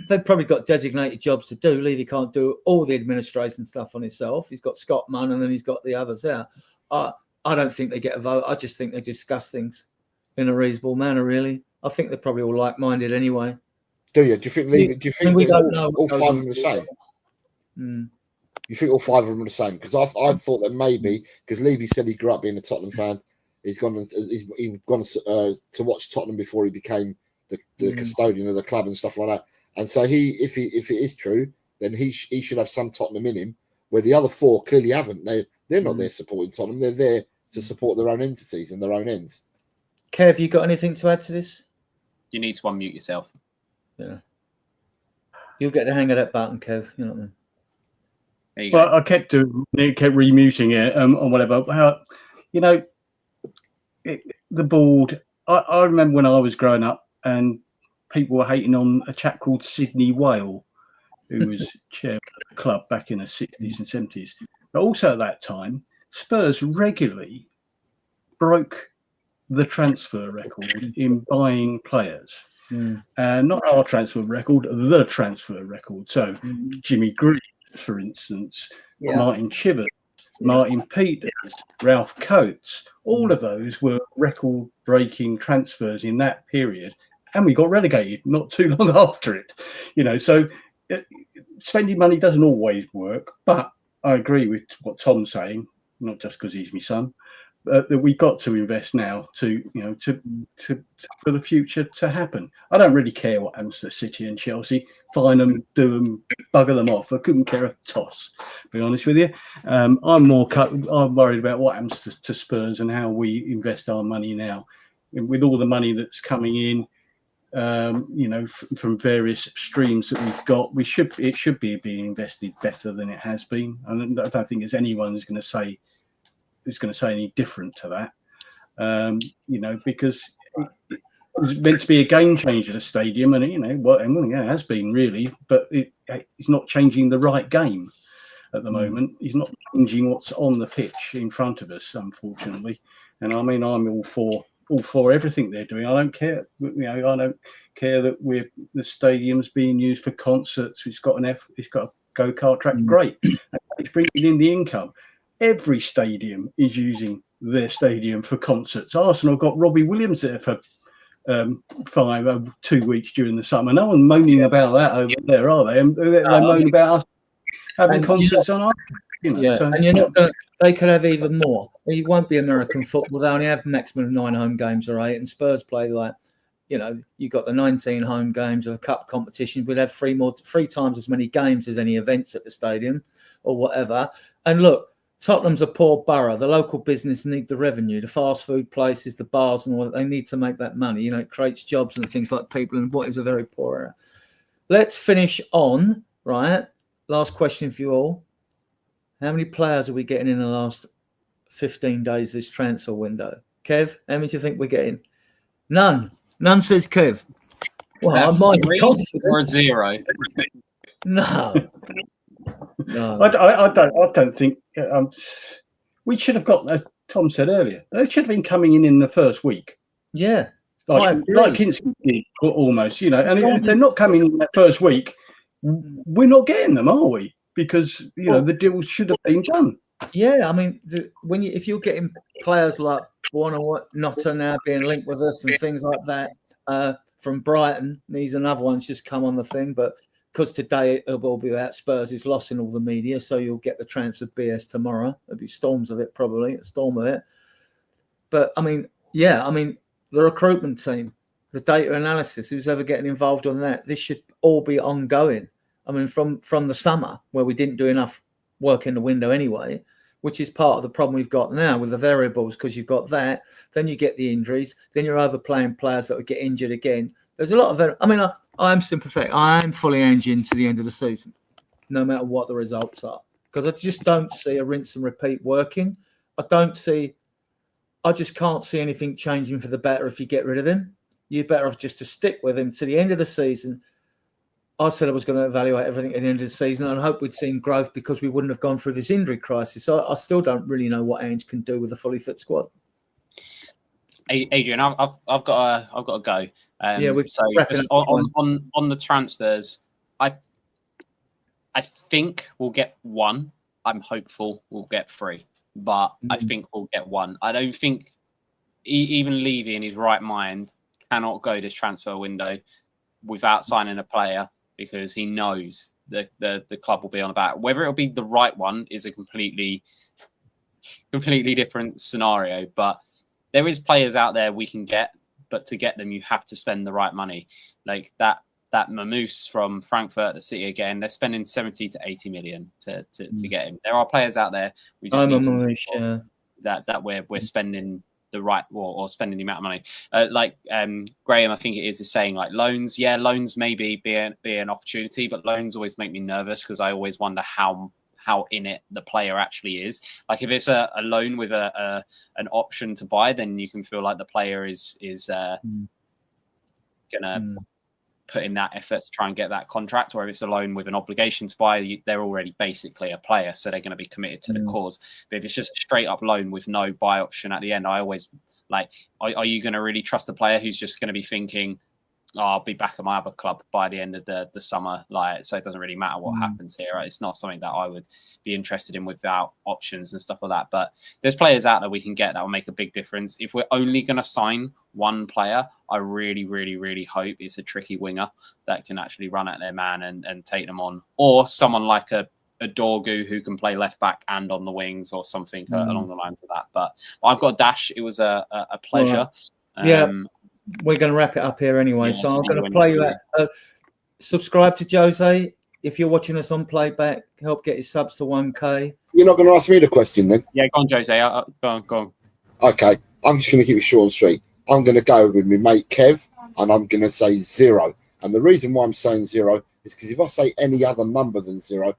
they've probably got designated jobs to do. Levy can't do all the administration stuff on himself. He's got Scott Munn, and then he's got the others there. I don't think they get a vote. I just think they discuss things in a reasonable manner, really. I think they're probably all like-minded anyway.
Do you? Do you think Levy? Do you think all 5 of them are the same? You think all 5 of them are the same? Because I thought that maybe, because Levy said he grew up being a Tottenham fan, he's gone to watch Tottenham before he became the custodian of the club and stuff like that. And so if it is true, then he should have some Tottenham in him, where the other 4 clearly haven't. They're not there supporting Tottenham. They're there to support their own entities and their own ends.
Kev, you got anything to add to this?
You need to unmute yourself.
Yeah. You'll get the hang of that button, Kev. You know what I mean?
Well, I kept remuting it or whatever. The board. I remember when I was growing up, and people were hating on a chap called Sidney Whale, who was chair of the club back in the 60s and 70s. But also at that time, Spurs regularly broke the transfer record in buying players. Not our transfer record, the transfer record. So Jimmy Greaves, for instance, Martin Chivers, Martin Peters, Ralph Coates, all of those were record-breaking transfers in that period, and we got relegated not too long after it. So spending money doesn't always work, but I agree with what Tom's saying, not just because he's my son, that we've got to invest now to for the future to happen. I don't really care what happens to City and Chelsea. Fine them, do them, bugger them off. I couldn't care a toss, to be honest with you. I'm worried about what happens to Spurs and how we invest our money now. With all the money that's coming in, from various streams that we've got, it should be being invested better than it has been. And I don't think there's anyone who's going to say any different to that, because it was meant to be a game changer, the stadium, and it has been really, but it's not changing the right game at the moment. It's not changing what's on the pitch in front of us, unfortunately. And I mean, I'm all for all for everything they're doing. I don't care. I don't care that the stadium's being used for concerts. It's got a go-kart track. Great. It's bringing in the income. Every stadium is using their stadium for concerts. Arsenal got Robbie Williams there for 2 weeks during the summer. No one moaning about that over there, are they? And they moan about us having concerts on our,
and you're not going to. They could have even more. It won't be American football. They only have maximum of 9 home games or 8, and Spurs play you got the 19 home games of the cup competition. We'd have 3 times as many games as any events at the stadium or whatever. And look, Tottenham's a poor borough. The local business need the revenue. The fast food places, the bars and all that, they need to make that money. It creates jobs and things like people in what is a very poor area. Let's finish on, right? Last question for you all. How many players are we getting in the last 15 days this transfer window? Kev, how many do you think we're getting? None. None, says Kev. Well, I might be confident.
Or 0.
No. No.
I don't think we should have got, as Tom said earlier, they should have been coming in the first week.
Yeah.
Like Kinski did, almost, and if they're not coming in that first week, we're not getting them, are we? Because, the deal should have been done.
Yeah, I mean, if you're getting players like Notter now being linked with us and things like that from Brighton, he's another one's just come on the thing, but because today it will be that Spurs is lost in all the media, so you'll get the transfer BS tomorrow. There'll be storms of it, probably a storm of it. But the recruitment team, the data analysis, who's ever getting involved on that, this should all be ongoing. I mean, from the summer where we didn't do enough work in the window anyway, which is part of the problem we've got now with the variables, because you've got that, then you get the injuries, then you're overplaying players that would get injured again. There's a lot of I'm sympathetic. I'm fully engine to the end of the season, no matter what the results are, because I just don't see a rinse and repeat working. I just can't see anything changing for the better if you get rid of him. You're better off just to stick with him to the end of the season. I said I was going to evaluate everything at the end of the season and hope we'd seen growth because we wouldn't have gone through this injury crisis. So I still don't really know what Ange can do with a fully fit squad.
Adrian, I've got to go. So just on the transfers, I think we'll get 1. I'm hopeful we'll get 3, but I think we'll get 1. I don't think even Levy in his right mind cannot go this transfer window without signing a player, because he knows the club will be on about it. Whether it'll be the right one is a completely different scenario. But there is players out there we can get, but to get them, you have to spend the right money. Like that Mamouche from Frankfurt, the City again, they're spending 70 to 80 million to get him. There are players out there we just need to that we're spending the right or spending the amount of money. Graham, I think it is saying like loans. Yeah, loans maybe be an opportunity, but loans always make me nervous because I always wonder how in it the player actually is. Like if it's a loan with an option to buy, then you can feel like the player is gonna put in that effort to try and get that contract. Or if it's a loan with an obligation to buy, they're already basically a player, so they're going to be committed to the cause. But if it's just a straight up loan with no buy option at the end, I always are you going to really trust a player who's just going to be thinking, I'll be back at my other club by the end of the summer, so it doesn't really matter what happens here, right? It's not something that I would be interested in without options and stuff like that. But there's players out there we can get that will make a big difference. If we're only going to sign one player, I really, really, really hope it's a tricky winger that can actually run at their man and take them on, or someone like a Dorgu who can play left back and on the wings or something along the lines of that. But I've got a dash. It was a pleasure.
We're going to wrap it up here anyway, so I'm going to play that. Subscribe to Jose. If you're watching us on playback, help get his subs to 1K.
You're not going to ask me the question then?
Yeah, go on, Jose. Go on.
Okay, I'm just going to keep it short and sweet. I'm going to go with my mate Kev, and I'm going to say 0. And the reason why I'm saying 0 is because if I say any other number than 0,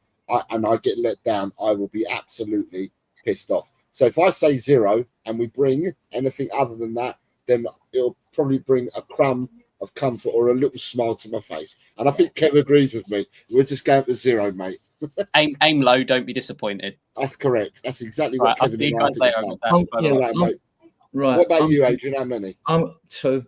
and I get let down, I will be absolutely pissed off. So if I say 0 and we bring anything other than that, then it'll probably bring a crumb of comfort or a little smile to my face. And I think Kev agrees with me. We're just going for 0, mate.
Aim low, don't be disappointed.
That's correct. That's exactly what Kevin and I think.
Right.
What about you, Adrian? How many?
I'm two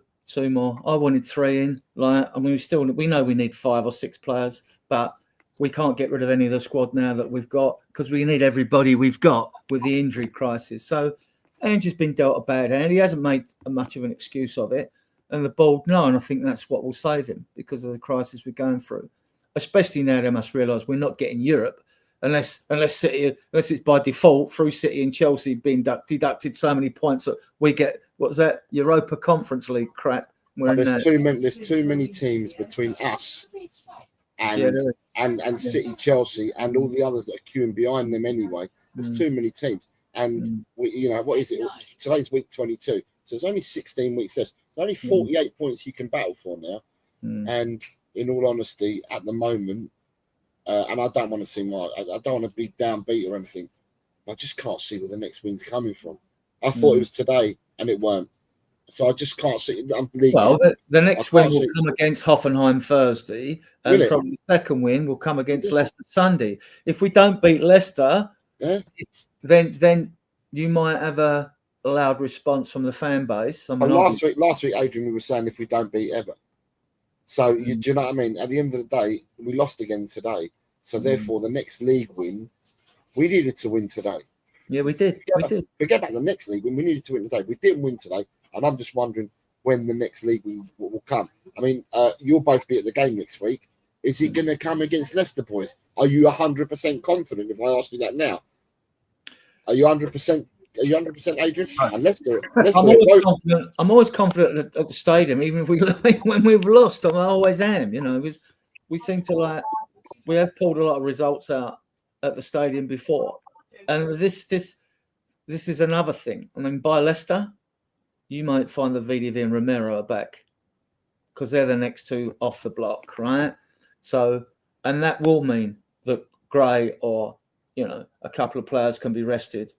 more. I wanted 3 in. Like, I mean, we know we need 5 or 6 players, but we can't get rid of any of the squad now that we've got because we need everybody we've got with the injury crisis. So Andrew's been dealt a bad hand. He hasn't made much of an excuse of it, and the board know, and I think that's what will save him because of the crisis we're going through. Especially now, they must realise we're not getting Europe unless it's by default through City and Chelsea being deducted so many points that we get. What's that? Europa Conference League crap.
There's too many teams between us and City, Chelsea, and all the others that are queuing behind them anyway. There's too many teams, and we, what is it? Today's week 22, so there's only 16 weeks left. There's only 48 points you can battle for now, and in all honesty, at the moment, and I don't want to seem like I don't want to be downbeat or anything. I just can't see where the next win's coming from. I thought it was today, and it weren't. So I just can't see.
Well, the next win will come against Hoffenheim Thursday, and probably the second win will come against Leicester Sunday. If we don't beat Leicester, then you might have a loud response from the fan base. I mean,
last week, Adrian, we were saying if we don't beat Everton. So do you know what I mean? At the end of the day, we lost again today. So therefore, the next league win, we needed to win today.
Yeah, we did.
Forget about the next league win. We needed to win today. We didn't win today. And I'm just wondering when the next league will come. I mean, you'll both be at the game next week. Is it going to come against Leicester, boys? Are you 100% confident if I ask you that now? Are you 100%? Are you 100%, Adrian? And Leicester
I'm always confident at the stadium, even if when we've lost. I always am. Because we seem to we have pulled a lot of results out at the stadium before, and this is another thing. I mean, by Leicester, you might find that VDV and Romero are back because they're the next two off the block, right? So, and that will mean that Gray or a couple of players can be rested.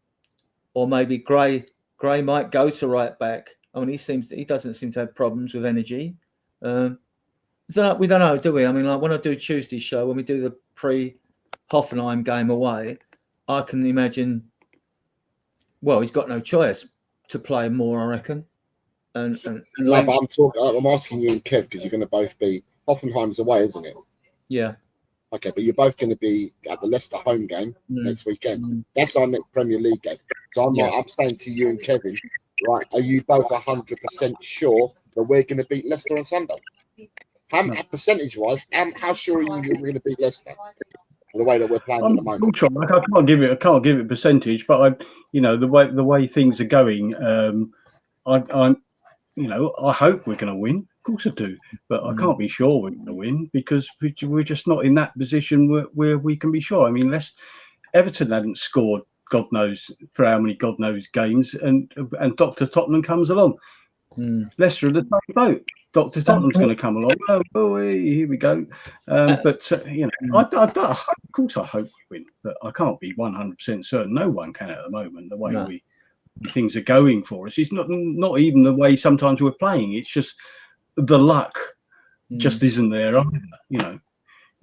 Or maybe Gray might go to right back. I mean, he doesn't seem to have problems with energy. We don't know, do we? I mean, like when I do Tuesday's show, when we do the pre-Hoffenheim game away, I can imagine. Well, he's got no choice to play more, I reckon. And
no, but I'm asking you and Kev because you're going to both be Hoffenheim's away, isn't it?
Yeah.
Okay, but you're both going to be at the Leicester home game next weekend. That's our next Premier League game. So I'm saying to you and Kevin, right? Are you both 100% sure that we're going to beat Leicester on Sunday? Percentage-wise, how sure are you that we're going to beat Leicester? The way that we're playing at the moment.
I can't give it a percentage, but the way things are going, I hope we're going to win. Of course I do, but I can't be sure we're going to win because we're just not in that position where we can be sure. I mean, Everton hadn't scored God knows for how many God knows games, and Dr. Tottenham comes along. Leicester are the same boat. Dr. Tottenham's going to come along. Oh, here we go. But of course I hope we win, but I can't be 100% certain. No one can at the moment. The way things are going for us, it's not even the way sometimes we're playing. It's just the luck just isn't there.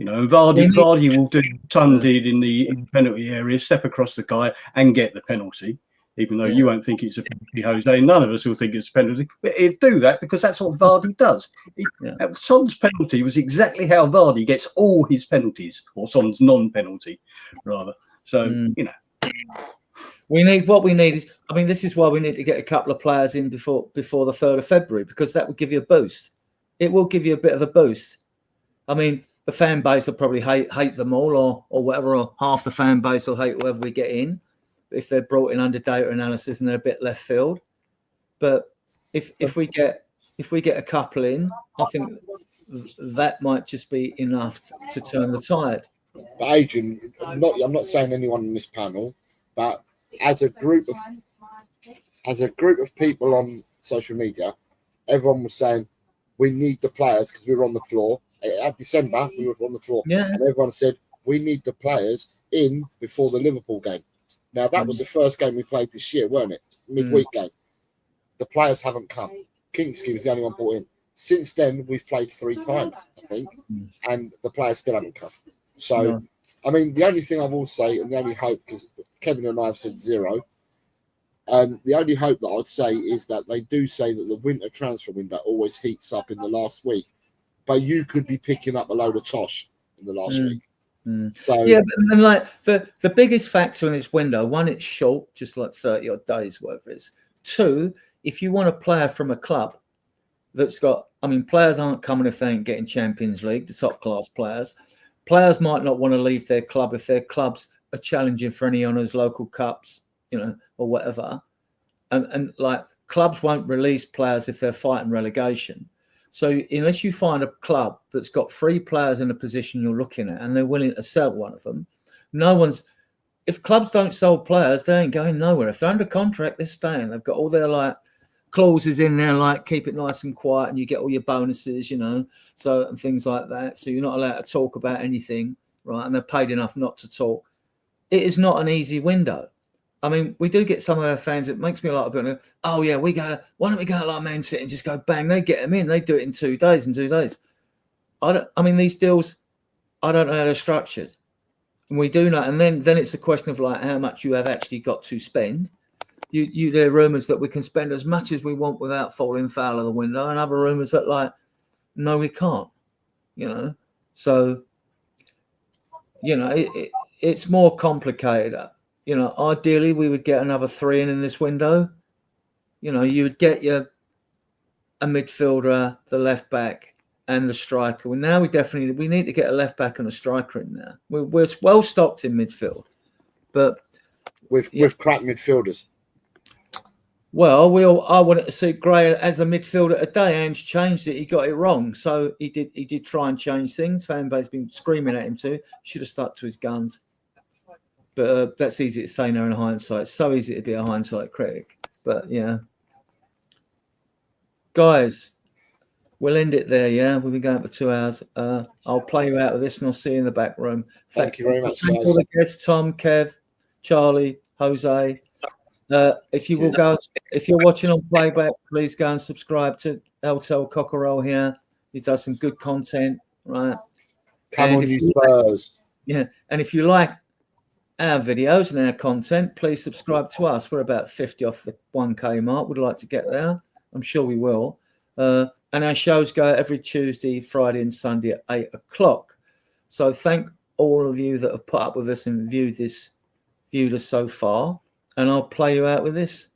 Vardy will do Son did in the penalty area, step across the guy and get the penalty. Even though you won't think it's a penalty, Jose, none of us will think it's a penalty. But he'd do that because that's what Vardy does. Son's penalty was exactly how Vardy gets all his penalties, or Son's non-penalty, rather. So,
what we need is, I mean, this is why we need to get a couple of players in before the 3rd of February, because that will give you a boost. It will give you a bit of a boost. I mean, the fan base will probably hate them all, or whatever, or half the fan base will hate whoever we get in if they're brought in under data analysis and they're a bit left field. But if we get a couple in, I think that might just be enough to turn the tide.
But Adrian, I'm not saying anyone on this panel, but as a group of people on social media, everyone was saying we need the players because we were on the floor. At December, we were on the floor, and everyone said we need the players in before the Liverpool game. Now, that was the first game we played this year, weren't it? Midweek game. The players haven't come. Kingsley was the only one brought in. Since then, we've played 3 times, I think, and the players still haven't come. So, I mean, the only thing I will say, and the only hope, because Kevin and I have said 0, The only hope that I'd say is that they do say that the winter transfer window always heats up in the last week, but you could be picking up a load of tosh in the last week. So
yeah, and like the biggest factor in this window, one, it's short, just like 30 odd days, whatever it is. Two, if you want a player from a club that's got, I mean, players aren't coming if they ain't getting Champions League, the top class players. Players might not want to leave their club if their clubs are challenging for any honours, local cups, you know, or whatever. And like clubs won't release players if they're fighting relegation. So unless you find a club that's got 3 players in a position you're looking at and they're willing to sell one of them, if clubs don't sell players, they ain't going nowhere. If they're under contract, they're staying. They've got all their like clauses in there, like keep it nice and quiet and you get all your bonuses, you know, so and things like that. So you're not allowed to talk about anything, right? And they're paid enough not to talk. It is not an easy window. I mean, we do get some of our fans. It makes me like a bit. Oh yeah, why don't we go like Man City and just go bang? They get them in. They do it in 2 days. I mean, these deals, I don't know how they're structured, and we do know. And then it's a question of like how much you have actually got to spend. You there are rumours that we can spend as much as we want without falling foul of the window, and other rumours that like no, we can't. You know, so you know it's more complicated. You know, ideally we would get another 3 in this window. You know, you would get a midfielder, the left back, and the striker. Well, now we need to get a left back and a striker in there. We're well stocked in midfield, but
with crap midfielders.
Well, I wanted to see Gray as a midfielder today. Ange changed it. He got it wrong, so he did try and change things. Fan base been screaming at him too. Should have stuck to his guns. But that's easy to say now in hindsight. It's so easy to be a hindsight critic. But yeah. Guys, we'll end it there, yeah? We've been going for 2 hours. I'll play you out of this and I'll see you in the back room.
Thank you very much,
Thank
guys.
all the guests, Tom, Kev, Charlie, Jose. If you're watching on playback, please go and subscribe to Eltel Cockerell here. He does some good content, right?
Come on, you Spurs.
Yeah, and if you like our videos and our content, please subscribe to us. We're about 50 off the 1K mark. We'd like to get there. I'm sure we will. And our shows go every Tuesday, Friday and Sunday at 8 o'clock. So thank all of you that have put up with us and viewed us so far. And I'll play you out with this.